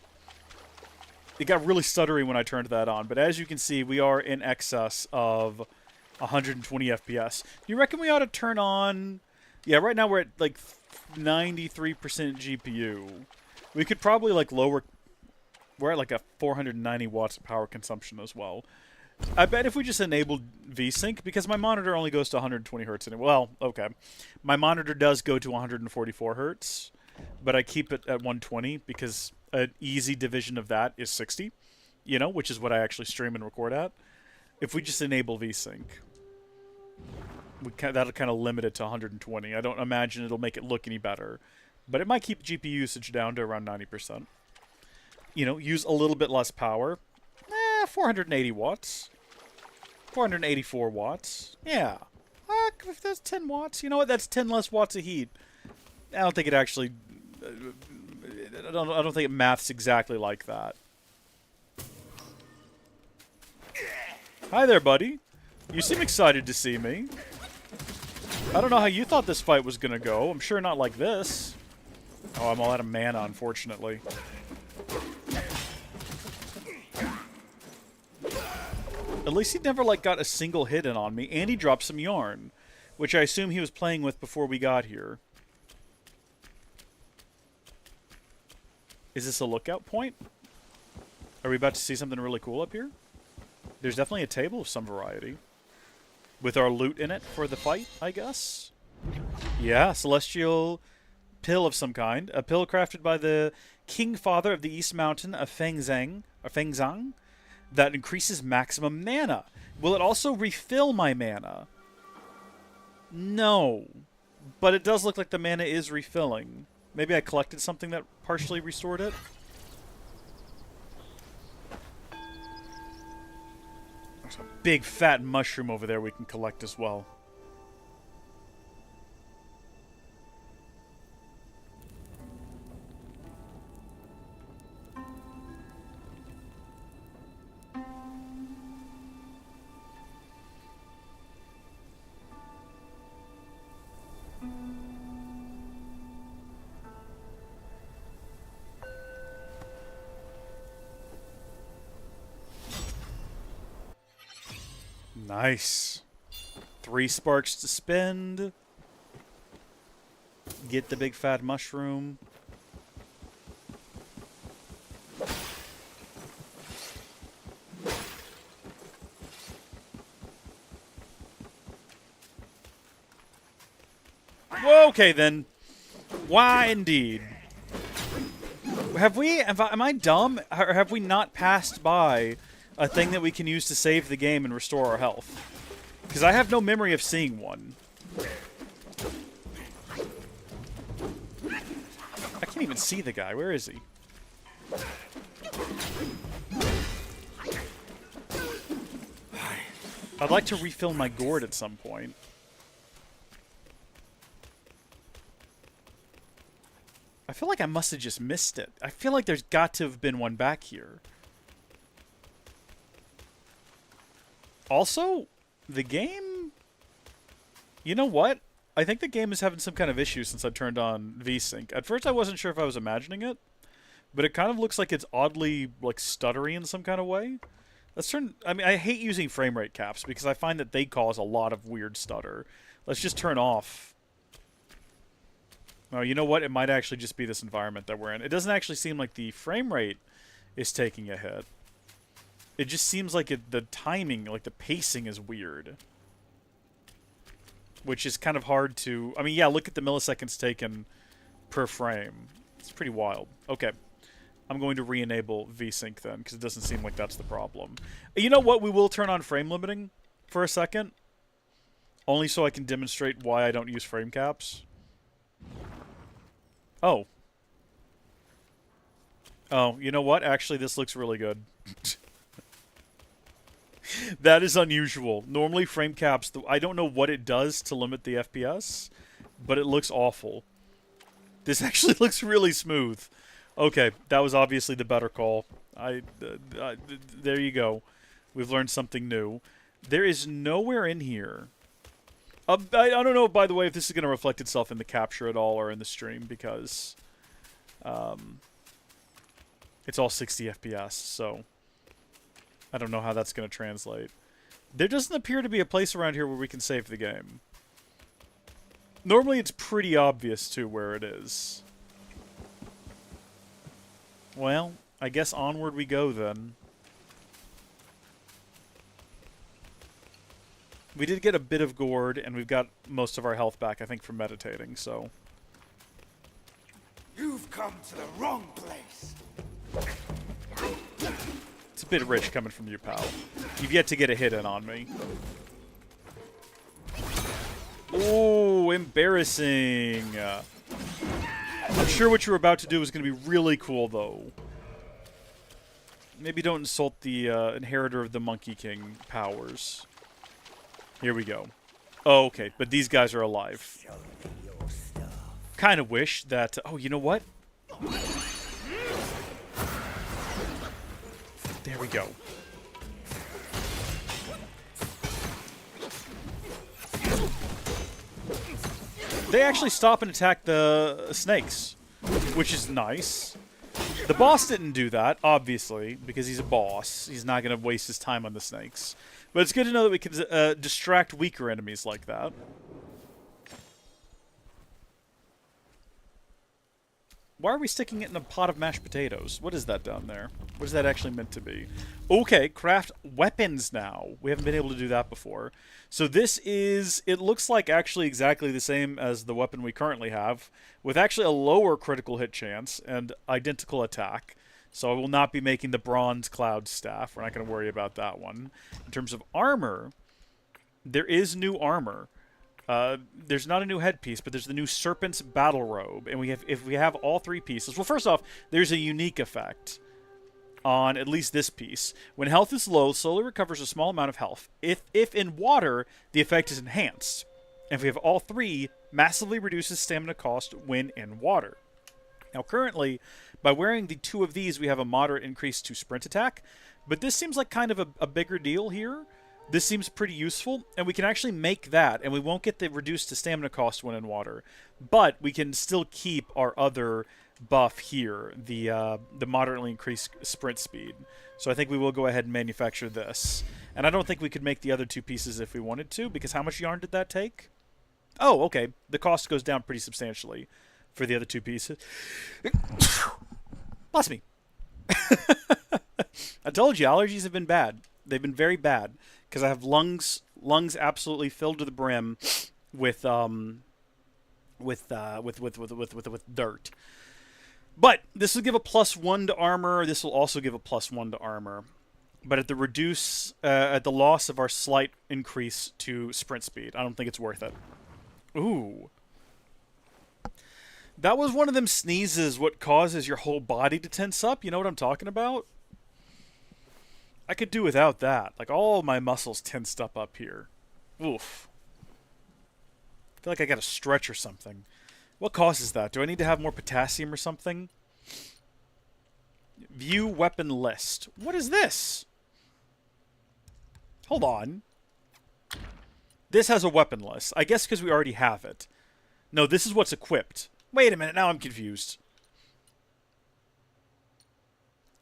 It got really stuttery when I turned that on, but as you can see, we are in excess of 120 FPS. Do you reckon we ought to turn on... Yeah, right now we're at, like, 93% GPU. We could probably, like, lower... We're at, like, a 490 watts of power consumption as well. I bet if we just enabled VSync, because my monitor only goes to 120 hertz. Well, okay. My monitor does go to 144 hertz, but I keep it at 120 because an easy division of that is 60, you know, which is what I actually stream and record at. If we just enable VSync, that'll kind of limit it to 120. I don't imagine it'll make it look any better, but it might keep GPU usage down to around 90%. You know, use a little bit less power. 480 watts. 484 watts. Yeah. If that's 10 watts, you know what? That's 10 less watts of heat. I don't think it actually... I don't think it maths exactly like that. Hi there, buddy. You seem excited to see me. I don't know how you thought this fight was going to go. I'm sure not like this. Oh, I'm all out of mana, unfortunately. At least he never, like, got a single hit in on me, and he dropped some yarn, which I assume he was playing with before we got here. Is this a lookout point? Are we about to see something really cool up here? There's definitely a table of some variety. With our loot in it for the fight, I guess? Yeah, celestial pill of some kind. A pill crafted by the King Father of the East Mountain of Fengzang, that increases maximum mana. Will it also refill my mana? No. But it does look like the mana is refilling. Maybe I collected something that partially restored it? There's a big fat mushroom over there we can collect as well. Nice. 3 sparks to spend. Get the big fat mushroom. Whoa, okay then. Why indeed? Am I dumb? Or have we not passed by a thing that we can use to save the game and restore our health? Because I have no memory of seeing one. I can't even see the guy. Where is he? I'd like to refill my gourd at some point. I feel like I must have just missed it. I feel like there's got to have been one back here. Also, the game... You know what? I think the game is having some kind of issue since I turned on VSync. At first I wasn't sure if I was imagining it, but it kind of looks like it's oddly, like, stuttery in some kind of way. Let's turn... I mean, I hate using frame rate caps because I find that they cause a lot of weird stutter. Let's just turn off... Oh, you know what? It might actually just be this environment that we're in. It doesn't actually seem like the frame rate is taking a hit. It just seems like the timing, like the pacing is weird. Which is kind of hard to... I mean, yeah, look at the milliseconds taken per frame. It's pretty wild. Okay. I'm going to re-enable VSync then, because it doesn't seem like that's the problem. You know what? We will turn on frame limiting for a second. Only so I can demonstrate why I don't use frame caps. Oh. Oh, you know what? Actually, this looks really good. That is unusual. Normally frame caps, I don't know what it does to limit the FPS, but it looks awful. This actually looks really smooth. Okay, that was obviously the better call. There you go. We've learned something new. There is nowhere in here. I don't know, by the way, if this is going to reflect itself in the capture at all or in the stream, because it's all 60 FPS, so I don't know how that's going to translate. There doesn't appear to be a place around here where we can save the game. Normally it's pretty obvious, too, where it is. Well, I guess onward we go, then. We did get a bit of gourd, and we've got most of our health back, I think, from meditating, so... You've come to the wrong place. It's a bit rich coming from you, pal. You've yet to get a hit in on me. Ooh, embarrassing. I'm sure what you were about to do is going to be really cool, though. Maybe don't insult the inheritor of the Monkey King powers. Here we go. Oh, okay, but these guys are alive. Kind of wish that... Oh, you know what? There we go. They actually stop and attack the snakes, which is nice. The boss didn't do that, obviously, because he's a boss. He's not going to waste his time on the snakes. But it's good to know that we can distract weaker enemies like that. Why are we sticking it in a pot of mashed potatoes? What is that down there? What is that actually meant to be? Okay, craft weapons now. We haven't been able to do that before. So this is... It looks like actually exactly the same as the weapon we currently have, with actually a lower critical hit chance and identical attack. So I will not be making the bronze cloud staff. We're not going to worry about that one. In terms of armor, there is new armor. There's not a new headpiece, but there's the new Serpent's Battle Robe. And if we have all three pieces... Well, first off, there's a unique effect on at least this piece. When health is low, slowly recovers a small amount of health. If in water, the effect is enhanced. And if we have all three, massively reduces stamina cost when in water. Now, currently, by wearing the two of these, we have a moderate increase to sprint attack. But this seems like kind of a bigger deal here. This seems pretty useful, and we can actually make that, and we won't get the reduced to stamina cost when in water. But we can still keep our other buff here, the moderately increased sprint speed. So I think we will go ahead and manufacture this. And I don't think we could make the other two pieces if we wanted to, because how much yarn did that take? Oh, okay. The cost goes down pretty substantially for the other two pieces. Bless me. I told you, allergies have been bad. They've been very bad. Because I have lungs absolutely filled to the brim with dirt. But this will give a +1 to armor. This will also give a +1 to armor. But at the loss of our slight increase to sprint speed, I don't think it's worth it. Ooh. That was one of them sneezes what causes your whole body to tense up. You know what I'm talking about? I could do without that. Like, all my muscles tensed up here. Oof. I feel like I gotta stretch or something. What causes that? Do I need to have more potassium or something? View weapon list. What is this? Hold on. This has a weapon list. I guess because we already have it. No, this is what's equipped. Wait a minute, now I'm confused.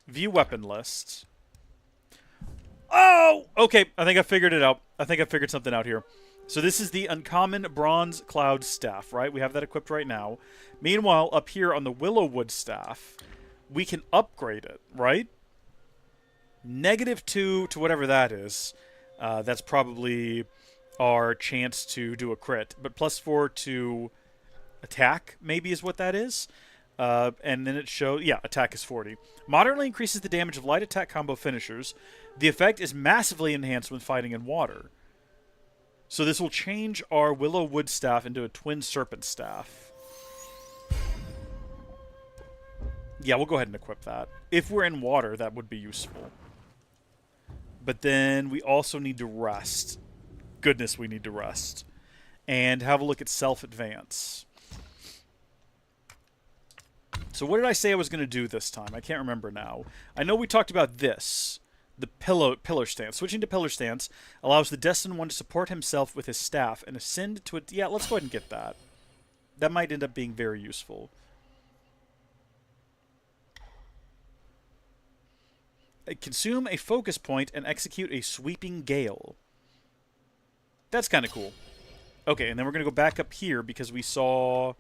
View weapon list. Oh! Okay, I think I figured it out. I think I figured something out here. So this is the uncommon bronze cloud staff, right? We have that equipped right now. Meanwhile, up here on the willowwood staff, we can upgrade it, right? -2 to whatever that is. That's probably our chance to do a crit. But +4 to attack, maybe, is what that is. And then it shows... Yeah, attack is 40. Moderately increases the damage of light attack combo finishers. The effect is massively enhanced when fighting in water. So this will change our willow wood staff into a twin serpent staff. Yeah, we'll go ahead and equip that. If we're in water, that would be useful. But then we also need to rest. Goodness, we need to rest. And have a look at self-advance. So what did I say I was going to do this time? I can't remember now. I know we talked about this. The pillar stance. Switching to pillar stance allows the destined one to support himself with his staff and ascend to it. Yeah, let's go ahead and get that. That might end up being very useful. Consume a focus point and execute a sweeping gale. That's kind of cool. Okay, and then we're going to go back up here because we saw...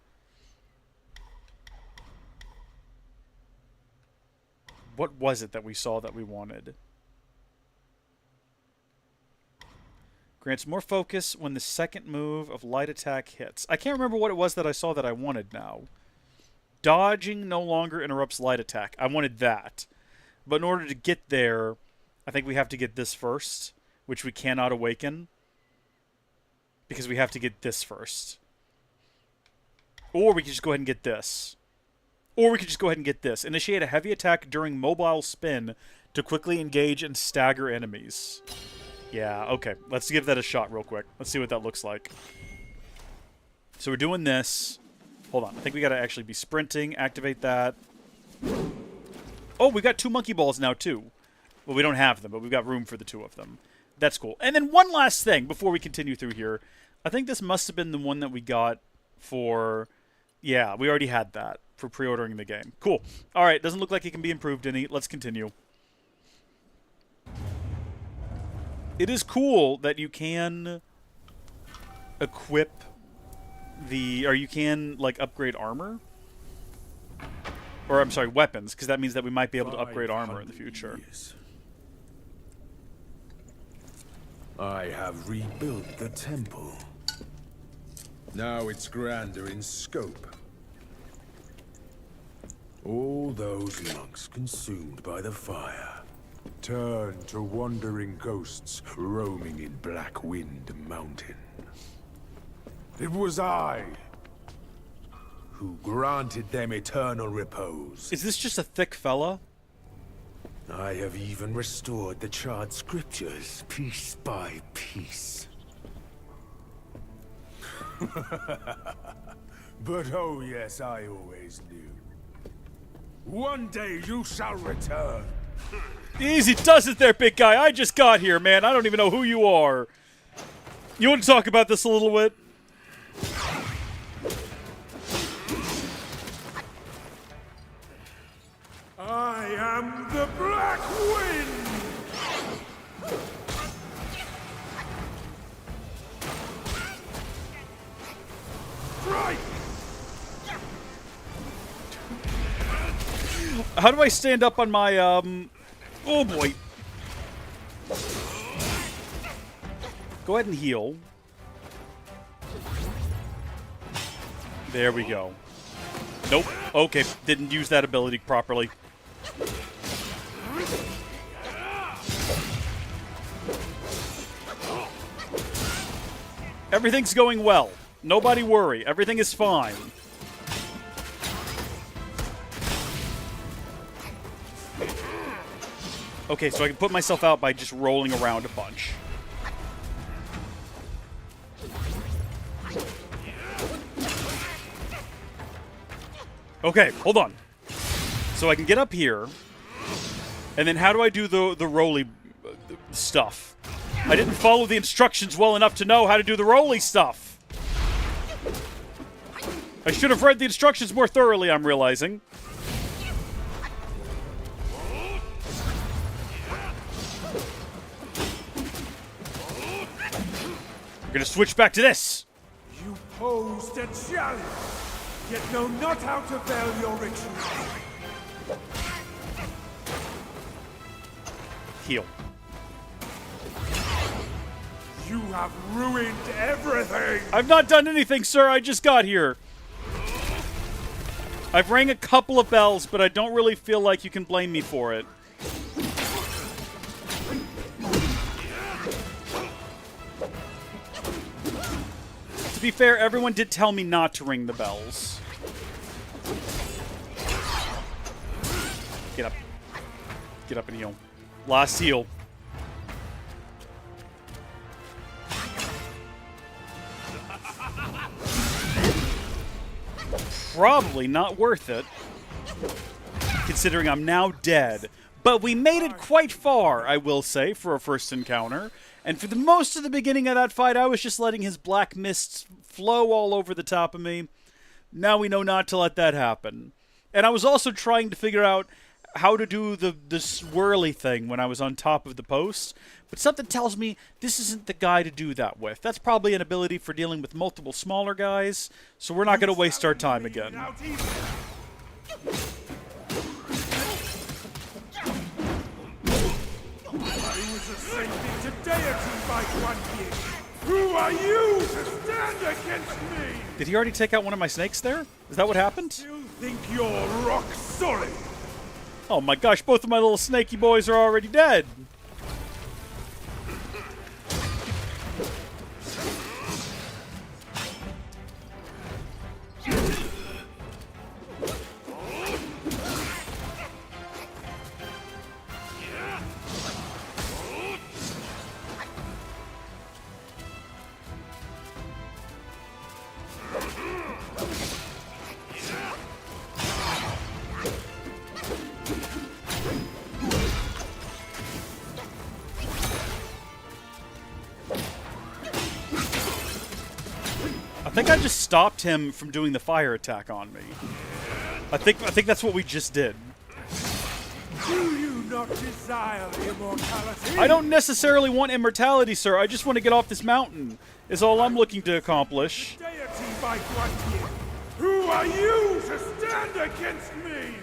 What was it that we saw that we wanted? Grants more focus when the second move of light attack hits. I can't remember what it was that I saw that I wanted now. Dodging no longer interrupts light attack. I wanted that. But in order to get there, I think we have to get this first, which we cannot awaken. Because we have to get this first. Or we can just go ahead and get this. Or we could just go ahead and get this. Initiate a heavy attack during mobile spin to quickly engage and stagger enemies. Yeah, okay. Let's give that a shot real quick. Let's see what that looks like. So we're doing this. Hold on. I think we got to actually be sprinting. Activate that. Oh, we got 2 monkey balls now, too. Well, we don't have them, but we've got room for the 2 of them. That's cool. And then one last thing before we continue through here. I think this must have been the one that we got for... Yeah, we already had that for pre-ordering the game. Cool. All right, doesn't look like it can be improved any. Let's continue. It is cool that you can equip the... Or you can, like, upgrade armor. Or, I'm sorry, weapons, because that means that we might be able to upgrade armor in the future. I have rebuilt the temple. Now it's grander in scope. All those monks consumed by the fire turn to wandering ghosts roaming in Black Wind Mountain. It was I who granted them eternal repose. Is this just a thick fella? I have even restored the charred scriptures piece by piece. But oh yes, I always knew. One day you shall return. Easy does it there, big guy. I just got here, man. I don't even know who you are. You want to talk about this a little bit? I am the Black Wind! Right! How do I stand up on my, Oh, boy. Go ahead and heal. There we go. Nope. Okay, didn't use that ability properly. Everything's going well. Nobody worry. Everything is fine. Okay, so I can put myself out by just rolling around a bunch. Okay, hold on. So I can get up here, and then how do I do the roly stuff? I didn't follow the instructions well enough to know how to do the roly stuff. I should have read the instructions more thoroughly, I'm realizing. We're gonna switch back to this. You posed a challenge, yet know not how to veil your ritual. Heal. You have ruined everything! I've not done anything, sir. I just got here. I've rang a couple of bells, but I don't really feel like you can blame me for it. To be fair, everyone did tell me not to ring the bells. Get up. Get up and heal. Last heal. probably not worth it, considering I'm now dead. But we made it quite far, I will say, for a first encounter. And for the most of the beginning of that fight, I was just letting his black mists flow all over the top of me. Now we know not to let that happen. And I was also trying to figure out how to do the swirly thing when I was on top of the post. But something tells me this isn't the guy to do that with. That's probably an ability for dealing with multiple smaller guys, so we're not going to waste our time again. I was ascended to deity by one year. Who are you to stand against me? Did he already take out one of my snakes there? Is that what happened? You think you're rock solid? Oh my gosh, both of my little snaky boys are already dead. I think I just stopped him from doing the fire attack on me. I think that's what we just did. Do you not desire immortality? I don't necessarily want immortality, sir. I just want to get off this mountain, is all I'm looking to accomplish. Deity by one year. Who are you to stand against me?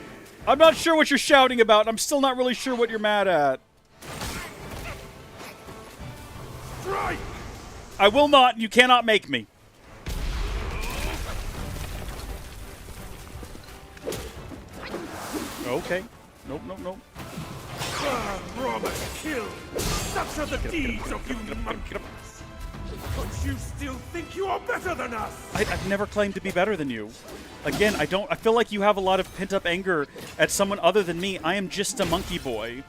I'm not sure what you're shouting about, and I'm still not really sure what you're mad at. Strike! I will not, and you cannot make me. Okay. Nope, nope, nope. Burn, rob, and kill. Such are the deeds of you monkeys. But you still think you are better than us? I've never claimed to be better than you. Again, I feel like you have a lot of pent-up anger at someone other than me. I am just a monkey boy.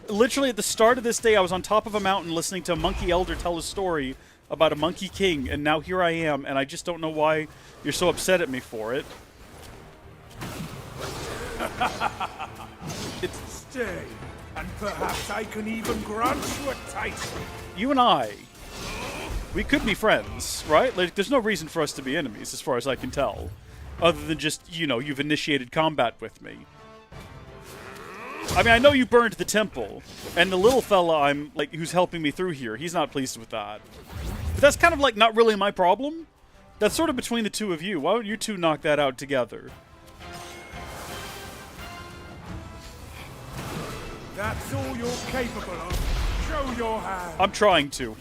Literally at the start of this day, I was on top of a mountain listening to a monkey elder tell a story about a monkey king, and now here I am, and I just don't know why you're so upset at me for it. Stay, and perhaps I can even grant you a title. You and I, we could be friends, right? Like, there's no reason for us to be enemies, as far as I can tell. Other than just, you know, you've initiated combat with me. I mean, I know you burned the temple, and the little fella who's helping me through here, he's not pleased with that. But that's kind of, like, not really my problem. That's sort of between the two of you. Why don't you two knock that out together? That's all you're capable of. Show your hand. I'm trying to.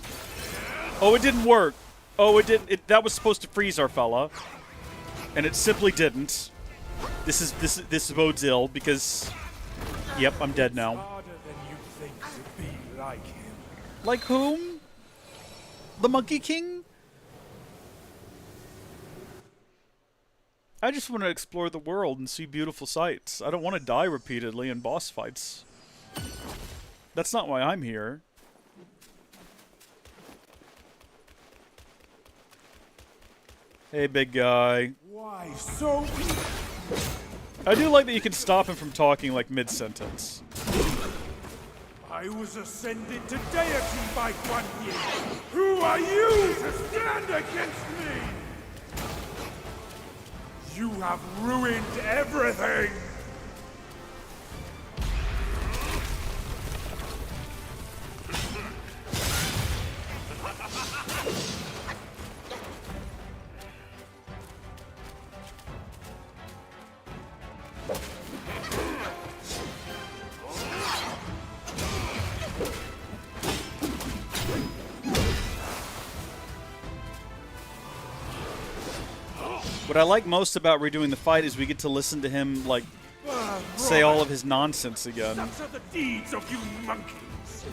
Oh, it didn't work. Oh, it didn't. That was supposed to freeze our fella, and it simply didn't. This bodes ill because, yep, I'm dead now. Harder than you think to be like him. Like whom? The Monkey King? I just want to explore the world and see beautiful sights. I don't want to die repeatedly in boss fights. That's not why I'm here. Hey, big guy. Why so? I do like that you can stop him from talking like mid-sentence. I was ascended to deity by one year. Who are you to stand against me? You have ruined everything. What I like most about redoing the fight is we get to listen to him, like, say all of his nonsense again. Such are the deeds of you monkeys.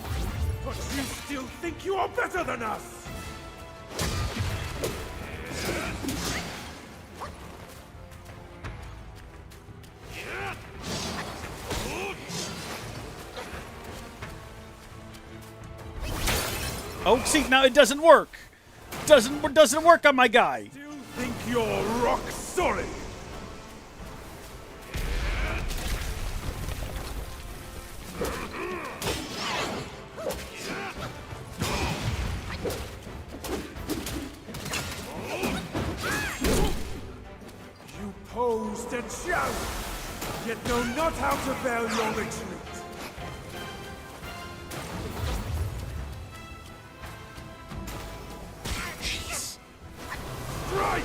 But you still think you are better than us. Oh, see, now it doesn't work. Doesn't work on my guy. Do you think you're rock solid? You posed a challenge, yet know not how to veil your retreat. Jeez. Right!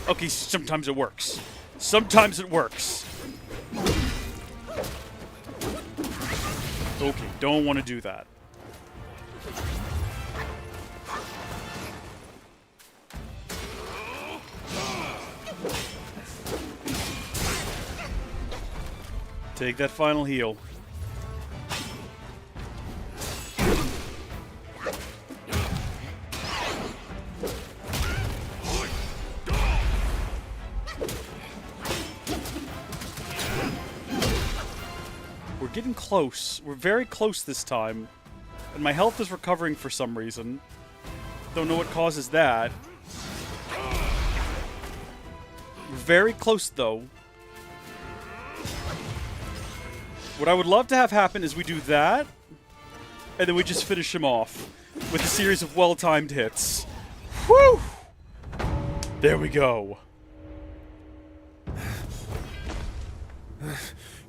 Okay, sometimes it works. Sometimes it works. Okay, don't want to do that. Take that final heal. We're getting close. We're very close this time. And my health is recovering for some reason. Don't know what causes that. We're very close, though. What I would love to have happen is we do that, and then we just finish him off with a series of well-timed hits. Whew! There we go.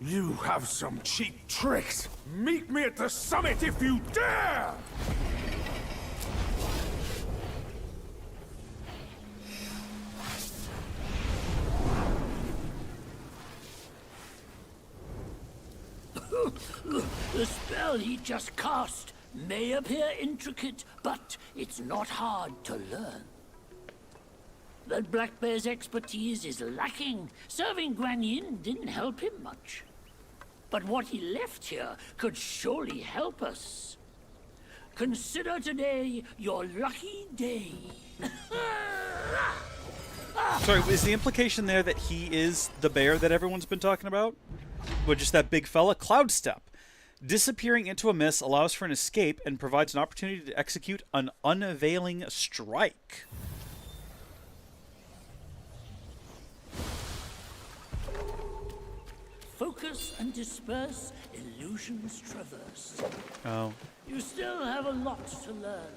You have some cheap tricks. Meet me at the summit if you dare! The spell he just cast may appear intricate, but it's not hard to learn. That Black Bear's expertise is lacking. Serving Guan Yin didn't help him much. But what he left here could surely help us. Consider today your lucky day. Sorry, is the implication there that he is the bear that everyone's been talking about? Well, just that big fella? Cloud Step. Disappearing into a mist allows for an escape and provides an opportunity to execute an unavailing strike. Focus and disperse, illusions traverse. Oh. You still have a lot to learn.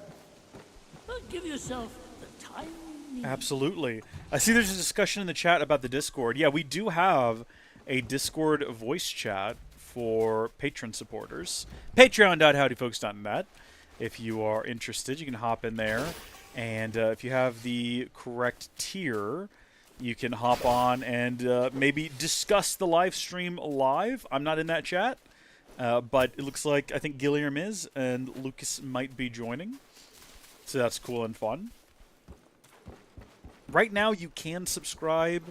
But give yourself the time you need. Absolutely. I see there's a discussion in the chat about the Discord. Yeah, we do have a Discord voice chat for patron supporters. Patreon.howdyfolks.net. If you are interested, you can hop in there. And if you have the correct tier, you can hop on and maybe discuss the live stream live. I'm not in that chat, but it looks like I think Gilliam is, and Lucas might be joining. So that's cool and fun. Right now, you can subscribe.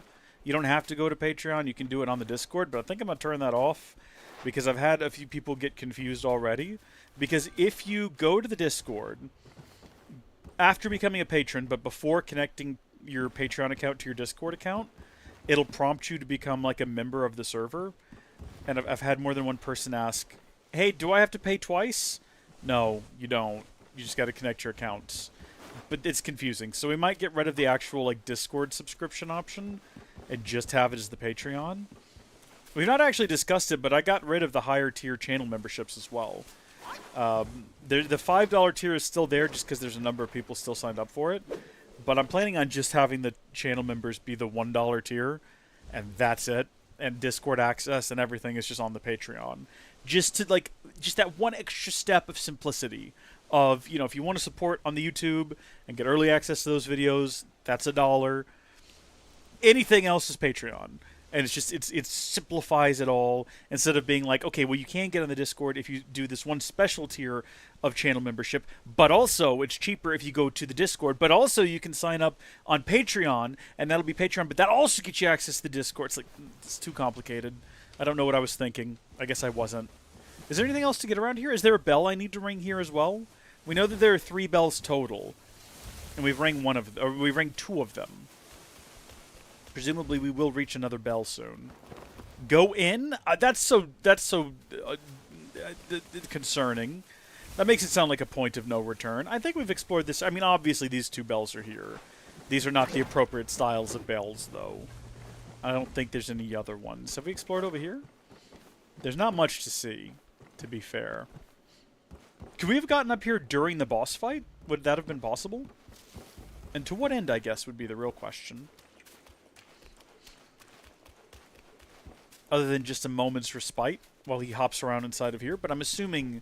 You don't have to go to Patreon. You can do it on the Discord, but I think I'm going to turn that off because I've had a few people get confused already. Because if you go to the Discord after becoming a patron, but before connecting your Patreon account to your Discord account, it'll prompt you to become like a member of the server. And I've had more than one person ask, hey, do I have to pay twice? No, you don't. You just got to connect your accounts. But it's confusing. So we might get rid of the actual like Discord subscription option and just have it as the Patreon. We've not actually discussed it, but I got rid of the higher tier channel memberships as well. The $5 tier is still there just because there's a number of people still signed up for it. But I'm planning on just having the channel members be the $1 tier, and that's it. And Discord access and everything is just on the Patreon. Just that one extra step of simplicity of, you know, if you want to support on the YouTube and get early access to those videos, that's $1. Anything else is Patreon. And it's just, it simplifies it all instead of being like, okay, well, you can get on the Discord if you do this one special tier of channel membership, but also it's cheaper if you go to the Discord, but also you can sign up on Patreon, and that'll be Patreon, but that also gets you access to the Discord. It's like, it's too complicated. I don't know what I was thinking. I guess I wasn't. Is there anything else to get around here? Is there a bell I need to ring here as well? We know that there are 3 bells total, and we've rang we've rang 2 of them. Presumably, we will reach another bell soon. Go in? That's so concerning. That makes it sound like a point of no return. I think we've explored this. I mean, obviously, these 2 bells are here. These are not the appropriate styles of bells, though. I don't think there's any other ones. Have we explored over here? There's not much to see, to be fair. Could we have gotten up here during the boss fight? Would that have been possible? And to what end, I guess, would be the real question. Other than just a moment's respite while he hops around inside of here. But I'm assuming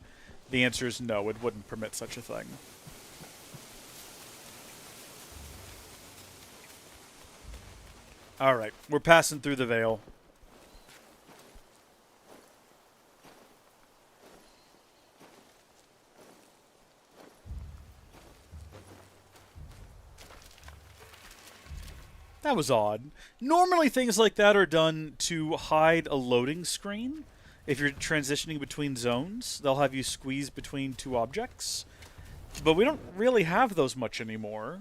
the answer is no, it wouldn't permit such a thing. Alright, we're passing through the veil. That was odd. Normally things like that are done to hide a loading screen. If you're transitioning between zones, they'll have you squeeze between 2 objects. But we don't really have those much anymore.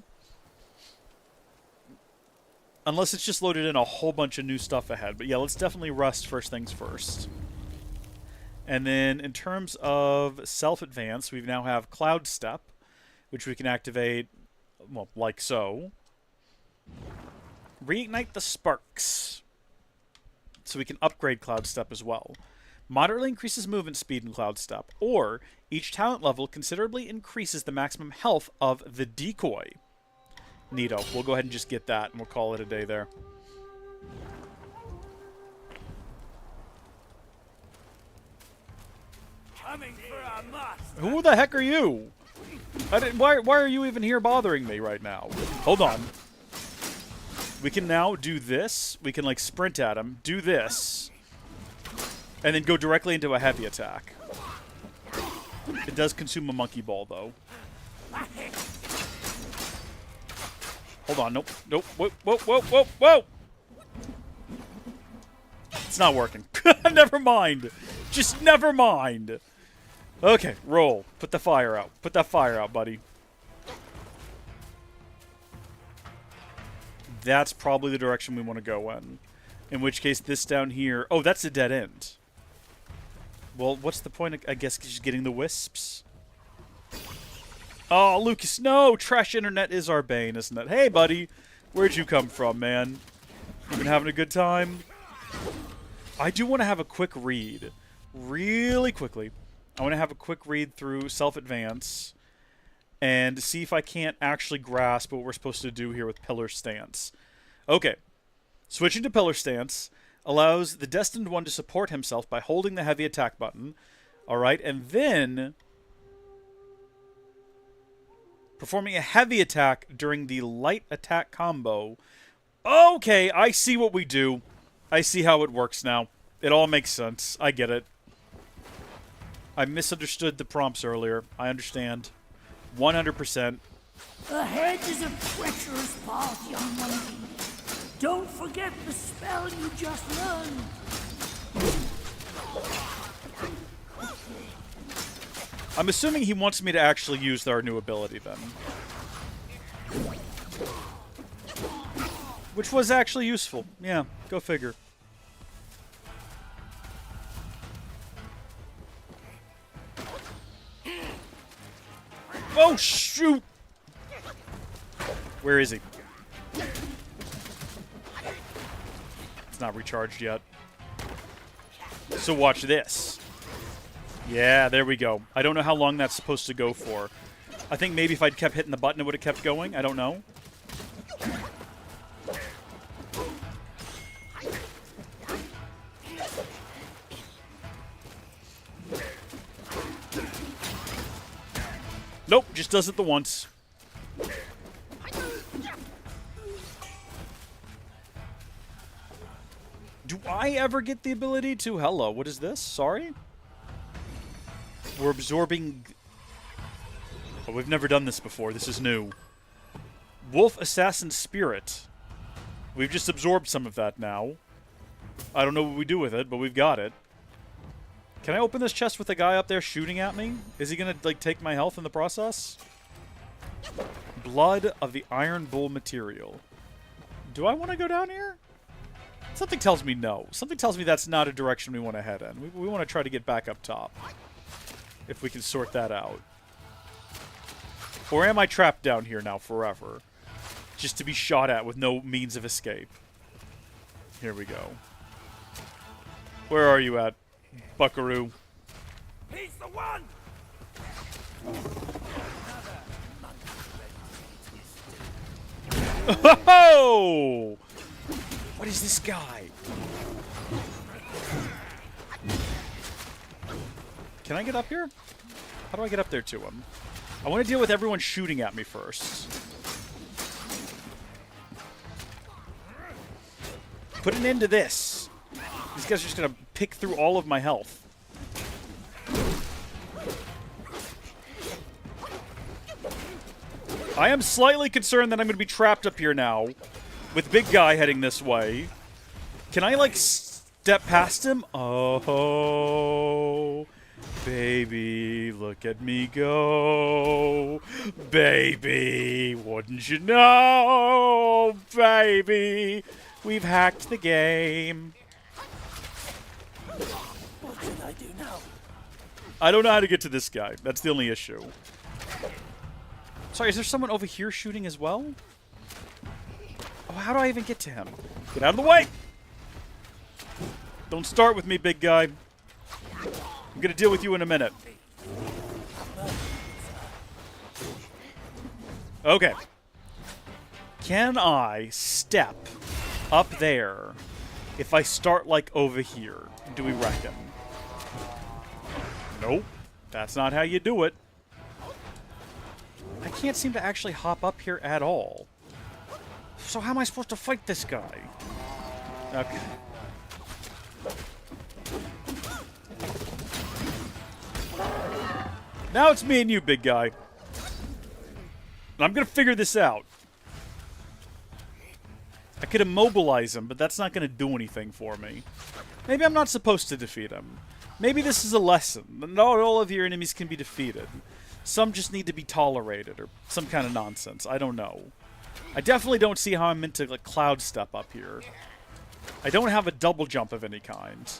Unless it's just loaded in a whole bunch of new stuff ahead. But yeah, let's definitely rust first things first. And then in terms of self-advance, we now have Cloud Step, which we can activate, well, like so. Reignite the sparks. So we can upgrade Cloud Step as well. Moderately increases movement speed in Cloud Step. Or, each talent level considerably increases the maximum health of the decoy. Neato. We'll go ahead and just get that, and we'll call it a day there. Coming for our master. Who the heck are you? Why are you even here bothering me right now? Hold on. We can now do this. We can, like, sprint at him, do this, and then go directly into a heavy attack. It does consume a monkey ball, though. Hold on, nope, nope, whoa, whoa, whoa, whoa, whoa! It's not working. Never mind. Just never mind. Okay, roll. Put the fire out. Put that fire out, buddy. That's probably the direction we want to go in. In which case, this down here... Oh, that's a dead end. Well, what's the point of, I guess, just getting the wisps? Oh, Lucas, no! Trash internet is our bane, isn't it? Hey, buddy! Where'd you come from, man? You been having a good time? I do want to have a quick read. Really quickly. I want to have a quick read through Self-Advance and see if I can't actually grasp what we're supposed to do here with Pillar Stance. Okay. Switching to Pillar Stance allows the Destined One to support himself by holding the heavy attack button. Alright, and then performing a heavy attack during the light attack combo. Okay, I see what we do. I see how it works now. It all makes sense. I get it. I misunderstood the prompts earlier. I understand. 100%. Ahead is a treacherous path, young monkey. Don't forget the spell you just learned. I'm assuming he wants me to actually use our new ability then. Which was actually useful. Yeah, go figure. Oh, shoot! Where is he? It's not recharged yet. So watch this. Yeah, there we go. I don't know how long that's supposed to go for. I think maybe if I'd kept hitting the button, it would have kept going. I don't know. Nope, just does it the once. Do I ever get the ability to... Hello, what is this? Sorry? We're absorbing... Oh, we've never done this before. This is new. Wolf Assassin Spirit. We've just absorbed some of that now. I don't know what we do with it, but we've got it. Can I open this chest with the guy up there shooting at me? Is he gonna, like, take my health in the process? Blood of the Iron Bull material. Do I want to go down here? Something tells me no. Something tells me that's not a direction we want to head in. We want to try to get back up top. If we can sort that out. Or am I trapped down here now forever? Just to be shot at with no means of escape. Here we go. Where are you at, buckaroo? He's the one! Oh! What is this guy? Can I get up here? How do I get up there to him? I want to deal with everyone shooting at me first. Put an end to this. These guys are just going to pick through all of my health. I am slightly concerned that I'm going to be trapped up here now with big guy heading this way. Can I, like, step past him? Oh, baby, look at me go. Baby, wouldn't you know? Baby, we've hacked the game. What should I do now? I don't know how to get to this guy. That's the only issue. Sorry, is there someone over here shooting as well? Oh, how do I even get to him? Get out of the way! Don't start with me, big guy. I'm gonna deal with you in a minute. Okay. Can I step up there if I start, like, over here? Do we reckon? Nope. That's not how you do it. I can't seem to actually hop up here at all. So how am I supposed to fight this guy? Okay. Now it's me and you, big guy. And I'm gonna figure this out. I could immobilize him, but that's not gonna do anything for me. Maybe I'm not supposed to defeat him. Maybe this is a lesson. Not all of your enemies can be defeated. Some just need to be tolerated, or some kind of nonsense. I don't know. I definitely don't see how I'm meant to, like, cloud step up here. I don't have a double jump of any kind.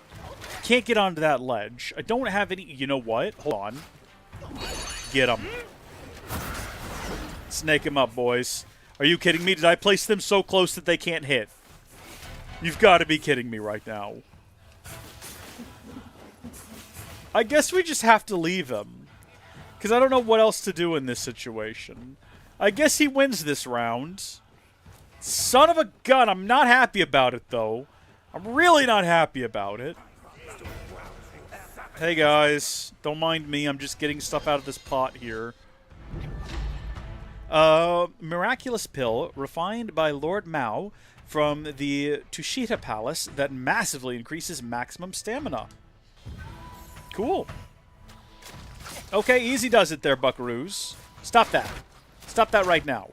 Can't get onto that ledge. I don't have any... You know what? Hold on. Get him. Snake him up, boys. Are you kidding me? Did I place them so close that they can't hit? You've got to be kidding me right now. I guess we just have to leave him. Because I don't know what else to do in this situation. I guess he wins this round. Son of a gun. I'm not happy about it, though. I'm really not happy about it. Hey, guys. Don't mind me. I'm just getting stuff out of this pot here. Miraculous pill refined by Lord Mao from the Tushita Palace that massively increases maximum stamina. Cool. Okay, easy does it there, buckaroos. Stop that. Stop that right now.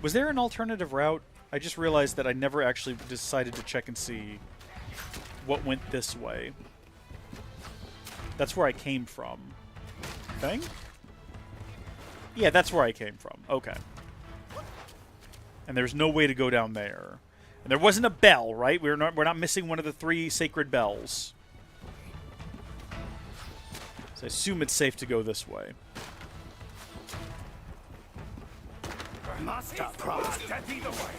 Was there an alternative route? I just realized that I never actually decided to check and see what went this way. That's where I came from. Thing? Yeah, that's where I came from. Okay. And there's no way to go down there. And there wasn't a bell, right? We're not missing one of the 3 sacred bells. So I assume it's safe to go this way. Master Cross, get either way.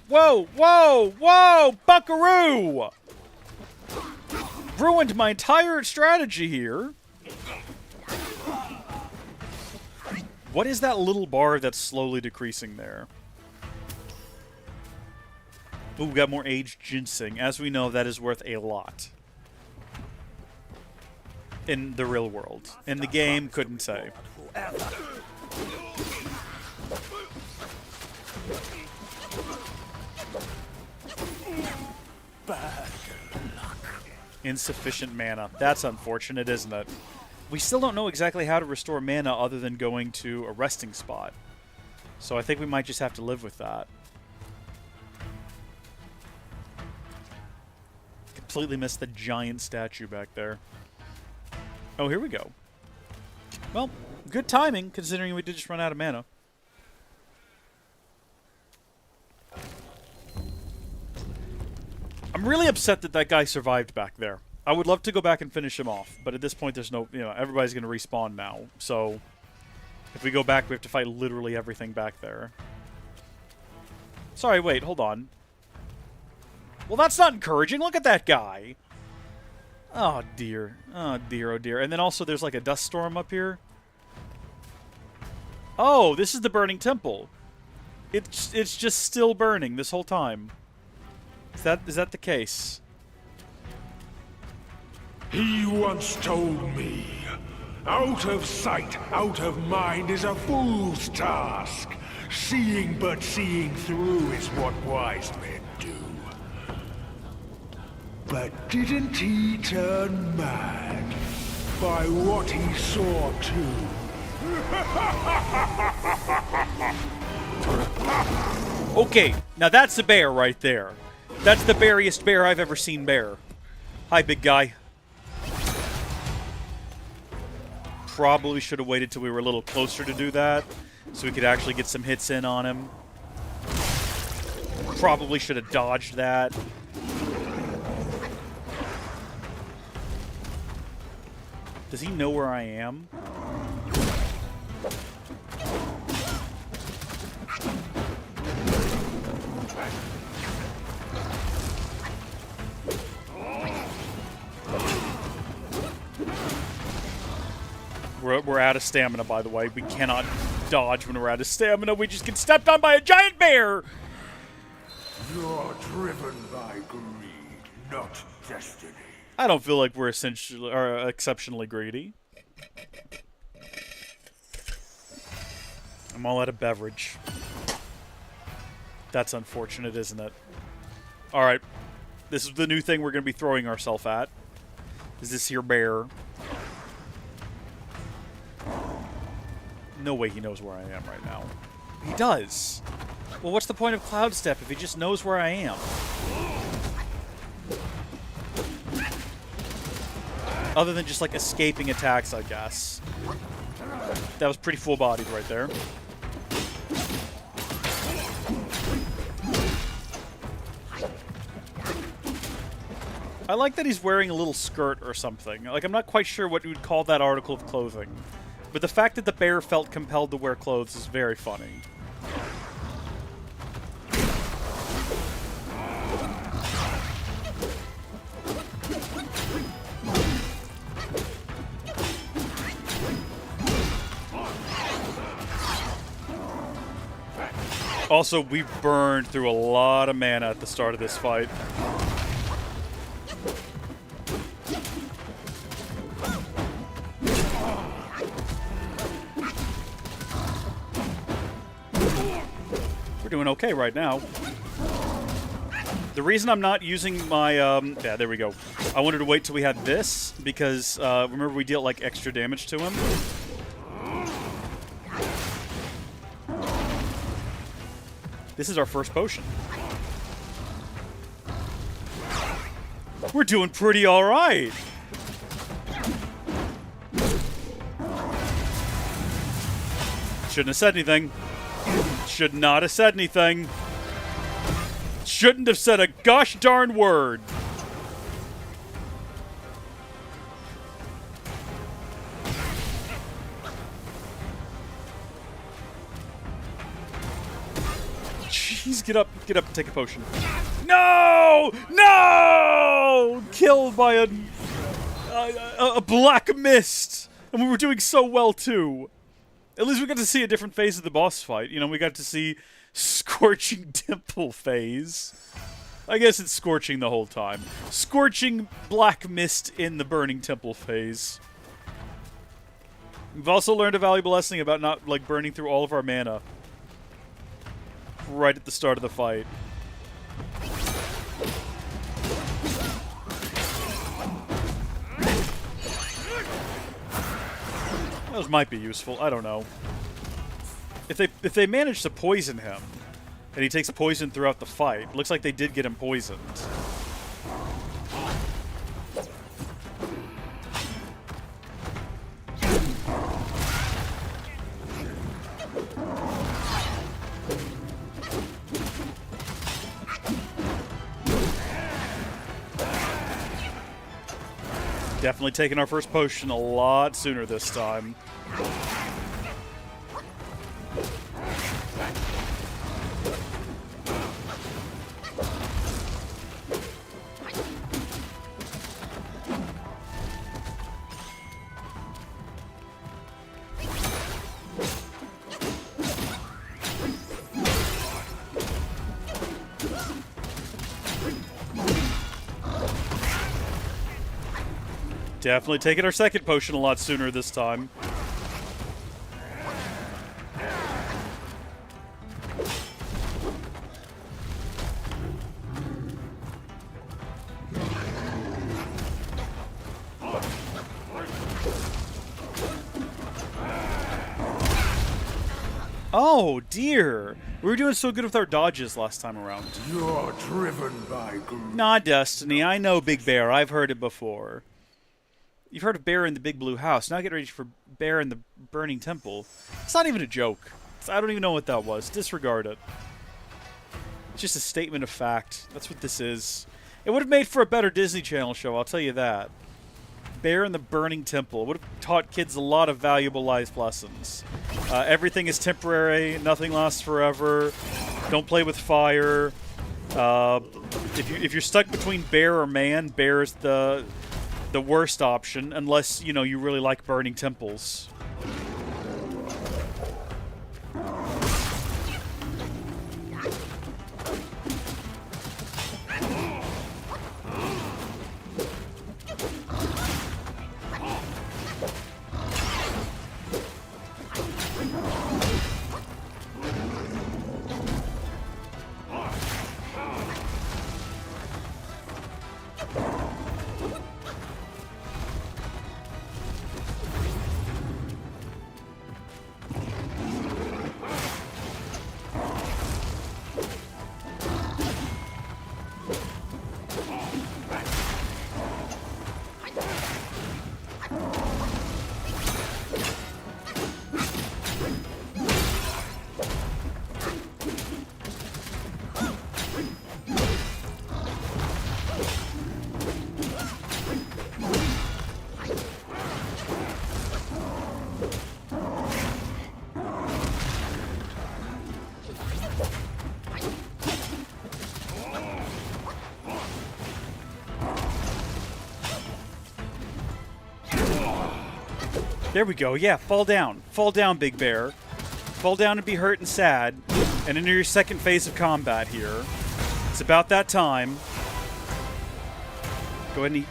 Whoa, buckaroo! Ruined my entire strategy here. What is that little bar that's slowly decreasing there? Ooh, we got more aged ginseng. As we know, that is worth a lot. In the real world. In the game, couldn't say. Bad luck. Insufficient mana. That's unfortunate, isn't it? We still don't know exactly how to restore mana other than going to a resting spot. So I think we might just have to live with that. completely missed the giant statue back there. Oh, here we go. Well, good timing, considering we did just run out of mana. I'm really upset that that guy survived back there. I would love to go back and finish him off, but at this point there's no, everybody's going to respawn now. So, if we go back, we have to fight literally everything back there. Sorry, wait, hold on. Well, that's not encouraging. Look at that guy. Oh, dear. Oh, dear, oh, dear. And then also there's like a dust storm up here. Oh, this is the burning temple. It's just still burning this whole time. Is that the case? He once told me, out of sight, out of mind is a fool's task. Seeing but seeing through is what wise men do. But didn't he turn mad by what he saw too? Okay, now that's a bear right there. That's the beariest bear I've ever seen bear. Hi, big guy. Probably should have waited till we were a little closer to do that, so we could actually get some hits in on him. Probably should have dodged that. Does he know where I am? We're out of stamina, by the way. We cannot dodge when we're out of stamina. We just get stepped on by a giant bear! You're driven by greed, not destiny. I don't feel like we're exceptionally greedy. I'm all out of beverage. That's unfortunate, isn't it? Alright. This is the new thing we're going to be throwing ourselves at. Is this here bear. No way he knows where I am right now. He does. Well, what's the point of Cloud Step if he just knows where I am? Other than just, like, escaping attacks, I guess. That was pretty full-bodied right there. I like that he's wearing a little skirt or something. Like, I'm not quite sure what you would call that article of clothing. But the fact that the bear felt compelled to wear clothes is very funny. Also, we burned through a lot of mana at the start of this fight. We're doing okay right now. The reason I'm not using my, yeah, there we go. I wanted to wait till we had this, because, remember we dealt, like, extra damage to him? This is our first potion. We're doing pretty alright. Shouldn't have said anything. Should not have said anything. Shouldn't have said a gosh darn word. Jeez, get up and take a potion. No! No! Killed by a black mist. And we were doing so well too. At least we got to see a different phase of the boss fight. You know, we got to see Scorching Dimple phase. I guess it's scorching the whole time. Scorching black mist in the Burning Temple phase. We've also learned a valuable lesson about not, like, burning through all of our mana right at the start of the fight. Those might be useful. I don't know. If they manage to poison him, and he takes poison throughout the fight, looks like they did get him poisoned. Definitely taking our first potion a lot sooner this time. Definitely taking our second potion a lot sooner this time. Oh, dear. We were doing so good with our dodges last time around. You're driven by greed. Nah, Destiny. I know Big Bear. I've heard it before. You've heard of Bear in the Big Blue House. Now get ready for Bear in the Burning Temple. It's not even a joke. I don't even know what that was. Disregard it. It's just a statement of fact. That's what this is. It would have made for a better Disney Channel show, I'll tell you that. Bear in the Burning Temple. It would have taught kids a lot of valuable life lessons. Everything is temporary. Nothing lasts forever. Don't play with fire. If you're stuck between bear or man, bear is the worst option, unless, you know, you really like burning temples. There we go. Yeah, fall down. Fall down, Big Bear. Fall down and be hurt and sad. And enter your second phase of combat here. It's about that time. Go ahead and eat.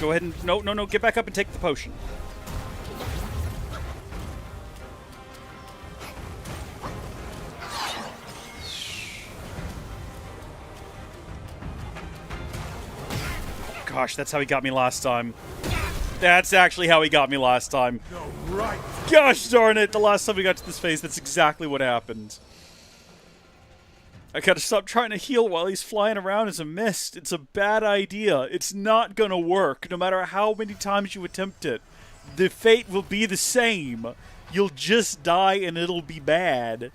Go ahead and... No. Get back up and take the potion. Gosh, that's how he got me last time. That's actually how he got me last time. No, right. Gosh darn it, the last time we got to this phase, that's exactly what happened. I gotta stop trying to heal while he's flying around as a mist. It's a bad idea. It's not gonna work, no matter how many times you attempt it. The fate will be the same. You'll just die and it'll be bad.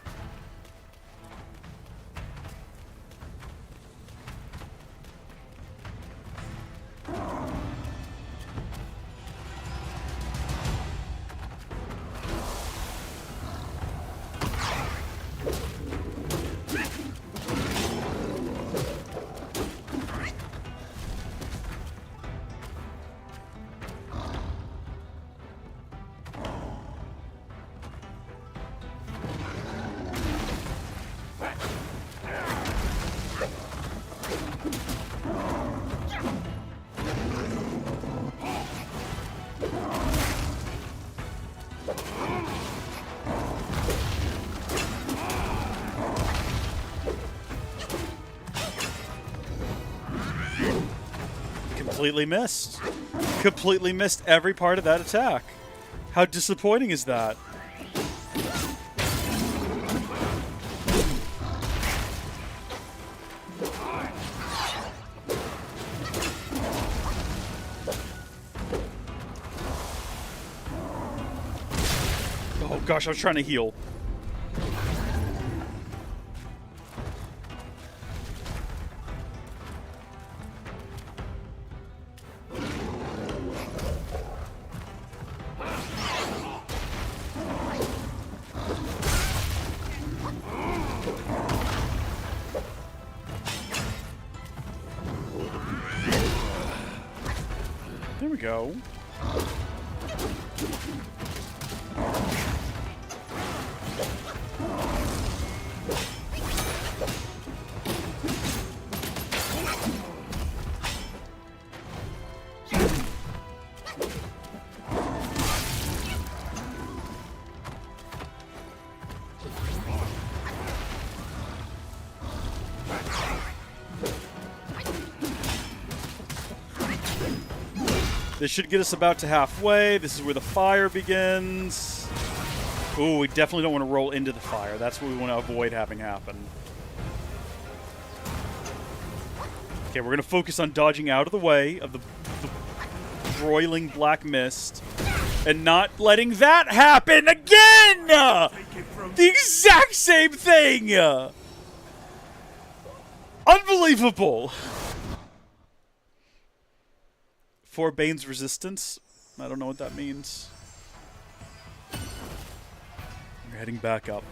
Completely missed. Completely missed every part of that attack. How disappointing is that? Oh gosh, I was trying to heal. we go. This should get us about to halfway. This is where the fire begins. Ooh, we definitely don't want to roll into the fire. That's what we want to avoid having happen. Okay, we're going to focus on dodging out of the way of the broiling black mist and not letting that happen again! The exact same thing! Unbelievable! For Bane's resistance. I don't know what that means. We're heading back up.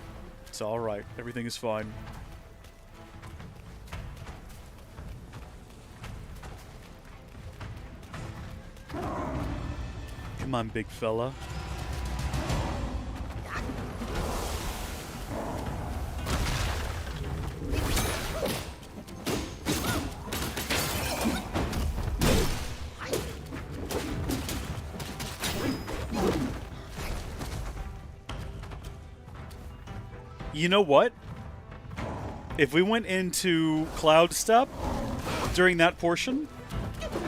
It's alright. Everything is fine. Come on, big fella. You know what? If we went into Cloud Step during that portion,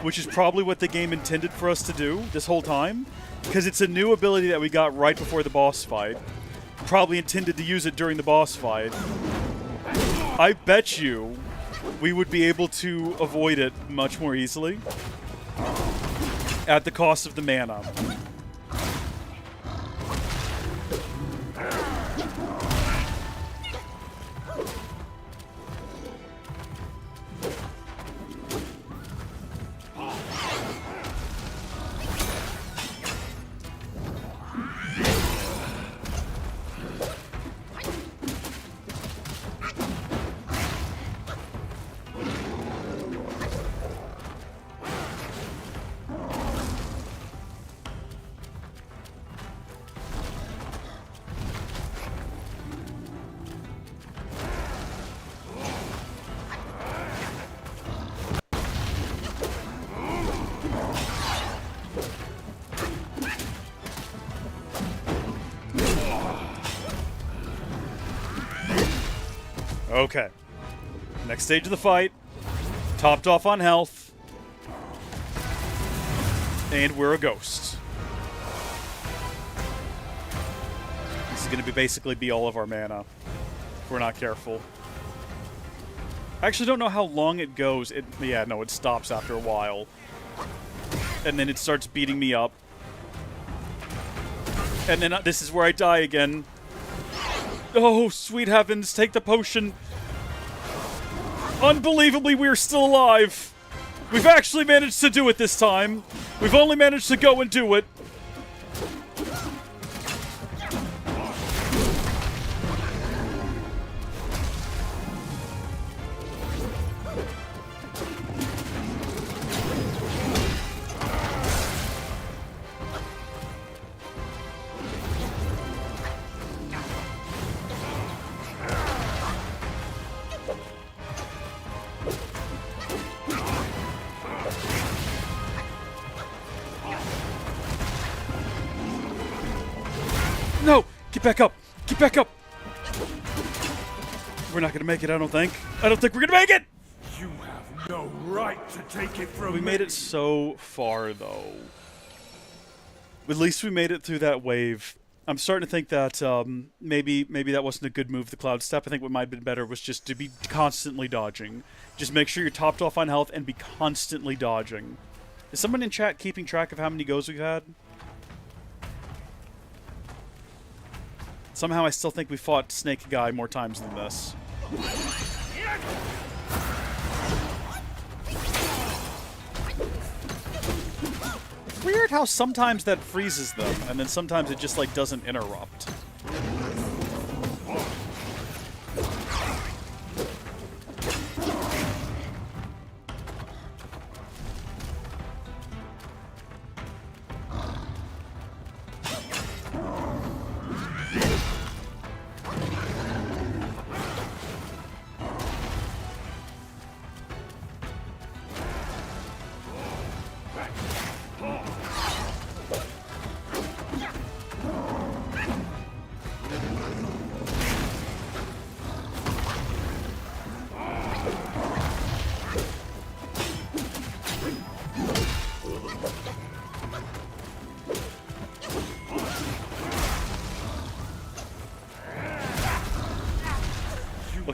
which is probably what the game intended for us to do this whole time, because it's a new ability that we got right before the boss fight, probably intended to use it during the boss fight, I bet you we would be able to avoid it much more easily at the cost of the mana. Okay. Next stage of the fight. Topped off on health. And we're a ghost. This is going to basically be all of our mana, if we're not careful. I actually don't know how long it goes. It stops after a while. And then it starts beating me up. And then this is where I die again. Oh, sweet heavens, take the potion. Unbelievably, we're still alive. We've actually managed to do it this time. We've only managed to go and do it. No! Get back up! Get back up! We're not gonna make it, I don't think. I don't think we're gonna make it! You have no right to take it from me. We made it so far, though. At least we made it through that wave. I'm starting to think that maybe that wasn't a good move, the Cloud Step. I think what might have been better was just to be constantly dodging. Just make sure you're topped off on health and be constantly dodging. Is someone in chat keeping track of how many goes we've had? Somehow I still think we fought Snake Guy more times than this. It's weird how sometimes that freezes them, and then sometimes it just, like, doesn't interrupt.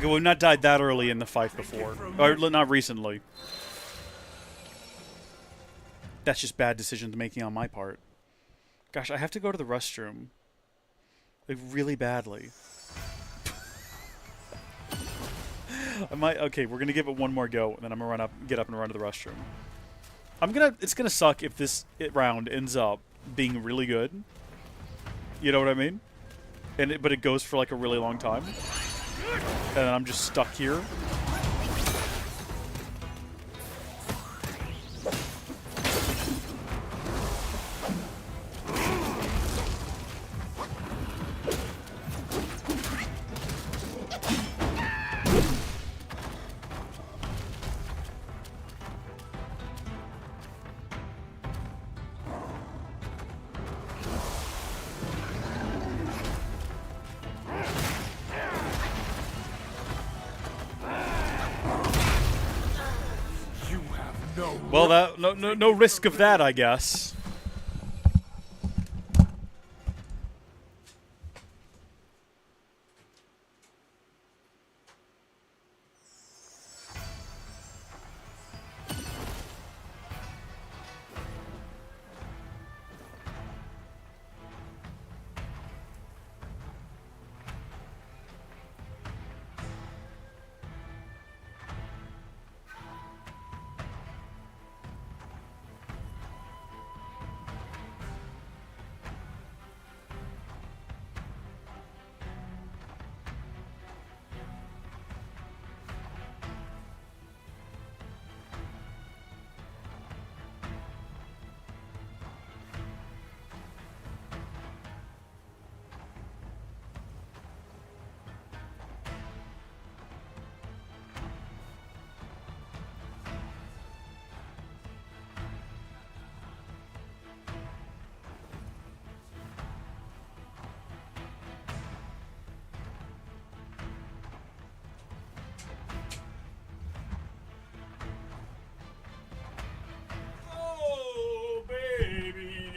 Okay, we've not died that early in the fight before. Or not recently. That's just bad decision making on my part. Gosh, I have to go to the restroom. Like, really badly. I might... Okay, we're gonna give it one more go, and then I'm gonna get up and run to the restroom. It's gonna suck if this round ends up being really good. You know what I mean? But it goes for like a really long time. And I'm just stuck here. Well, no risk of that, I guess.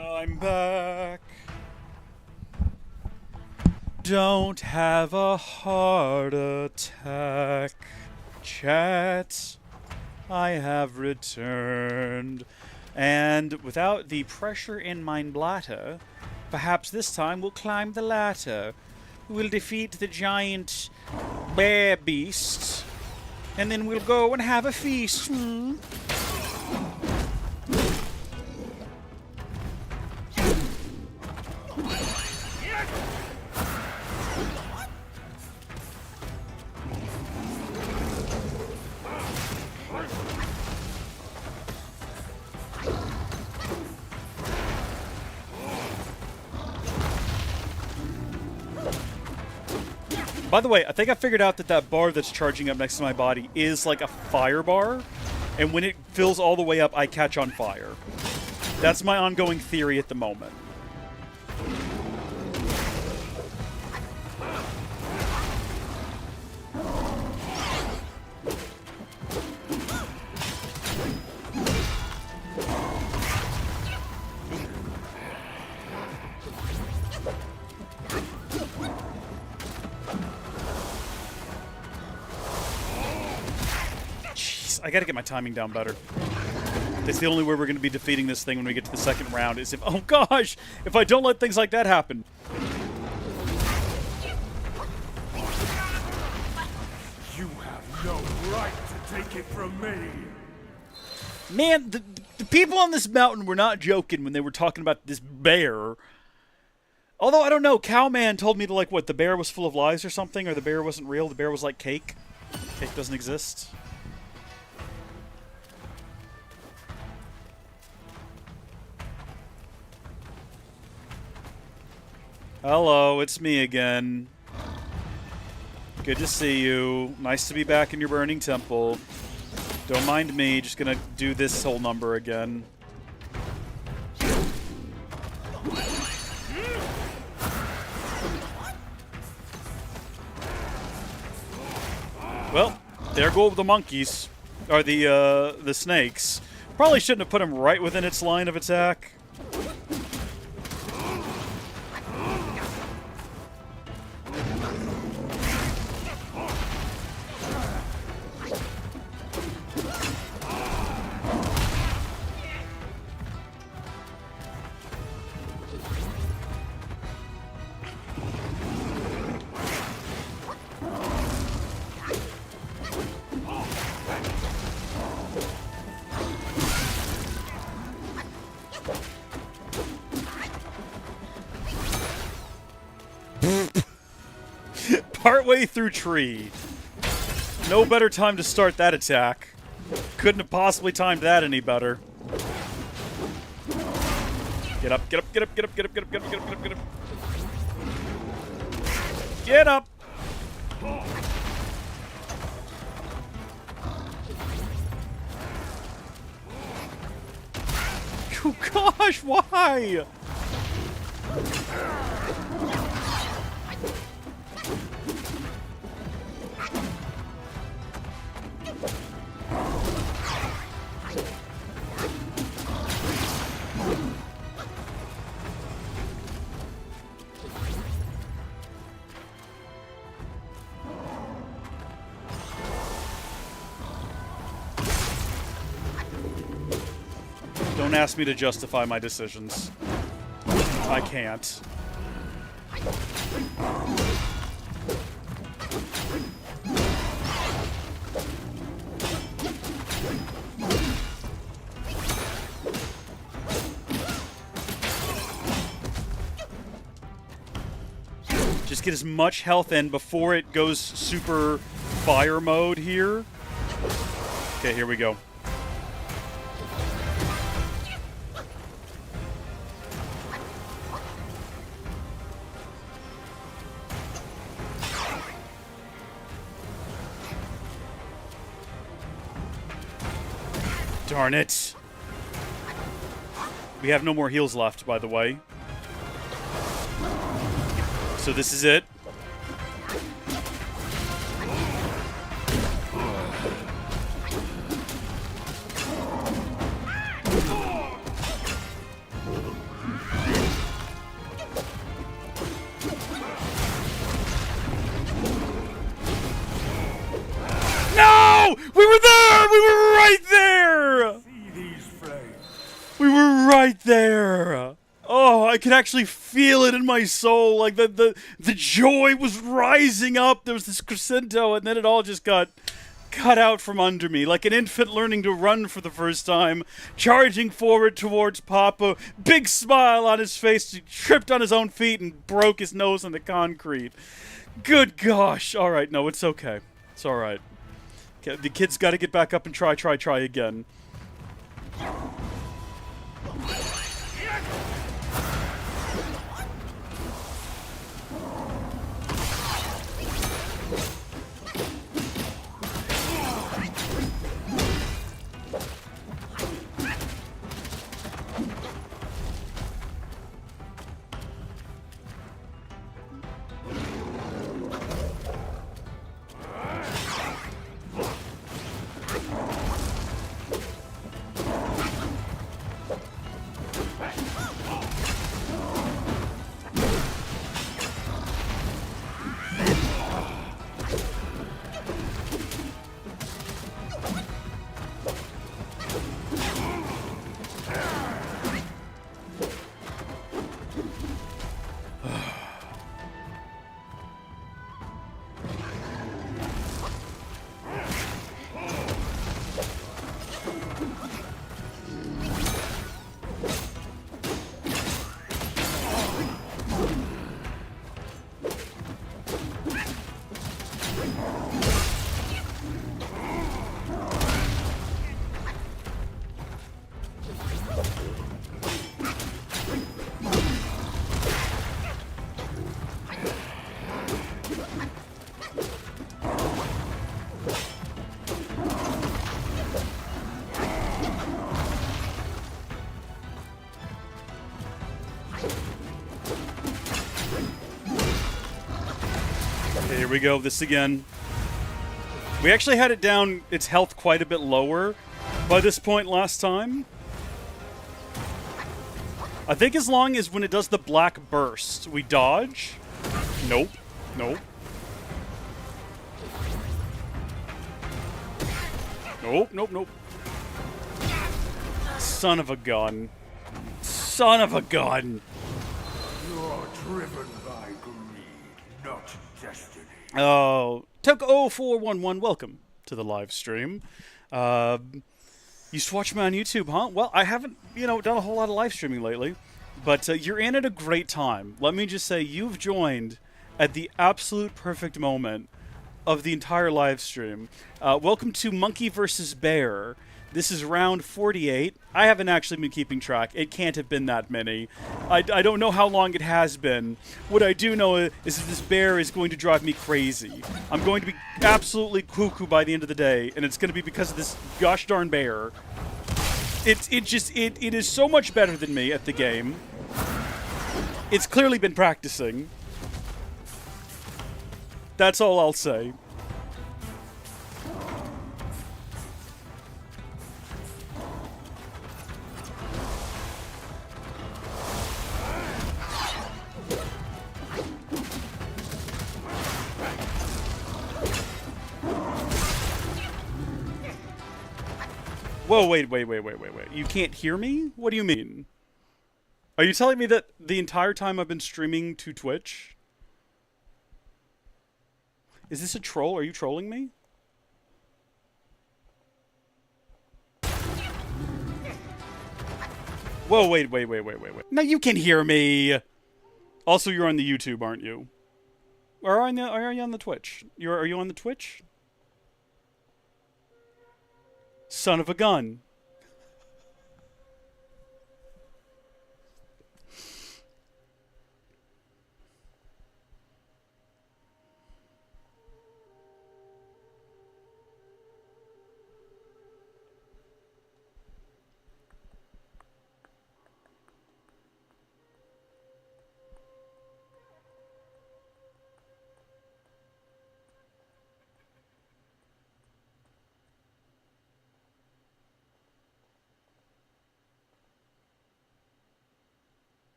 I'm back. Don't have a heart attack. Chat, I have returned. And without the pressure in my bladder, perhaps this time we'll climb the ladder. We'll defeat the giant bear beast. And then we'll go and have a feast. By the way, I think I figured out that bar that's charging up next to my body is like a fire bar, and when it fills all the way up, I catch on fire. That's my ongoing theory at the moment. I gotta get my timing down better. That's the only way we're gonna be defeating this thing when we get to the second round is if, oh gosh, if I don't let things like that happen. You have no right to take it from me. Man, the people on this mountain were not joking when they were talking about this bear. Although, I don't know, Cowman told me to, like, what, the bear was full of lies or something? Or the bear wasn't real? The bear was like cake? Cake doesn't exist? Hello, it's me again. Good to see you. Nice to be back in your burning temple. Don't mind me, just gonna do this whole number again. Well, there go the monkeys. Or the snakes. Probably shouldn't have put them right within its line of attack. partway through tree. No better time to start that attack. Couldn't have possibly timed that any better. Get up, get up, get up, get up, get up, get up, get up, get up, get up, get up. Get up! Oh gosh, why? Don't ask me to justify my decisions. I can't. Just get as much health in before it goes super fire mode here. Okay, here we go. Darn it. We have no more heals left, by the way. So this is it. No! We were there! We were right there! We were right there! Oh, I could actually feel it in my soul. Like, the joy was rising up. There was this crescendo, and then it all just got cut out from under me. Like an infant learning to run for the first time, charging forward towards Papa. Big smile on his face. He tripped on his own feet and broke his nose on the concrete. Good gosh. All right, no, it's okay. It's all right. Okay, the kid's got to get back up and try again. Here we go, this again. We actually had it down, its health quite a bit lower by this point last time. I think as long as when it does the black burst, we dodge. Nope. Nope. Nope, nope, nope. Son of a gun. Son of a gun. You're driven by greed, not destiny. Oh, Took0411, welcome to the live stream. Used to watch me on YouTube, huh? Well, I haven't, done a whole lot of live streaming lately, but you're in at a great time. Let me just say, you've joined at the absolute perfect moment of the entire live stream. Welcome to Monkey vs. Bear. This is round 48. I haven't actually been keeping track. It can't have been that many. I don't know how long it has been. What I do know is that this bear is going to drive me crazy. I'm going to be absolutely cuckoo by the end of the day, and it's going to be because of this gosh darn bear. It is so much better than me at the game. It's clearly been practicing. That's all I'll say. Whoa, wait. You can't hear me? What do you mean? Are you telling me that the entire time I've been streaming to Twitch? Is this a troll? Are you trolling me? Whoa, wait. Now you can hear me! Also, you're on the YouTube, aren't you? Or are you on the Twitch? Are you on the Twitch? Son of a gun.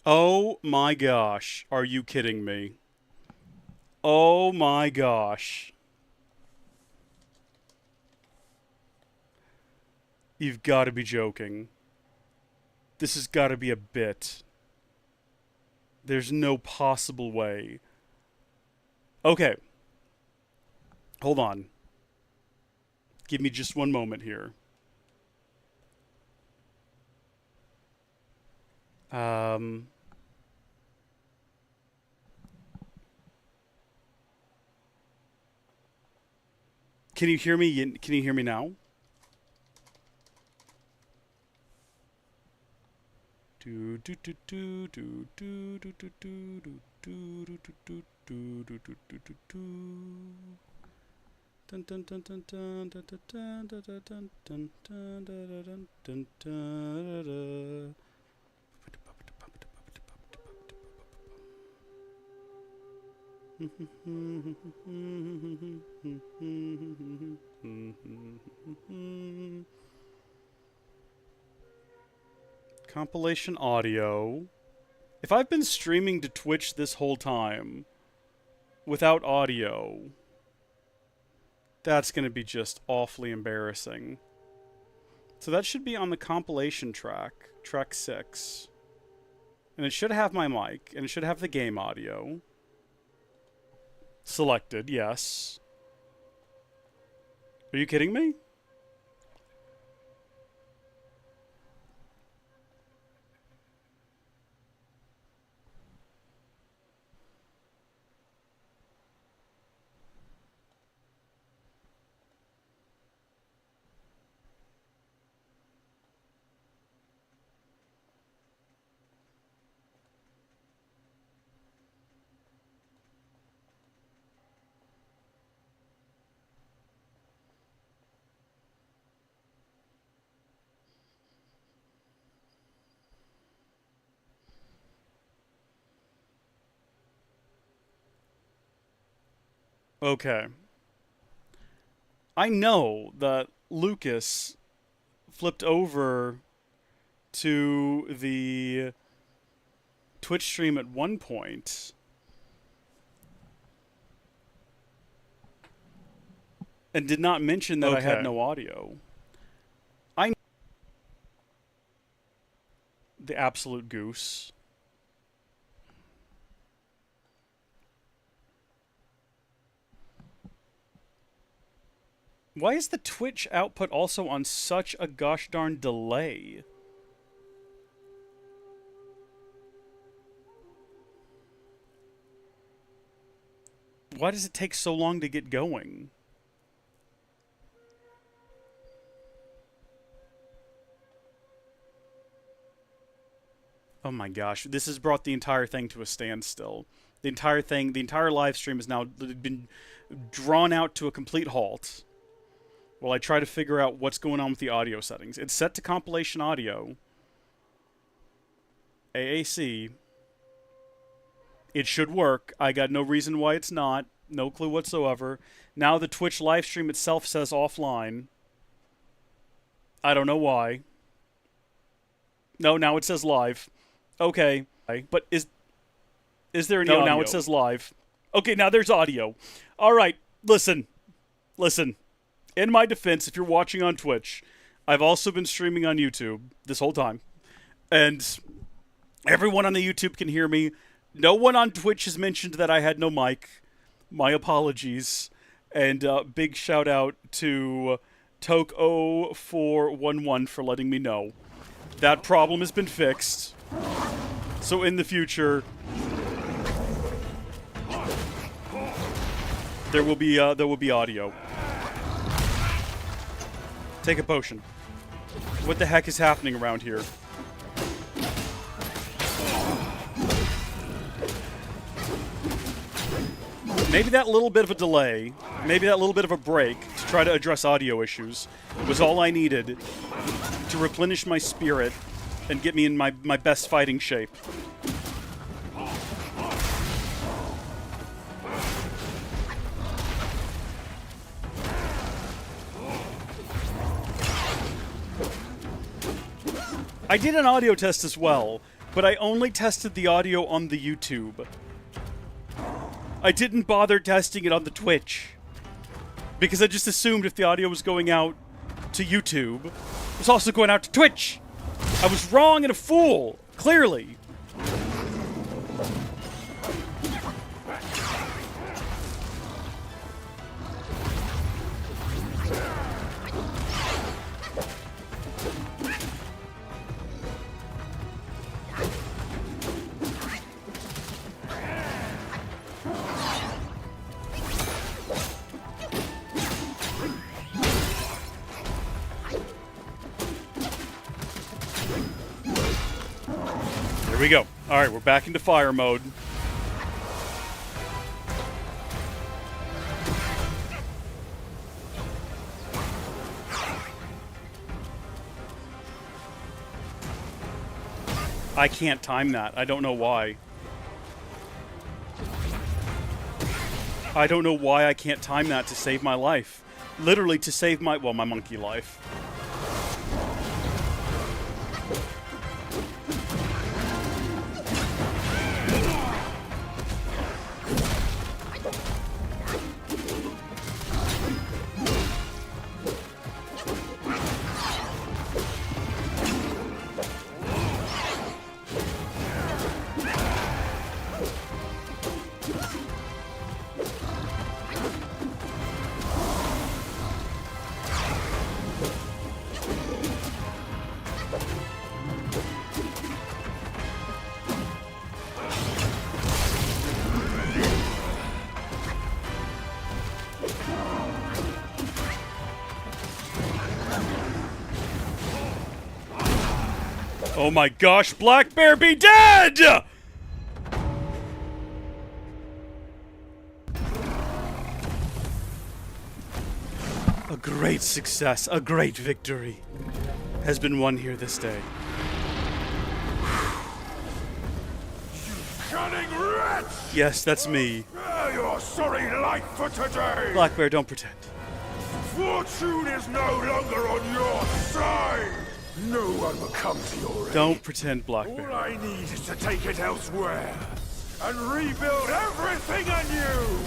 Oh my gosh. Are you kidding me? Oh my gosh. You've got to be joking. This has got to be a bit. There's no possible way. Okay. Hold on. Give me just one moment here. Can you hear me? Can you hear me now? Compilation audio. If I've been streaming to Twitch this whole time without audio, that's going to be just awfully embarrassing. So that should be on the compilation track, track 6. And it should have my mic, and it should have the game audio. Selected, yes. Are you kidding me? Okay. I know that Lucas flipped over to the Twitch stream at one point. And did not mention that I had no audio. The absolute goose. Why is the Twitch output also on such a gosh darn delay? Why does it take so long to get going? Oh my gosh, this has brought the entire thing to a standstill. The entire live stream has now been drawn out to a complete halt while I try to figure out what's going on with the audio settings. It's set to compilation audio. AAC. It should work. I got no reason why it's not. No clue whatsoever. Now the Twitch live stream itself says offline. I don't know why. No, now it says live. Okay. But is there any audio? Now it says live. Okay, now there's audio. All right, listen. In my defense, if you're watching on Twitch, I've also been streaming on YouTube this whole time. And everyone on the YouTube can hear me. No one on Twitch has mentioned that I had no mic. My apologies. And big shout out to Toke0411 for letting me know. That problem has been fixed. So in the future, there will be audio. Take a potion. What the heck is happening around here? Maybe that little bit of a delay, maybe that little bit of a break to try to address audio issues was all I needed to replenish my spirit and get me in my best fighting shape. I did an audio test as well, but I only tested the audio on the YouTube. I didn't bother testing it on the Twitch, because I just assumed if the audio was going out to YouTube, it was also going out to Twitch. I was wrong and a fool, clearly. Here we go. Alright, we're back into fire mode. I can't time that. I don't know why. I don't know why I can't time that to save my life. Literally to save my monkey life. Oh my gosh, Black Bear, be dead! A great success, a great victory has been won here this day. Cunning wretch! Yes, that's me. Your sorry life for today! Black Bear, don't pretend. Fortune is no longer on your side! No one will come to your aid. Don't pretend, Black Bear. All I need is to take it elsewhere and rebuild everything anew!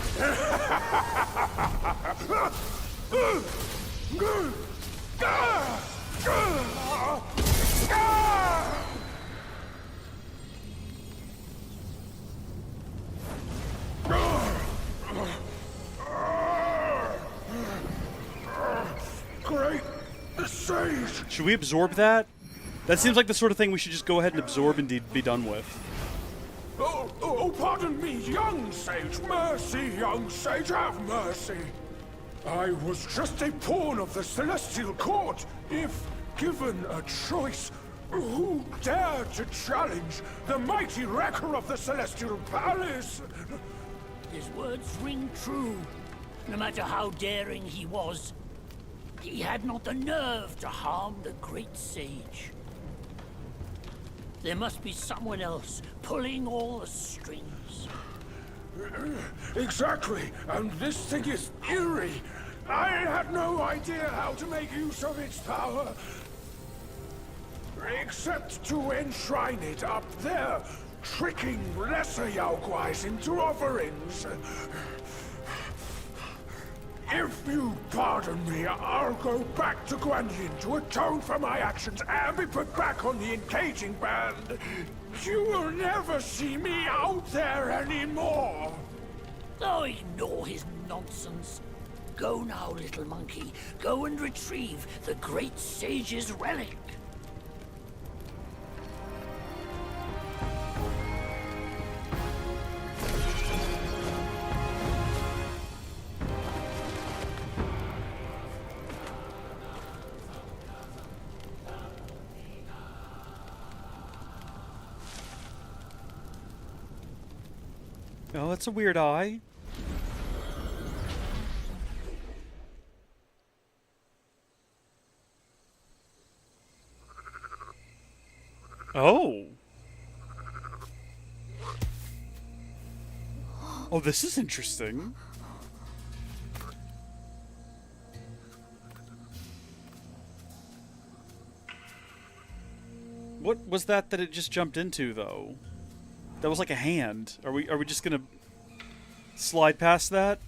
Please! Should we absorb that? That seems like the sort of thing we should just go ahead and absorb and be done with. Oh, pardon me, young sage. Mercy, young sage, have mercy. I was just a pawn of the Celestial Court. If given a choice, who dare to challenge the mighty wrecker of the Celestial Palace? His words ring true. No matter how daring he was, he had not the nerve to harm the great sage. There must be someone else pulling all the strings. Exactly, and this thing is eerie. I had no idea how to make use of its power. Except to enshrine it up there, tricking lesser Yaoguais into offerings. If you pardon me, I'll go back to Guanyin to atone for my actions and be put back on the encaging band. You will never see me out there anymore. Oh, ignore his nonsense. Go now, little monkey. Go and retrieve the great sage's relic. Oh, that's a weird eye. Oh. Oh, this is interesting. What was that it just jumped into, though? That was like a hand. Are we just gonna slide past that?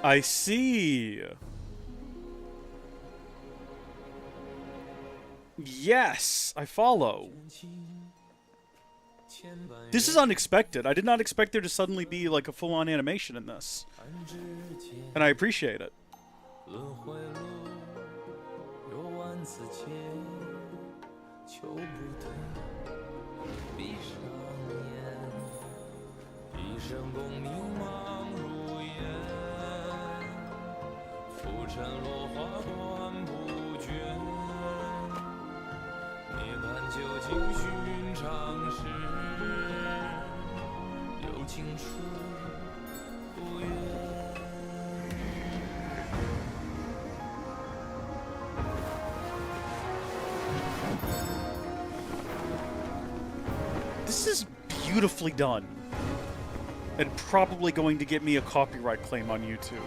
I see. Yes, I follow. This is unexpected. I did not expect there to suddenly be like a full-on animation in this. And I appreciate it. This is beautifully done. And probably going to get me a copyright claim on YouTube.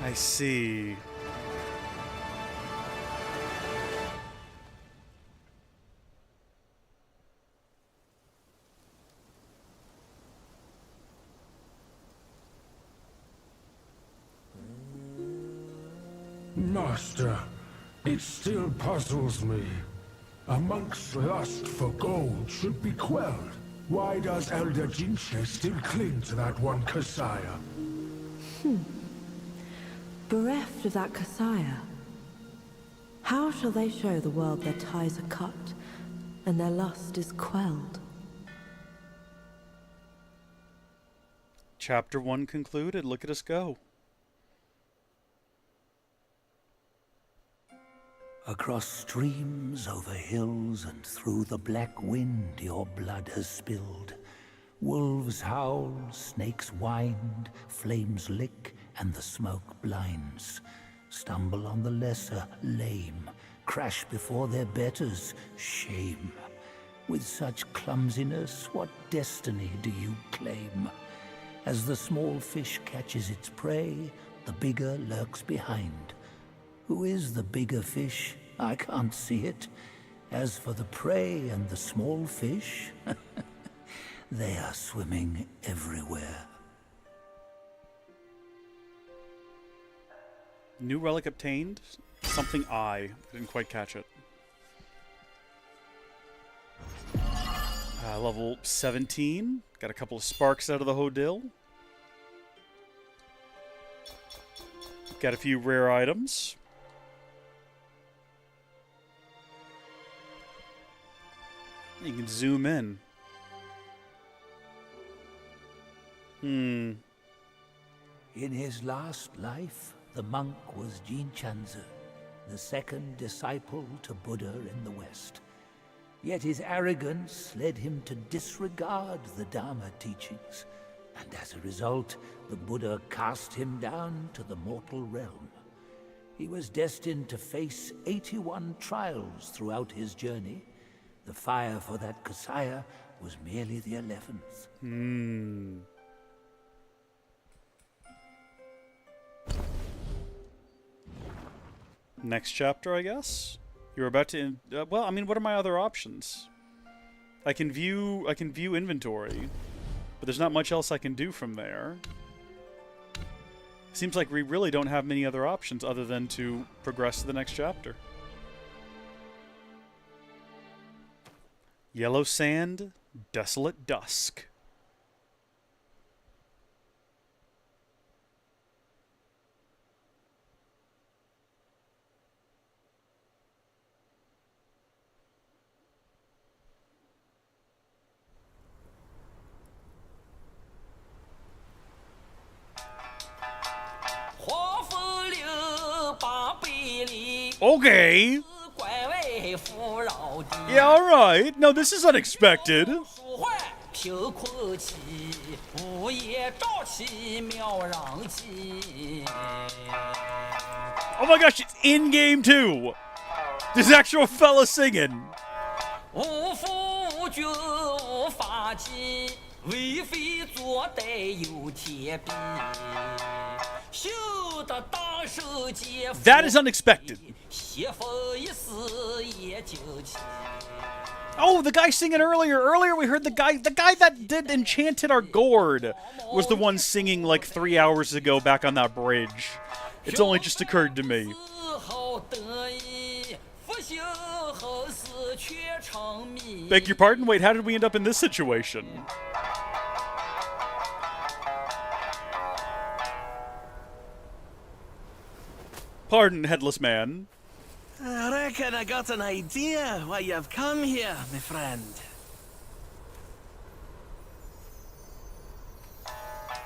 I see. Master, it still puzzles me. A monk's lust for gold should be quelled. Why does Elder Jinche still cling to that one Kasaya? Bereft of that Kasaya, how shall they show the world their ties are cut and their lust is quelled? Chapter 1 concluded. Look at us go. Across streams, over hills, and through the black wind your blood has spilled. Wolves howl, snakes wind, flames lick, and the smoke blinds. Stumble on the lesser, lame, crash before their betters, shame. With such clumsiness, what destiny do you claim? As the small fish catches its prey, the bigger lurks behind. Who is the bigger fish? I can't see it. As for the prey and the small fish, they are swimming everywhere. New relic obtained. Something I didn't quite catch it. Level 17. Got a couple of sparks out of the Hodil. Got a few rare items. You can zoom in. In his last life, the monk was Jinchen, the second disciple to Buddha in the West. Yet his arrogance led him to disregard the Dharma teachings, and as a result, the Buddha cast him down to the mortal realm. He was destined to face 81 trials throughout his journey. The fire for that Kasaya was merely the 11th. Next chapter, I guess. You're about to. Well, I mean, what are my other options? I can view inventory, but there's not much else I can do from there. Seems like we really don't have many other options other than to progress to the next chapter. Yellow Sand, Desolate Dusk. Okay. Yeah, alright. No, this is unexpected. Oh my gosh, it's in game too. There's actual fella singing. That is unexpected. Oh, the guy singing earlier. Earlier we heard the guy that did Enchanted Our Gourd was the one singing like 3 hours ago back on that bridge. It's only just occurred to me. Beg your pardon? Wait, how did we end up in this situation? Pardon, headless man. I reckon I got an idea why you've come here, my friend.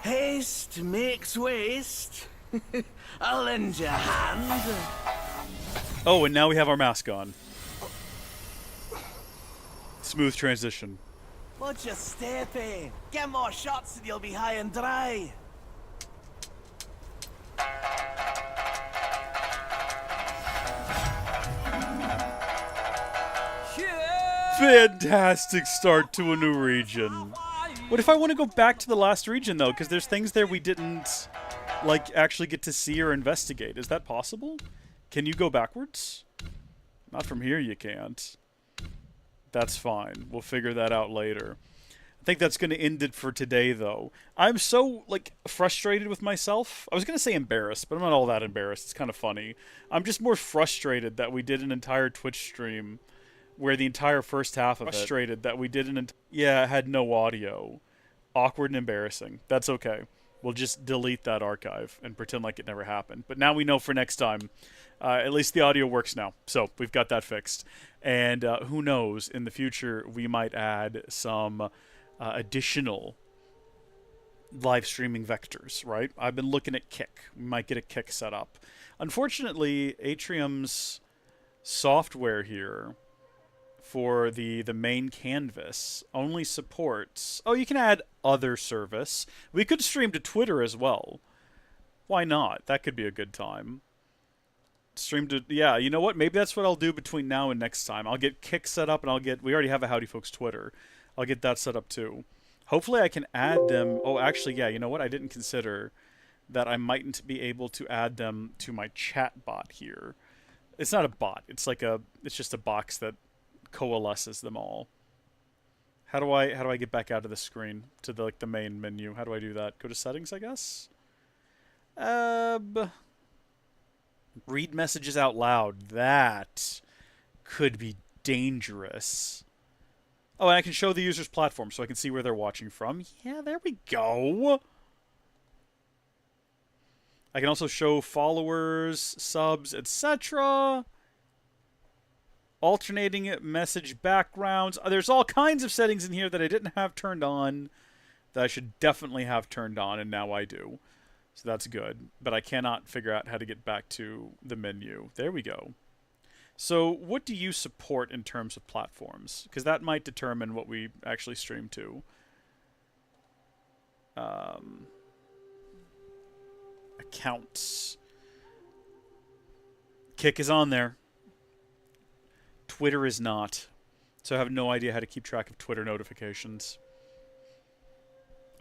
Haste makes waste. I'll lend you a hand. Oh, and now we have our mask on. Smooth transition. Watch your step, eh? Get more shots and you'll be high and dry. Fantastic start to a new region. What if I want to go back to the last region, though? Because there's things there we didn't, like, actually get to see or investigate. Is that possible? Can you go backwards? Not from here, you can't. That's fine. We'll figure that out later. I think that's going to end it for today, though. I'm so, like, frustrated with myself. I was going to say embarrassed, but I'm not all that embarrassed. It's kind of funny. I'm just more frustrated that we did an entire Twitch stream where the entire first half of it... that we did had no audio. Awkward and embarrassing. That's okay. We'll just delete that archive and pretend like it never happened. But now we know for next time. At least the audio works now. So we've got that fixed. And who knows, in the future, we might add some additional live streaming vectors, right? I've been looking at Kick. We might get a Kick set up. Unfortunately, Atrium's software here for the main canvas only supports... Oh, you can add other service. We could stream to Twitter as well. Why not? That could be a good time. Stream to... Yeah, you know what? Maybe that's what I'll do between now and next time. I'll get Kick set up, and I'll get... We already have a Howdy Folks Twitter. I'll get that set up too. Hopefully I can add them... Oh, actually, yeah, you know what? I didn't consider that I mightn't be able to add them to my chat bot here. It's not a bot. It's like a... It's just a box that coalesces them all. How do I get back out of the screen to the main menu? How do I do that? Go to settings, I guess. Read messages out loud. That could be dangerous. Oh, and I can show the user's platform so I can see where they're watching from. Yeah, there we go. I can also show followers, subs, etc. Alternating message backgrounds. There's all kinds of settings in here that I didn't have turned on that I should definitely have turned on, and now I do. So that's good. But I cannot figure out how to get back to the menu. There we go. So what do you support in terms of platforms? Because that might determine what we actually stream to. Accounts. Kick is on there. Twitter is not. So I have no idea how to keep track of Twitter notifications.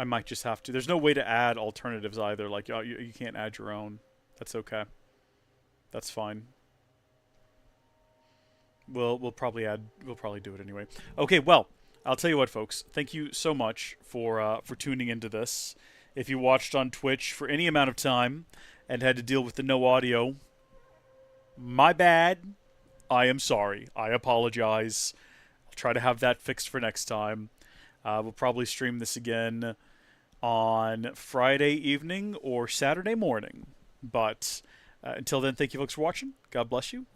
I might just have to. There's no way to add alternatives either. Like, oh, you can't add your own. That's okay. That's fine. We'll probably do it anyway. Okay, well, I'll tell you what, folks. Thank you so much for tuning into this. If you watched on Twitch for any amount of time and had to deal with the no audio, my bad. I am sorry. I apologize. I'll try to have that fixed for next time. We'll probably stream this again on Friday evening or Saturday morning. But until then, thank you folks for watching. God bless you.